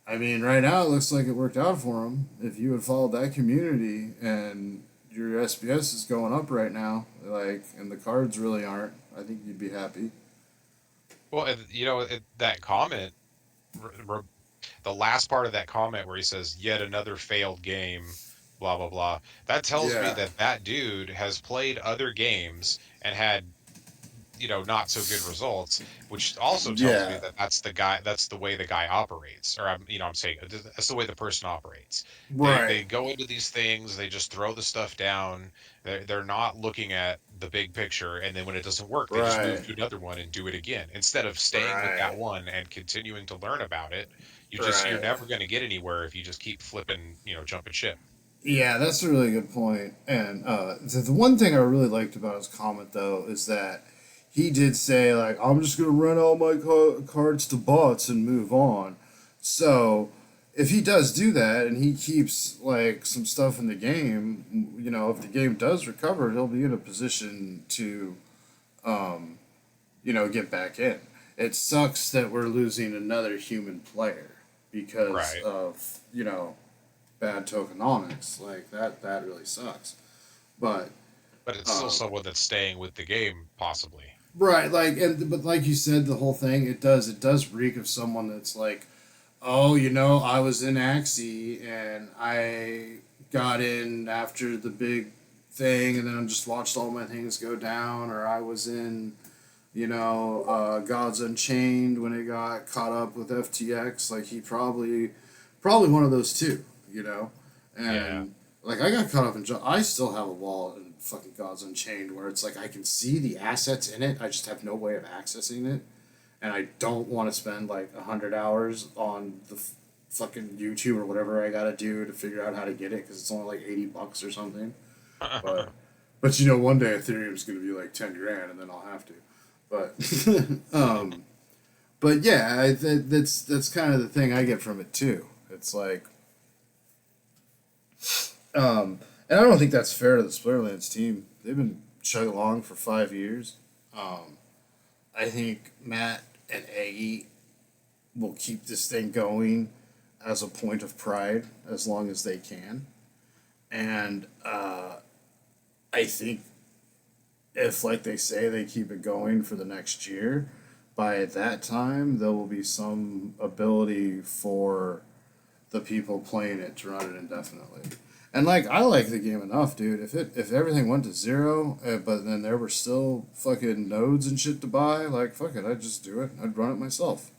I mean, right now it looks like it worked out for him. If you had followed that community and your SBS is going up right now, like, and the cards really aren't, I think you'd be happy. Well, and, that comment, r- r- the last part of that comment where he says, "Yet another failed game," blah blah blah. That tells me Yeah. that that dude has played other games and had not so good results, which also tells me Yeah. that that's the way the guy operates, or I'm saying that's the way the person operates. They Right. go into these things, they just throw the stuff down. They're not looking at the big picture, and then when it doesn't work, they just move Right. to another one and do it again instead of staying with that Right. one and continuing to learn about it. You're Right. never going to get anywhere if you just keep flipping, jumping ship. Yeah, that's a really good point. And the one thing I really liked about his comment, though, is that he did say, like, I'm just going to run all my cards to bots and move on. So, if he does do that and he keeps, like, some stuff in the game, if the game does recover, he'll be in a position to, um, get back in. It sucks that we're losing another human player because Right. of, bad tokenomics. Like, that really sucks. But But it's still um, someone that's staying with the game, possibly. right, like, and but like you said, the whole thing, it does reek of someone that's like, oh, I was in Axie and I got in after the big thing, and then I just watched all my things go down, or I was in Gods Unchained when it got caught up with FTX. Like, he probably one of those two, Yeah. and like, I got caught up in. I still have a wallet in fucking Gods Unchained where it's like I can see the assets in it. I just have no way of accessing it, and I don't want to spend like 100 hours on fucking YouTube or whatever I gotta do to figure out how to get it because it's only like $80 or something. But but one day Ethereum's gonna be like 10 grand and then I'll have to. But but yeah, that's kind of the thing I get from it too. It's like, and I don't think that's fair to the Splinterlands team. They've been chugging along for 5 years. I think Matt and Aggie will keep this thing going as a point of pride as long as they can. And I think if, like they say, they keep it going for the next year, by that time there will be some ability for the people playing it to run it indefinitely. And like I like the game enough, dude. If everything went to zero, but then there were still fucking nodes and shit to buy, like fuck it, I'd just do it. I'd run it myself.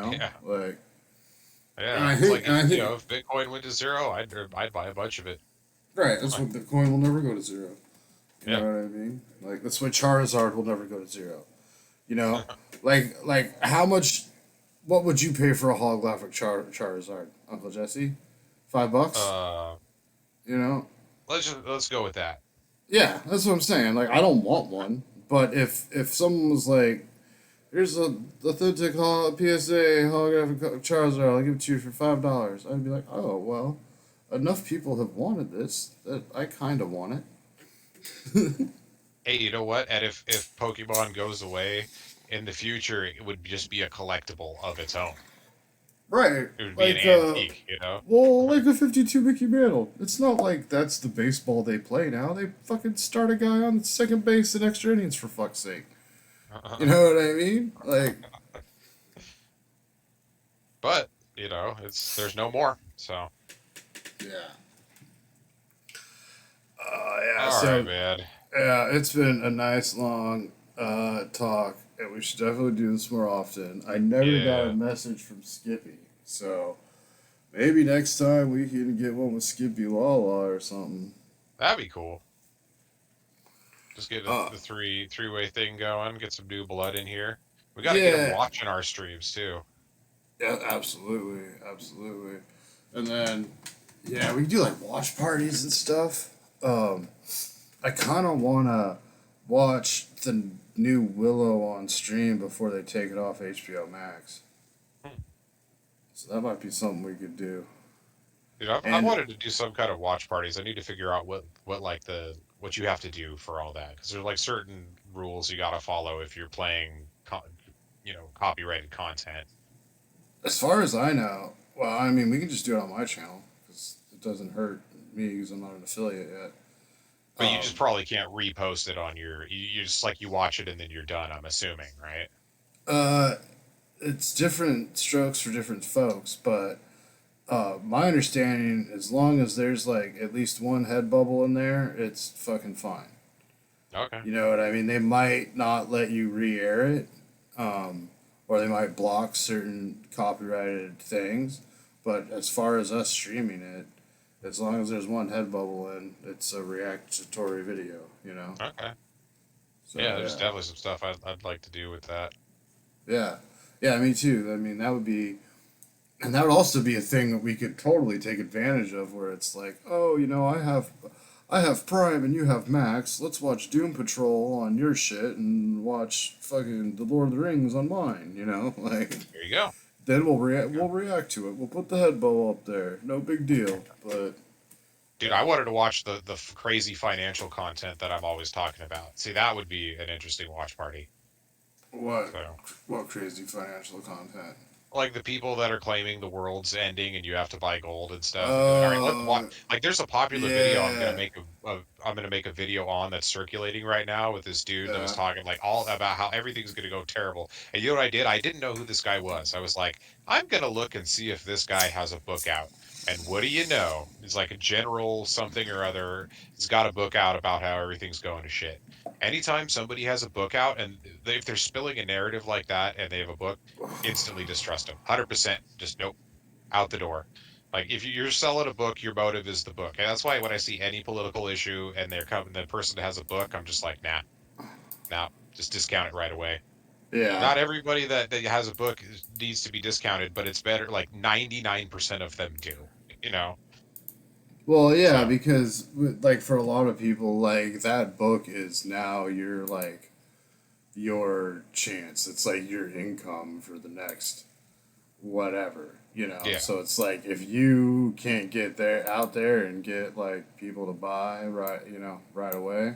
Yeah. Like. And Yeah. I It's think, like and I think, if Bitcoin went to zero, I'd buy a bunch of it. right. That's what Bitcoin will never go to zero. You Yeah. know what I mean? Like that's why Charizard will never go to zero. You know, like how much? What would you pay for a holographic Charizard, Uncle Jesse? $5? Uh, You know? let's go with that. Yeah, that's what I'm saying. Like I don't want one, but if someone was like, "Here's a authentic PSA holographic Charizard, I'll give it to you for $5," I'd be like, "Oh well, enough people have wanted this that I kind of want it." Hey, you know what? And if Pokemon goes away in the future, it would just be a collectible of its own. Right. It would be an Like antique, well, like a 52 Mickey Mantle. It's not like that's the baseball they play now. They fucking start a guy on second base in extra innings for fuck's sake. You know what I mean? Like, But there's no more. So yeah. Yeah. all right, So man. yeah, it's been a nice long talk, and we should definitely do this more often. I never got a Yeah, message from Skippy, so maybe next time we can get one with Skippy Lala or something. that'd be cool. Just get Uh, the three-way thing going. Get some new blood in here. We got to get them yeah, watching our streams too. yeah, absolutely, absolutely. And then, yeah, we can do like watch parties and stuff. Um, I kind of want to watch the new Willow on stream before they take it off HBO Max. Hmm. So that might be something we could do. Dude, I And wanted to do some kind of watch parties. I need to figure out what like what you have to do for all that because there's like certain rules you got to follow if you're playing copyrighted content. as far as I know, well, I mean, we can just do it on my channel because it doesn't hurt me because I'm not an affiliate yet. But you just Um, probably can't repost it on you just like you watch it and then you're done, I'm assuming, right? uh, it's different strokes for different folks, but my understanding, as long as there's like at least one head bubble in there, it's fucking fine. Okay. You know what I mean? They might not let you re-air it, or they might block certain copyrighted things. But as far as us streaming it, as long as there's one head bubble in, it's a reactory video. You know. Okay. So Yeah, there's yeah, definitely some stuff I'd like to do with that. yeah, yeah. Me too. I mean, that would be, and that would also be a thing that we could totally take advantage of, where it's like, oh, I have Prime and you have Max. Let's watch Doom Patrol on your shit and watch fucking The Lord of the Rings on mine. You know, like There you go. then we'll react. There you We'll go. react to it. We'll put the head bow up there. No big deal. But Dude, I wanted to watch the crazy financial content that I'm always talking about. See, that would be an interesting watch party. what So, what crazy financial content? like the people that are claiming the world's ending and you have to buy gold and stuff, and be like, all right, let's watch. Uh, Like, there's a popular video yeah, I'm gonna make a video on that's circulating right now with this dude that was yeah. talking like all about how everything's gonna go terrible. And you know what I did? I didn't know who this guy was. I was like, I'm gonna look and see if this guy has a book out. And what do you know? He's like a general something or other. He's got a book out about how everything's going to shit. Anytime somebody has a book out and if they're spilling a narrative like that and they have a book, instantly distrust them. 100%. Just nope, out the door. Like if you're selling a book, your motive is the book, and that's why when I see any political issue and the person has a book, I'm just like, nah, just discount it right away. Yeah. Not everybody that has a book needs to be discounted, but it's better. Like 99% of them do. You know. Well, yeah, So because like for a lot of people, like that book is now your chance. It's like your income for the next whatever, you know. yeah, So it's like if you can't get there out there and get like people to buy right away,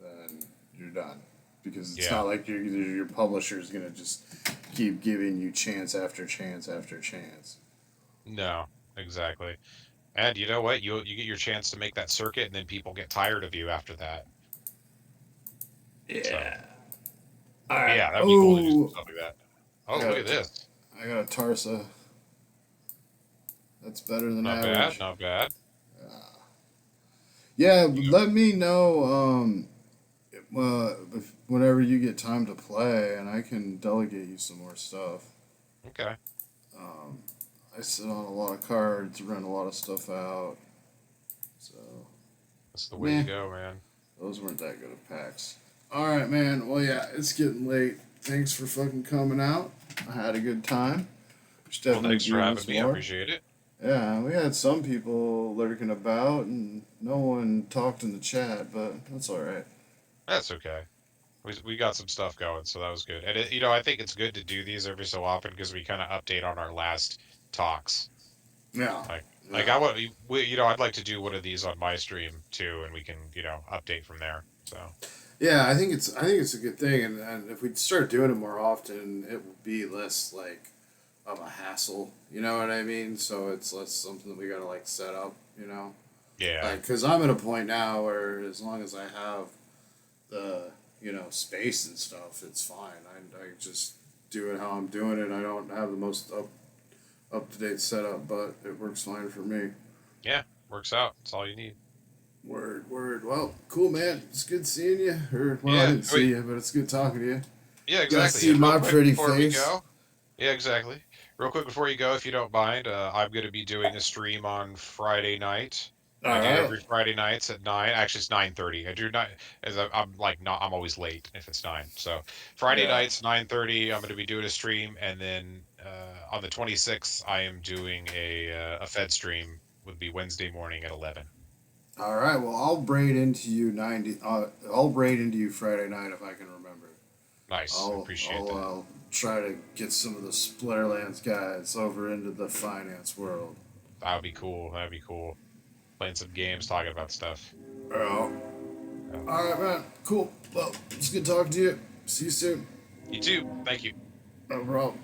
then you're done. Because it's yeah. not like your publisher is gonna just keep giving you chance after chance after chance. No, exactly. And you know what? You get your chance to make that circuit, and then people get tired of you after that. So Yeah. All right. yeah, that'd be cool to do some Oh, stuff like that. I Oh, got look a at this. I got a Tarsa. That's better than Not bad. average. Not bad. Yeah, You let me know whenever you get time to play, and I can delegate you some more stuff. okay? Um, I sit on a lot of cards, rent a lot of stuff out, so That's the way to meh, go, man. those weren't that good of packs. All right, man. Well, yeah, it's getting late. Thanks for fucking coming out. I had a good time. We should Well, definitely thanks for do having this me. I more. appreciate it. Yeah, we had some people lurking about, and no one talked in the chat, but that's all right. That's okay. We got some stuff going, so that was good. And I think it's good to do these every so often because we kind of update on our last talks. Yeah, Like, like yeah. I want, I'd like to do one of these on my stream too, and we can, update from there. So, Yeah, I think it's a good thing, and if we start doing it more often, it will be less like of a hassle. You know what I mean? So it's less something that we gotta like set up. yeah, Like because I'm at a point now where as long as I have the space and stuff, it's fine. I just do it how I'm doing it. I don't have the most up to date setup, but it works fine for me. yeah, works out. That's all you need. Word, word. Well, cool, man. It's good seeing you. Or well, I Yeah, didn't see you, but it's good talking to you. yeah, You gotta exactly. see And real my quick pretty before we face. go, yeah, exactly. Real quick before you go, if you don't mind, I'm going to be doing a stream on Friday night. I All do right. every Friday nights at 9. Actually, it's 9:30. I do not, as I'm like not. I'm always late if it's 9. So Friday Yeah. nights 9:30. I'm going to be doing a stream, and then on the 26th, I am doing a Fed stream. Would be Wednesday morning at 11. All right. Well, I'll braid into you 90. I'll braid into you Friday night if I can remember. Nice. I appreciate that. I'll try to get some of the Splinterlands guys over into the finance world. That would be cool. That'd be cool. Playing some games, talking about stuff. Oh. Yeah. All right, man. Cool. Well, it's good talking to you. See you soon. You too. Thank you. No problem.